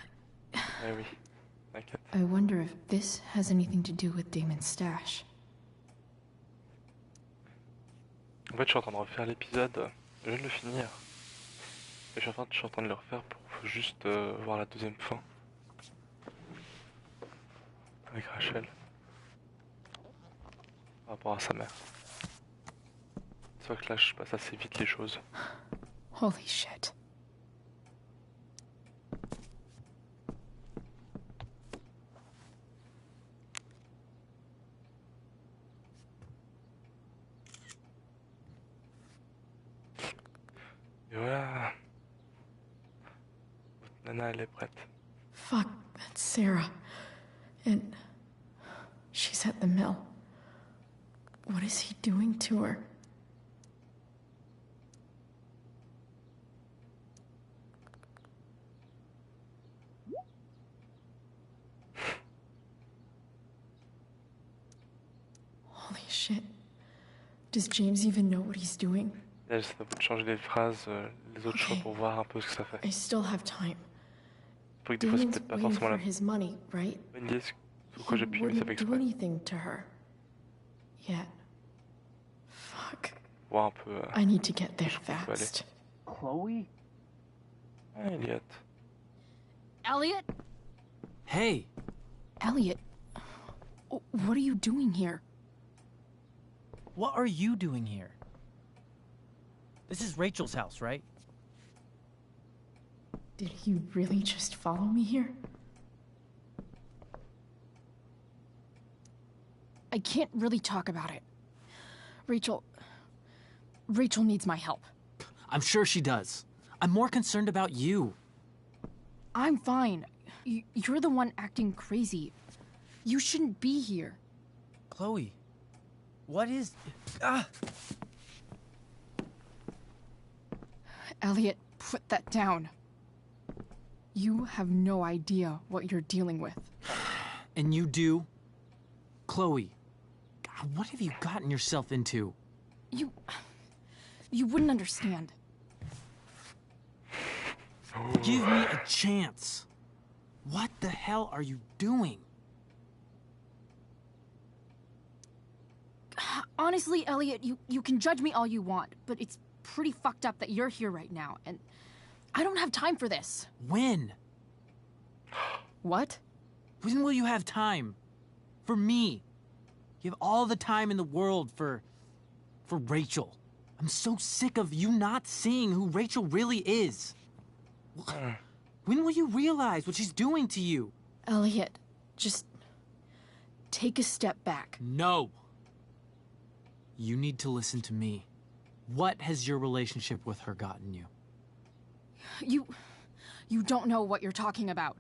Eh oui, t'inquiète. I wonder if this has anything to do with Damon's stash. En fait, je suis en train de refaire l'épisode. Je viens de le finir. Et je suis en train de le refaire pour juste voir la deuxième fin. Avec Rachel. Par rapport à sa mère. C'est vrai que là, je passe assez vite les choses. Holy shit. Et voilà. Votre nana, elle est prête. Fuck, that's Sarah. And she's at the mill. What is he doing to her? Holy shit. Does James even know what he's doing? Là, ça va changer les phrases, les autres choix pour voir un peu ce que ça fait. I still have time. Faut que des fois, c'est Damon's peut-être pas waiting forcément for la his money, right? bonne idée sur quoi He j'appuie, mais ça fait wouldn't do exprès. anything to her. Yet. Fuck. Voir un peu. I need to get there jusqu'où on peut aller. fast. Chloe? Ah, Elliot. Elliot? Hey! Elliot, what are you doing here? What are you doing here? This is Rachel's house, right? Did he really just follow me here? I can't really talk about it. Rachel needs my help. I'm sure she does. I'm more concerned about you. I'm fine. You're the one acting crazy. You shouldn't be here. Chloe, what is... Ah! Elliot, put that down. You have no idea what you're dealing with. And you do? Chloe, God, what have you gotten yourself into? You wouldn't understand. Give me a chance. What the hell are you doing? Honestly, Elliot, you can judge me all you want, but it's pretty fucked up that you're here right now, and I don't have time for this. When? What? When will you have time? For me. You have all the time in the world for Rachel. I'm so sick of you not seeing who Rachel really is. When will you realize what she's doing to you? Elliot, just take a step back. No. You need to listen to me. What has your relationship with her gotten you? You don't know what you're talking about.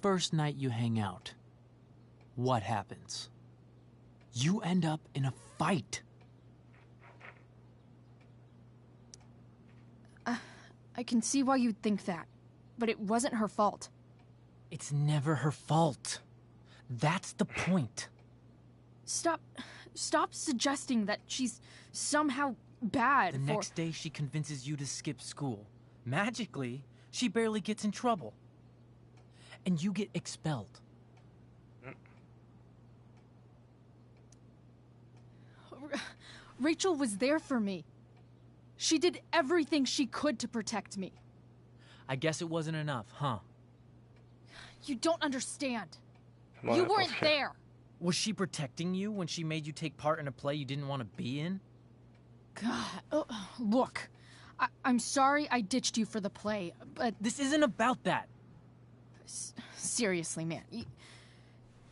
First night you hang out, what happens? You end up in a fight. I can see why you'd think that, but it wasn't her fault. It's never her fault. That's the point. Stop suggesting that she's somehow bad. The next day she convinces you to skip school. Magically, she barely gets in trouble. and you get expelled. Rachel was there for me. She did everything she could to protect me. I guess it wasn't enough, huh? You don't understand. You weren't there. Was she protecting you when she made you take part in a play you didn't want to be in? God, look. I'm sorry I ditched you for the play, but... This isn't about that. Seriously, man.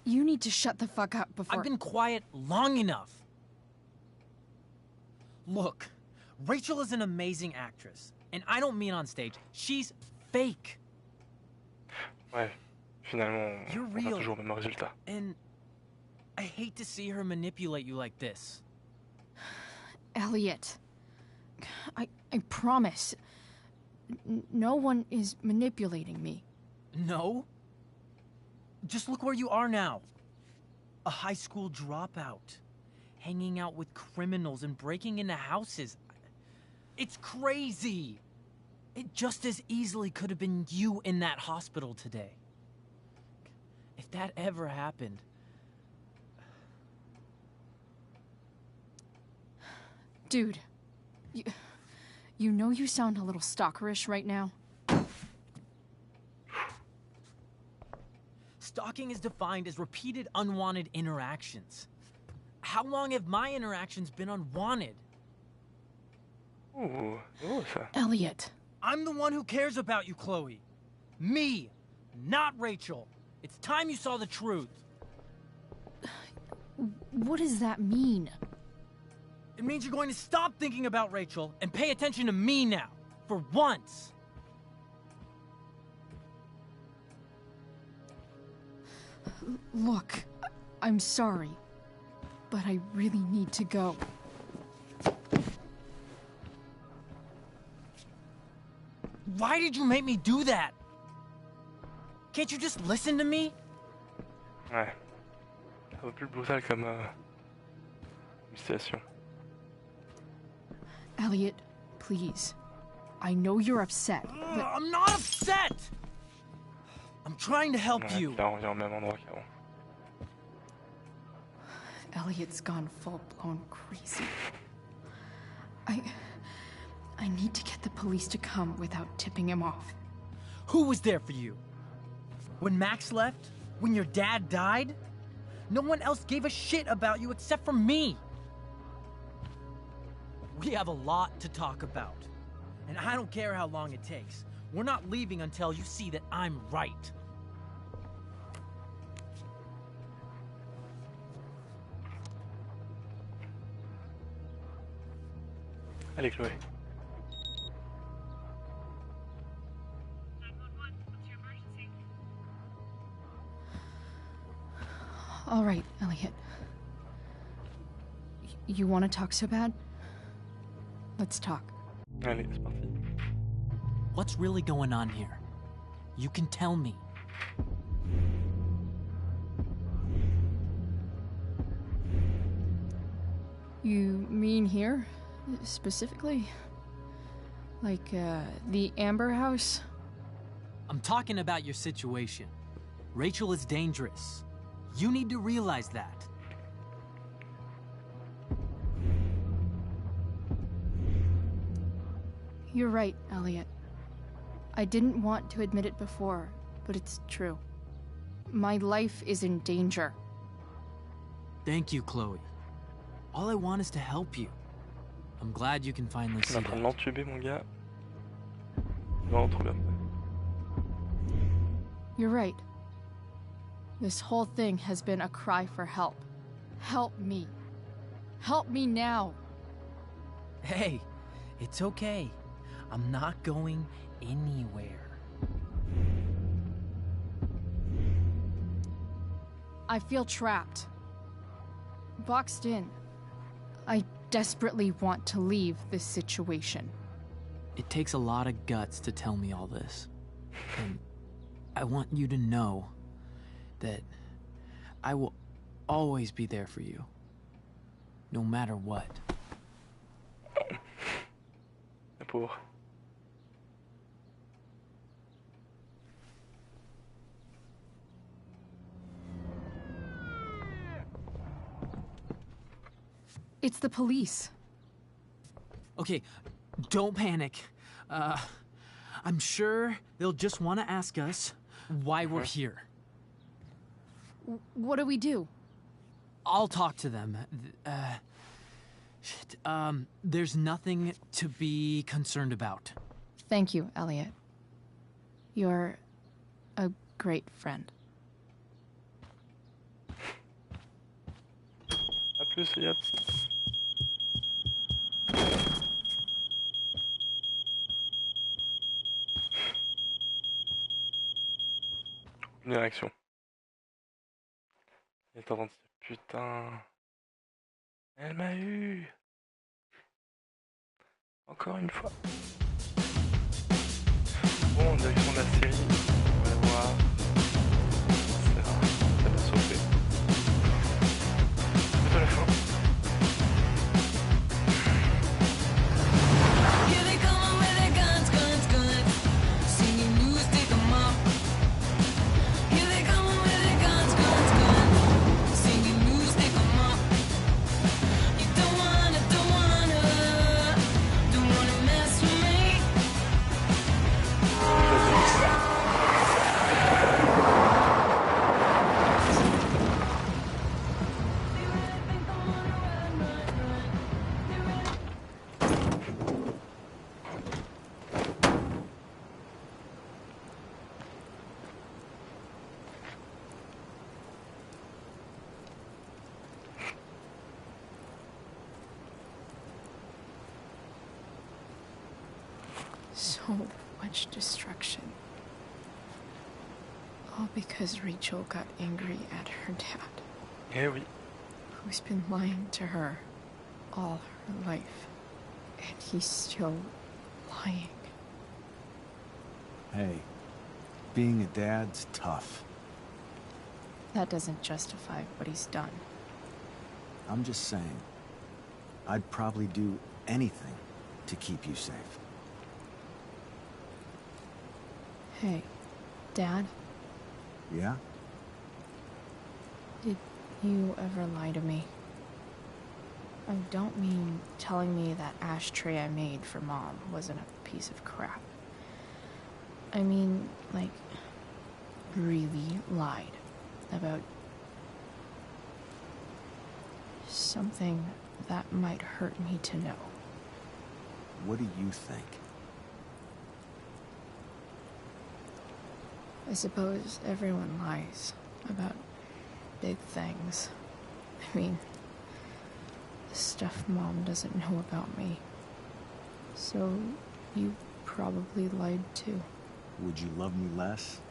You need to shut the fuck up before... I've been quiet long enough. Look, Rachel is an amazing actress. And I don't mean on stage. She's fake. Ouais, finalement, You're on a real. toujours le même résultat. And I hate to see her manipulate you like this. Elliot, I promise. No one is manipulating me. No? Just look where you are now. A high school dropout. Hanging out with criminals and breaking into houses. It's crazy. It just as easily could have been you in that hospital today. If that ever happened... Dude, you know you sound a little stalkerish right now? Stalking is defined as repeated unwanted interactions. How long have my interactions been unwanted? Ooh, ça. Elliot. I'm the one who cares about you, Chloe. Me, not Rachel. It's time you saw the truth. What does that mean? It means you're going to stop thinking about Rachel and pay attention to me now, for once. Look, I'm sorry, but I really need to go. Why did you make me do that? Can't you just listen to me? Ouais. C'est un peu plus brutal comme situation. Elliot, please. I know you're upset, but... I'm not upset! I'm trying to help Ouais, you. là, on vient au même endroit qu'avant. Elliot's gone full-blown crazy. I need to get the police to come without tipping him off. Who was there for you? When Max left? When your dad died? No one else gave a shit about you except for me. We have a lot to talk about. And I don't care how long it takes. We're not leaving until you see that I'm right. Allez, Chloé. All right, Elliot. You want to talk so bad? Let's talk. Allez, c'est parti. What's really going on here? You can tell me. You mean here, specifically? Like, the Amber House? I'm talking about your situation. Rachel is dangerous. You need to realize that. You're right, Elliot. I didn't want to admit it before, but it's true. My life is in danger. Thank you, Chloe. All I want is to help you. I'm glad you can finally see On est en train de that. l'entuber, mon gars. Non, trop bien. You're right. This whole thing has been a cry for help. Help me. Help me now. Hey, it's okay. I'm not going anywhere. I feel trapped. Boxed in. I desperately want to leave this situation. It takes a lot of guts to tell me all this. And I want you to know that I will always be there for you. No matter what. La pauvre. It's the police. Okay, don't panic. I'm sure they'll just want to ask us why we're here. What do we do? I'll talk to them. There's nothing to be concerned about. Thank you, Elliot. You're a great friend. À plus, Elliot. Une réaction. Il est en train de se dire, putain. Elle m'a eu. Encore une fois. Bon, direction de la série. On va voir. Ça va sauter. Plutôt la fin. So much destruction. All because Rachel got angry at her dad. Eh oui. Who's been lying to her all her life. And he's still lying. Hey, being a dad's tough. That doesn't justify what he's done. I'm just saying, I'd probably do anything to keep you safe. Hey, Dad? Yeah? Did you ever lie to me? I don't mean telling me that ashtray I made for Mom wasn't a piece of crap. I mean, like, really lied about something that might hurt me to know. What do you think? I suppose everyone lies about big things. I mean, the stuff Mom doesn't know about me. So, you probably lied too. Would you love me less?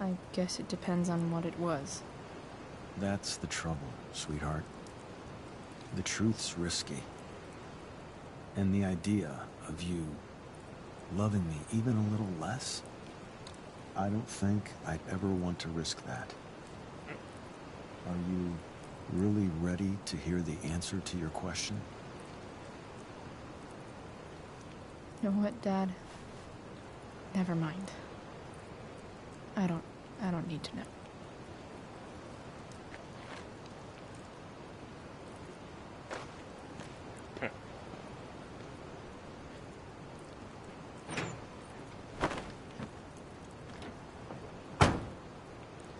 I guess it depends on what it was. That's the trouble, sweetheart. The truth's risky. And the idea of you loving me even a little less, I don't think I'd ever want to risk that. Are you really ready to hear the answer to your question? You know what, Dad? Never mind. I don't need to know.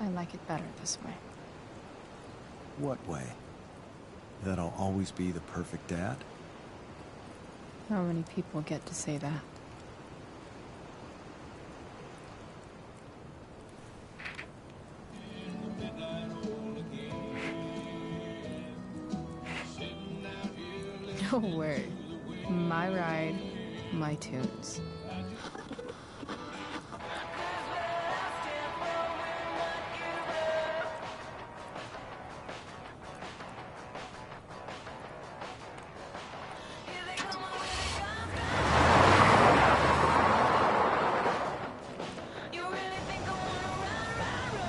I like it better this way. What way? That I'll always be the perfect dad? How many people get to say that? No way. My ride, my tunes.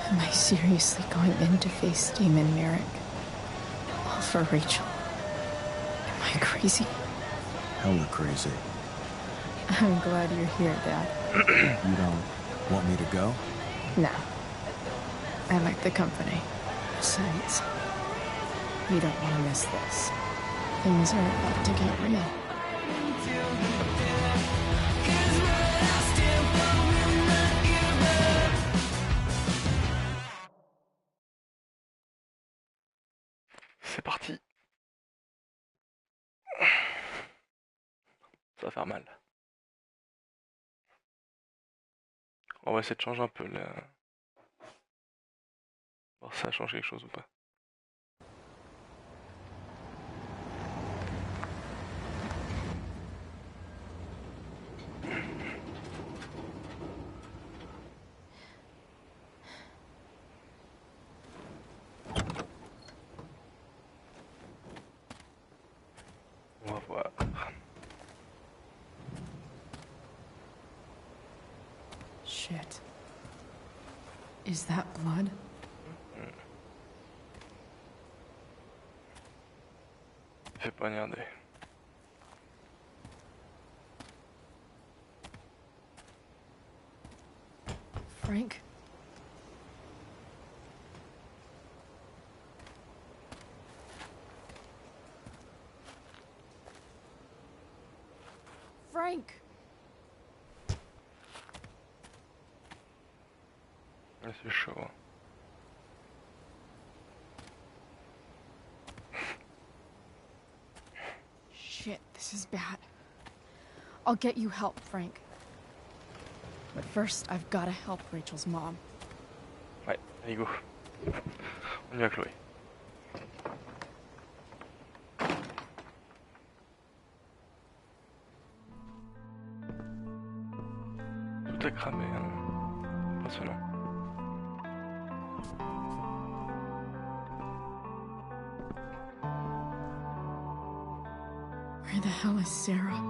Am I seriously going in to face Demon Merrick? All for Rachel? Am I crazy? Hella crazy. I'm glad you're here, Dad. You don't want me to go? No. I like the company. Besides, we don't want to miss this. Things are about to get real. C'est parti. Ça va faire mal. On va essayer de changer un peu là. Voir si ça change quelque chose ou pas. On va voir. Shit. Is that blood? Fais pas regarder. Frank? Frank! Ouais, c'est chaud. Hein. Shit, this is bad. I'll get you help, Frank. But first, I've gotta help Rachel's mom. Ouais, allez go. On y va, Chloé. Tout est cramé, hein. Impressionnant. Where the hell is Sarah?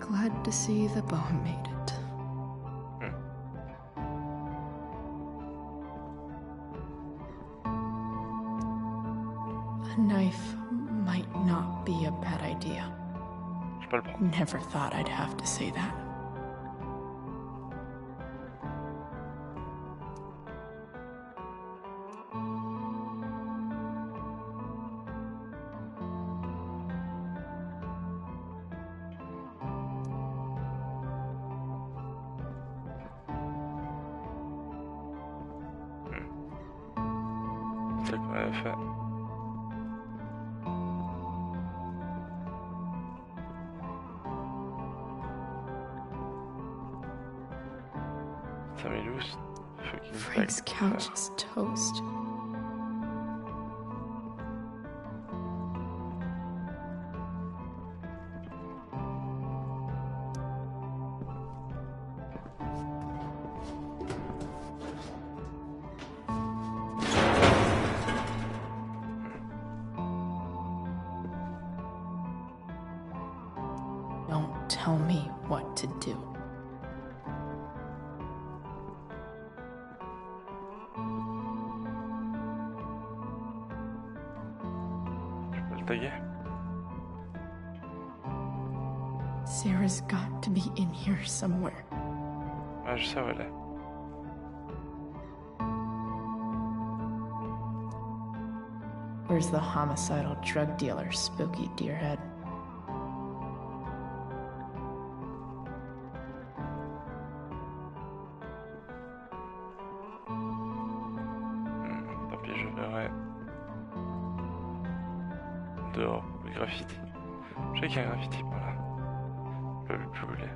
Glad to see the bone made it. A knife might not be a bad idea. Je peux le prendre. Never thought I'd have to say that. C'est qu'on avait fait. Frank's couch is toast. Don't tell me what to do. Sarah's got to be in here somewhere. Ah, je sais où elle est. Where's the homicidal drug dealer, Spooky Deerhead? Tant pis, je verrai. Dehors, le graffiti. Je sais qu'il y a un graffiti par là. Je peux le brûler.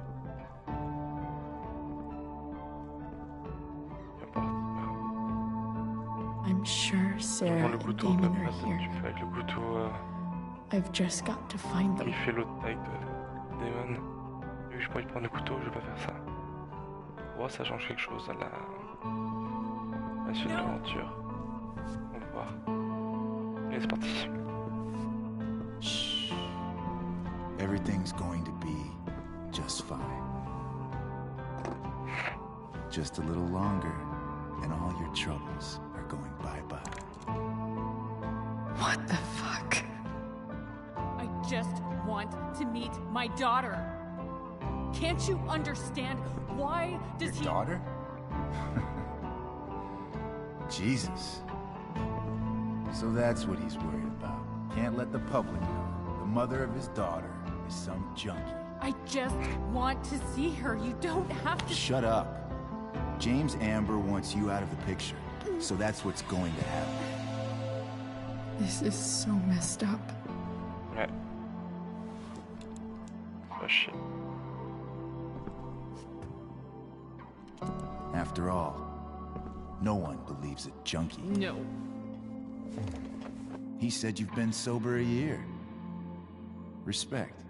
I'm sure Sarah le and couteau, Damon même are pas here. tu fais avec le couteau. I've just got to find them. Il fait l'autre taille de Damon. Vu que je pourrais prendre le couteau, je vais pas faire ça. Oh, ça change quelque chose à la suite de l'aventure. On va voir. Allez, c'est parti. Shh. Everything's going to be just fine. Just a little longer, and all your troubles are going bye-bye. What the fuck? I just want to meet my daughter. Can't you understand? Why does Your daughter? Jesus. So that's what he's worried about. Can't let the public know the mother of his daughter is some junkie. I just want to see her. You don't have to. Shut up. James Amber wants you out of the picture, so that's what's going to happen. This is so messed up. Ouais. Oh shit. After all, no one believes a junkie. No. He said you've been sober a year. Respect.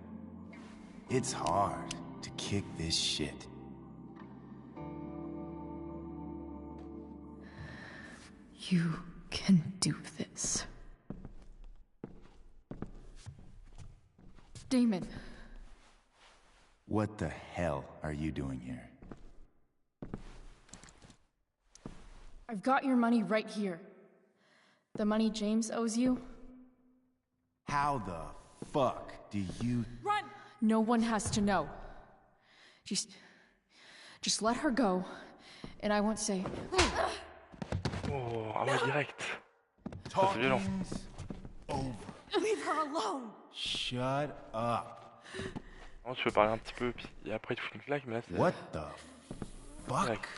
It's hard to kick this shit. You can do this. Damon. What the hell are you doing here? I've got your money right here. The money James owes you. How the fuck do you... Run! No one has to know. Just let her go, and I won't say... Oh, ah ouais, direct. Ça, c'est violent. Over. Leave her alone! Shut up. Oh, tu peux parler un petit peu, puis après il te fout une claque, mais là c'est... What the fuck? Direct.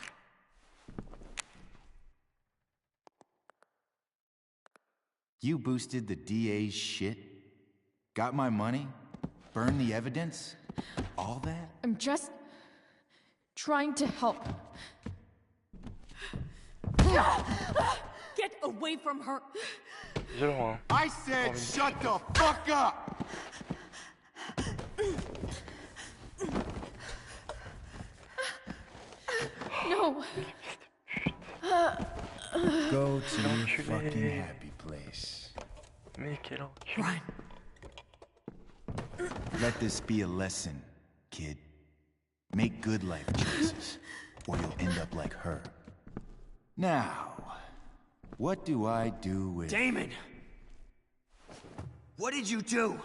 You boosted the DA's shit? Got my money? Burned the evidence? All that? I'm just trying to help. Get away from her! Violent, hein. I said shut the fuck up! No. Go to your fucking happy place. Mais quel enculé. Run. Let this be a lesson, kid. Make good life choices, or you'll end up like her. Now, what do I do with... Damon! What did you do?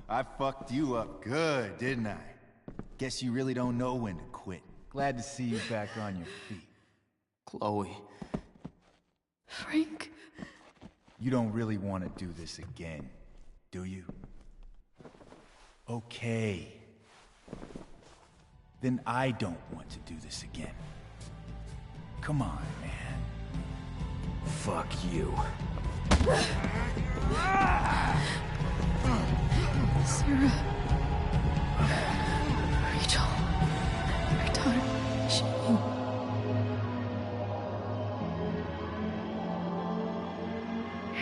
I fucked you up good, didn't I? Guess you really don't know when to quit. Glad to see you back on your feet. Chloe. Frank. You don't really want to do this again, do you? Okay. Then I don't want to do this again. Come on, man. Fuck you. Sarah. Rachel. Our daughter. She...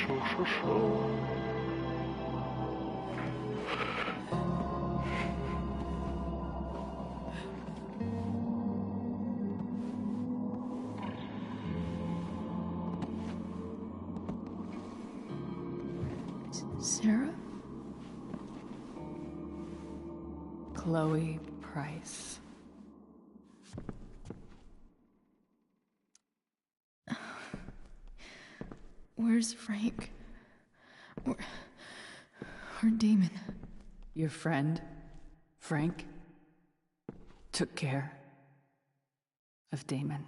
Chaud, chaud, chaud. Sarah? Chloe Price. Where's Frank? Or Damon? Your friend, Frank, took care of Damon.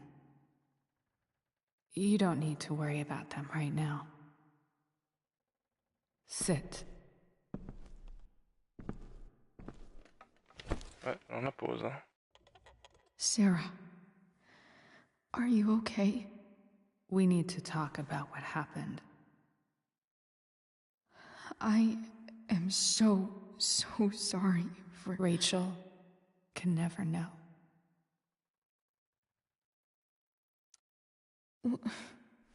You don't need to worry about them right now. Sit. Ouais, on la pose, hein. Sarah, are you okay? We need to talk about what happened. I am so sorry for... Rachel can never know.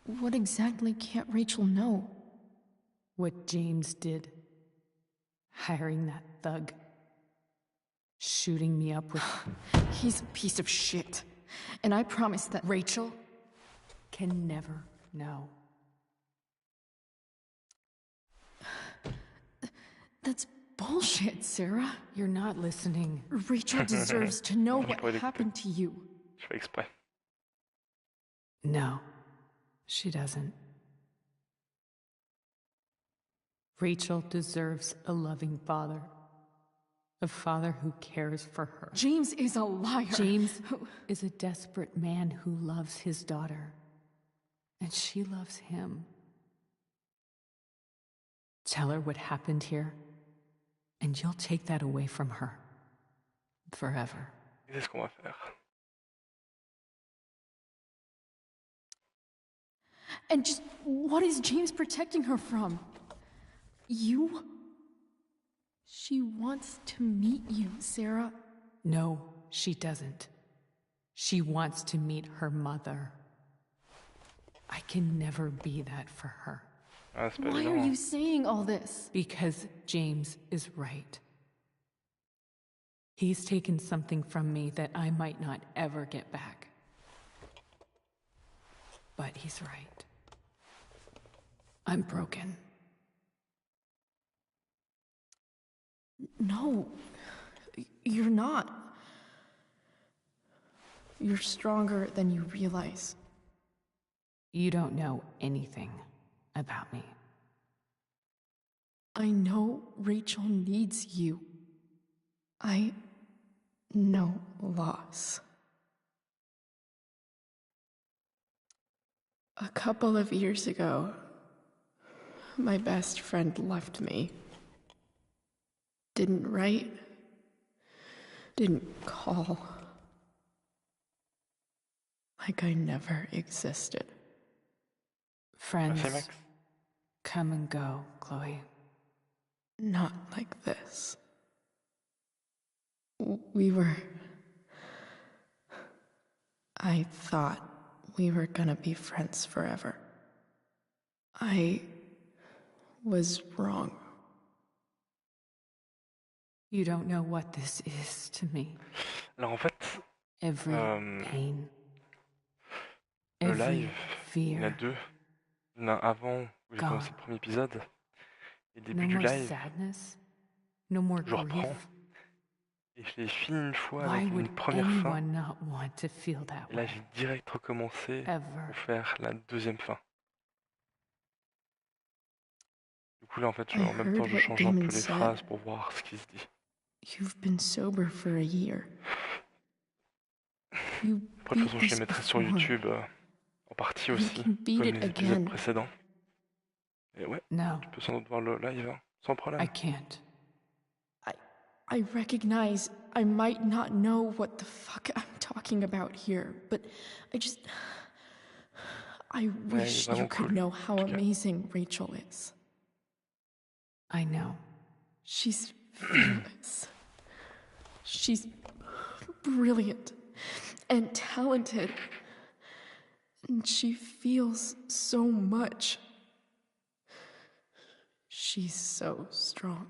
What exactly can't Rachel know? What James did. Hiring that thug. Shooting me up with... He's a piece of shit. And I promise that... Rachel can never know. That's bullshit, Sarah. You're not listening. Rachel deserves to know what happened to you. Je fais exprès. No, she doesn't. Rachel deserves a loving father. A father who cares for her. James is a liar. James is a desperate man who loves his daughter. And she loves him. Tell her what happened here, and you'll take that away from her. Forever. C'est ce qu'on va faire. And just what is James protecting her from? You? She wants to meet you, Sarah. No, she doesn't. She wants to meet her mother. I can never be that for her. Why are you saying all this? Because James is right. He's taken something from me that I might not ever get back. But he's right. I'm broken. No, you're not. You're stronger than you realize. You don't know anything about me. I know Rachel needs you. I know loss. A couple of years ago, my best friend left me. Didn't write, didn't call. Like I never existed. Friends come and go, Chloe. Not like this. I thought we were gonna be friends forever. I was wrong. You don't know what this is to me. Alors en fait, Every pain, le every live, il y en a fear. deux. Il y en a un avant où j'ai commencé le premier épisode. Et le début No du more live, sadness, no more je reprends. grief. Et je l'ai fini une fois Why avec would une première fin. anyone not want to feel that Et là, way? j'ai direct recommencé Ever. pour faire la deuxième fin. Du coup, là, en fait, I en même temps, heard je what change un peu Damon les said. phrases pour voir ce qui se dit. You've been sober for a year. You Après, de toute beat façon, je les this mettrai sur before. YouTube en partie You aussi, can beat comme it les épisodes again. précédents. Et ouais, No, tu peux sans doute voir le live, hein, sans problème. I can't. I recognize I might not know what the fuck I'm talking about here, but I wish you vraiment could cool, know how en tout cas. amazing Rachel is. I know. She's fearless. She's brilliant and talented. And she feels so much. She's so strong.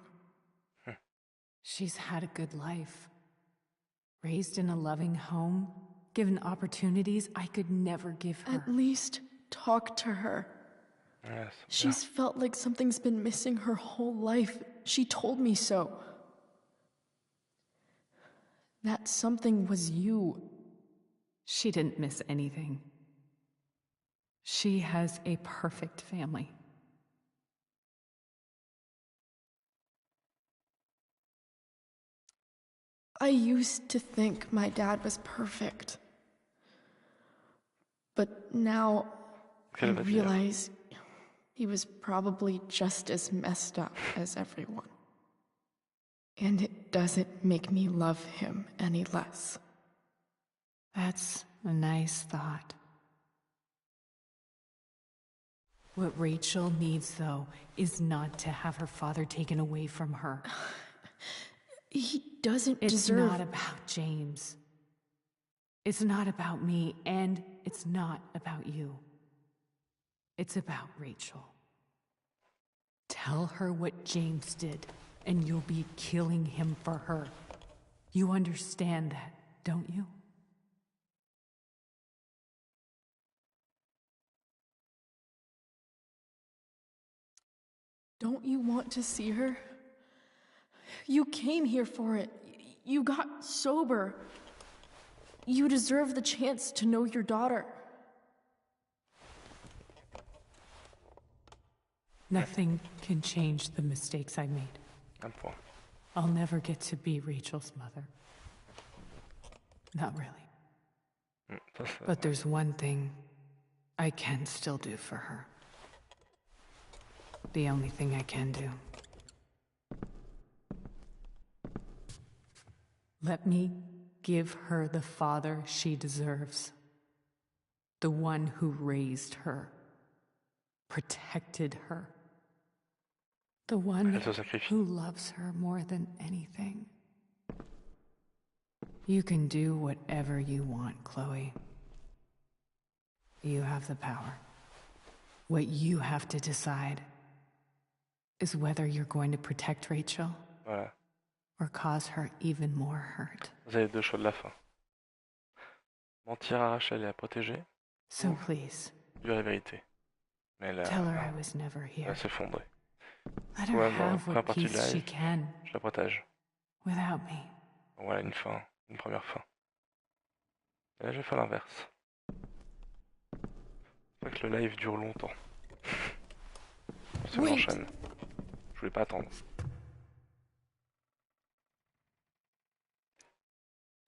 She's had a good life. Raised in a loving home, given opportunities I could never give her. At least talk to her. Yes, She's felt like something's been missing her whole life. She told me so. That something was you. She didn't miss anything. She has a perfect family. I used to think my dad was perfect. But now I realize he was probably just as messed up as everyone. And it doesn't make me love him any less. That's a nice thought. What Rachel needs, though, is not to have her father taken away from her. He doesn't It's deserve... not about James. It's not about me, and it's not about you. It's about Rachel. Tell her what James did, and you'll be killing him for her. You understand that, don't you? Don't you want to see her? You came here for it. You got sober. You deserve the chance to know your daughter. Nothing can change the mistakes I made. Un point. I'll never get to be Rachel's mother. Not really. But there's one thing I can still do for her. The only thing I can do. Let me give her the father she deserves. The one who raised her, protected her. The one who loves her more than anything. You can do whatever you want, Chloe. You have the power. What you have to decide is whether you're going to protect Rachel or cause her even more hurt. Vous avez deux choix de la fin. Mentir à Rachel et la protéger. So please, dire la vérité. Mais là, tell her I was never elle here. va s'effondrer. Let her have what peace she can. Je la protège. Without me. Voilà une fin, une première fin. Et là je vais faire l'inverse. Faut que le live dure longtemps. Ça m'enchaîne. Je voulais pas attendre.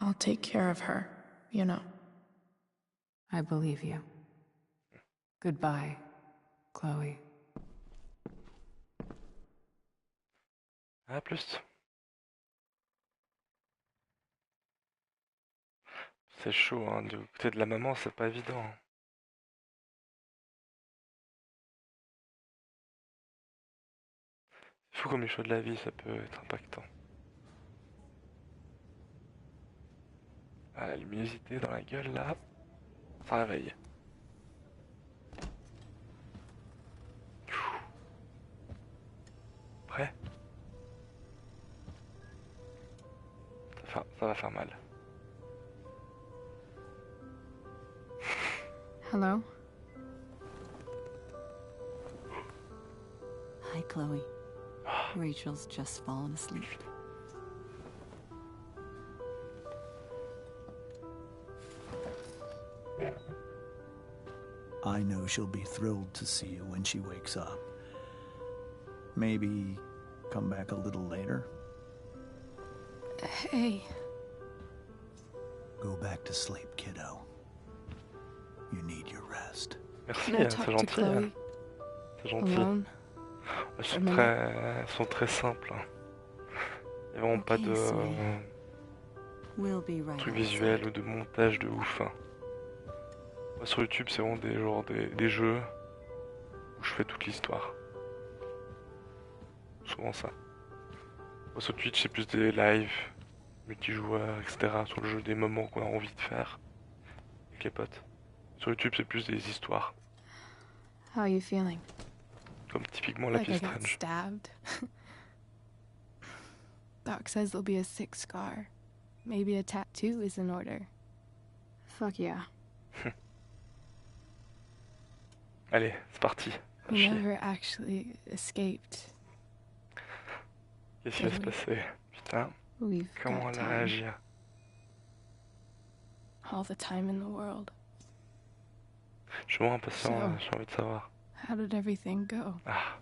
I'll take care of her, you know. I believe you. Goodbye, Chloe. À plus. C'est chaud, hein, du côté de la maman, c'est pas évident. C'est fou comme les choix de la vie, ça peut être impactant. Ah, la luminosité dans la gueule, là, ça réveille. Prêt? Ça va faire mal. Hello? Hi, Chloe. Rachel's just fallen asleep. I know she'll be thrilled to see you when she wakes up. Maybe come back a little later? Hey. Go back to sleep, kiddo. You need your rest. Merci, c'est gentil. Hein. C'est gentil. Elles sont très simples. Hein. Il n'y a vraiment pas de trucs visuels ou de montage de ouf. Hein. Moi, sur YouTube, c'est vraiment des jeux où je fais toute l'histoire. Souvent ça. Moi, sur Twitch, c'est plus des lives, multijoueurs, etc. Sur le jeu, des moments qu'on a envie de faire avec les potes. Sur YouTube, c'est plus des histoires. How are you feeling? Comme typiquement la pièce Strange. Stabbed. Doc says there'll be a sick scar. Maybe a tattoo is in order. Fuck yeah. Allez, c'est parti. We never actually escaped. Qu'est-ce qui va se passer? Putain. Comment elle va réagir? All the time in the world. Je suis vraiment impatient, j'ai envie de savoir. How did everything go? Ah.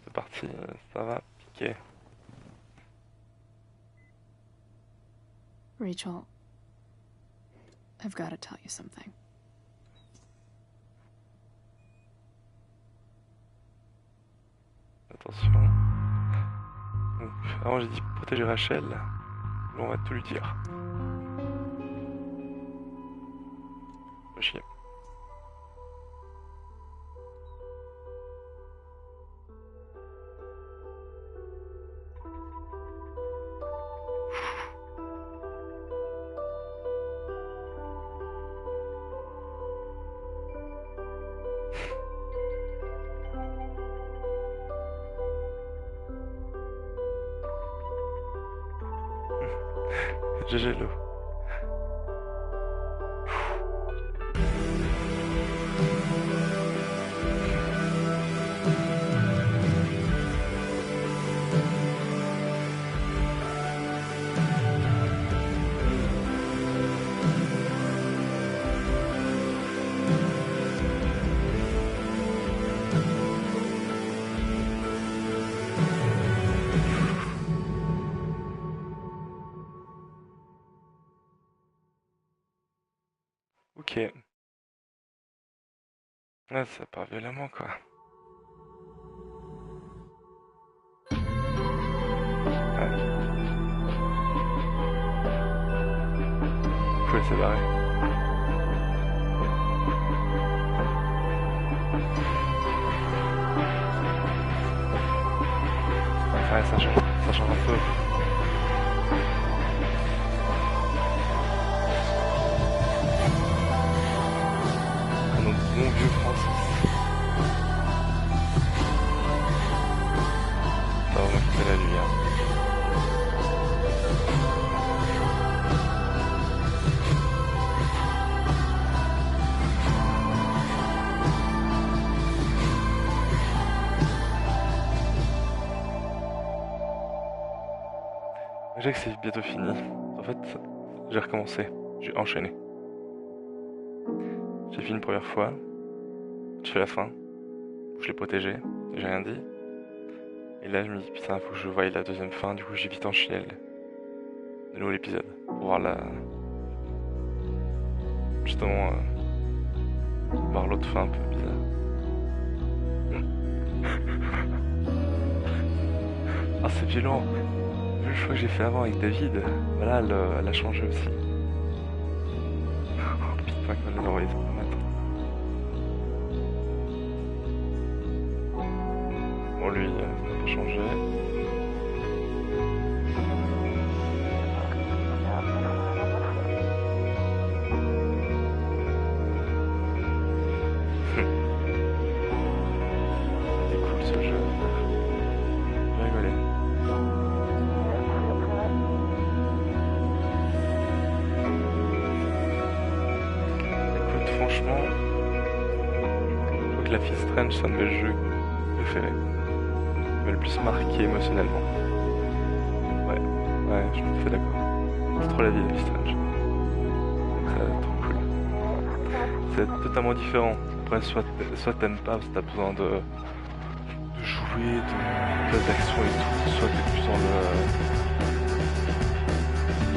C'est parti, ça va piquer. Rachel, I've got to tell you something. Attention. Donc, avant j'ai dit protéger Rachel, là on va tout lui dire. Pas chier. GG l'eau. Ouais, ça part violemment quoi. Faut laisser barrer. Ouais, ça change un peu. Un autre bon vieux Francis. Ça va m'occuper la lumière. Déjà que c'est bientôt fini. En fait, j'ai recommencé. J'ai enchaîné. J'ai fini une première fois. Je fais la fin. Je l'ai protégé. J'ai rien dit. Et là, je me dis, putain, faut que je voie la deuxième fin. Du coup, j'ai vite enchaîné de nouveau l'épisode. Pour voir la... Justement, voir l'autre fin un peu bizarre. Ah, c'est violent. Le choix que j'ai fait avant avec David, voilà, elle a changé aussi. Oh putain, qu'elle l'a envoyé sur le matin. Bon, lui, il n'a pas changé. C'est cool ce jeu. J'ai rigolé. Franchement, je crois que la fille Strange, c'est un de mes jeux préférés. Il m'a le plus marqué émotionnellement. Ouais, je suis tout à fait d'accord. C'est trop la vie, la fille Strange. C'est trop cool. C'est totalement différent. Après, soit t'aimes pas parce que t'as besoin de jouer, de d'action et tout, soit t'es plus dans le...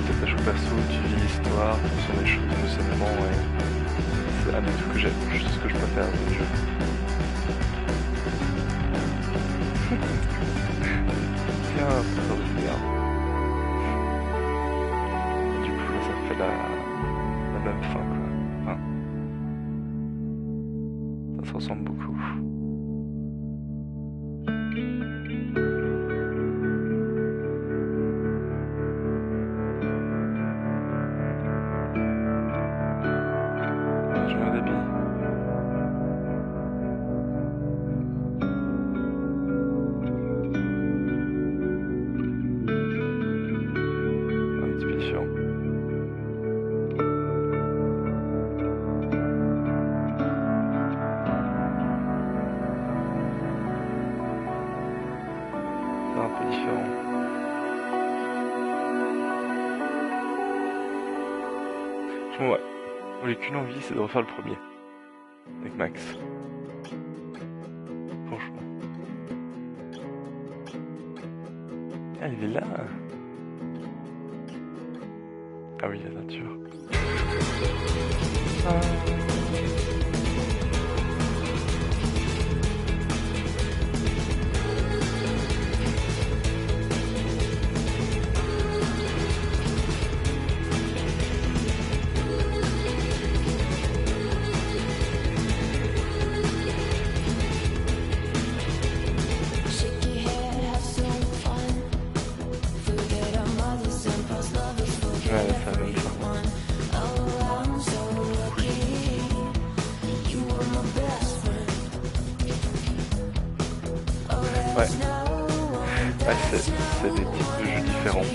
T'attaches au perso, tu vis l'histoire, tu ressens les choses émotionnellement, ouais. C'est un des trucs que j'aime, juste ce que je préfère dans le jeu. Tiens, ça me bien. Du coup, là, ça fait la même fin, quoi. Enfin, ça se ressemble beaucoup. Ouais, j'ai qu'une envie, c'est de refaire le premier. Avec Max. Franchement. Elle est là. Ah oui, la nature. C'est des types de jeux différents.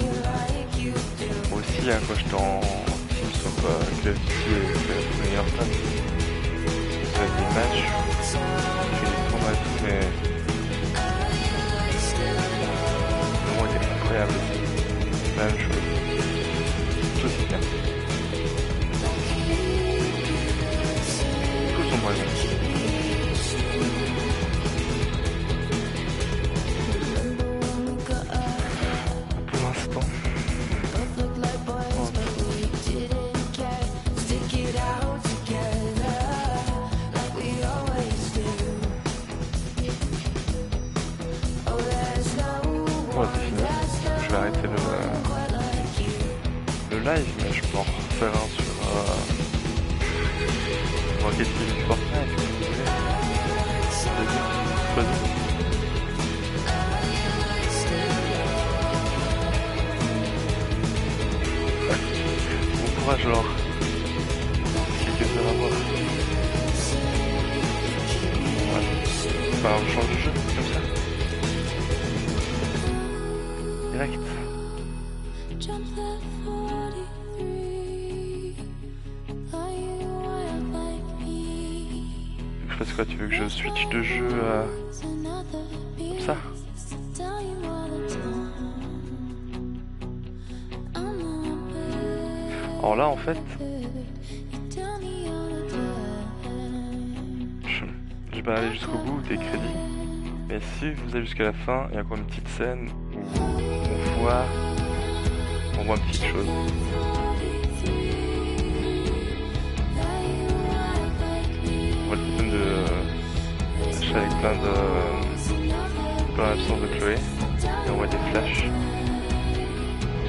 Moi aussi, hein, quand j'étais en team sur Club ici et le meilleur fan, j'avais des matchs, j'ai fait des tournois et tout, mais le moment était incroyable aussi. La même chose. Tout aussi bien. Tous sont moins bons. live, mais je peux en refaire un sur Rocket League Fortnite, si vous voulez. Vas-y. Bon courage alors. Quelques heures à voir. Ouais. Bah on change de jeu, comme ça. Direct. Je fasse quoi? Tu veux que je switch de jeu comme ça? Alors là en fait je vais pas aller jusqu'au bout des crédits, mais si vous allez jusqu'à la fin, il y a encore une petite scène où on voit une petite chose. On voit le thème de avec plein d'absence de Chloé, et on voit des flashs,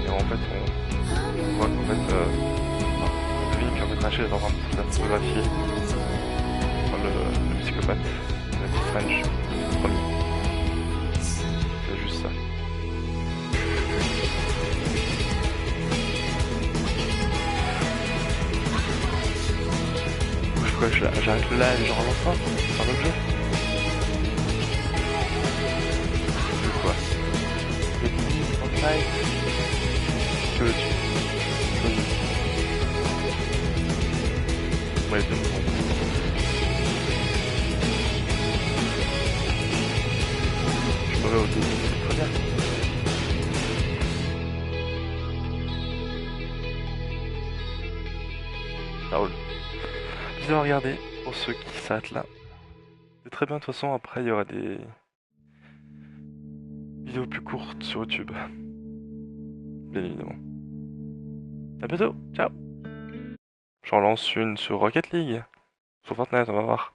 et en fait on voit qu'en fait on devine qu'en fait Rachel est en train de se faire photographier par le psychopathe, le petit French, le premier. C'est juste ça. J'arrête le live et je relance ça par le jeu. Je veux quoi? Le petit Fortnite. Que veux-tu? Choisis. Ouais, c'est bon. Je me vais au début, c'est très bien. Ça roule. Bien regardé pour ceux qui s'arrêtent là. C'est très bien, de toute façon, après il y aura des vidéos plus courtes sur YouTube. Bien évidemment. A bientôt, ciao. J'en lance une sur Rocket League. Sur Fortnite, on va voir.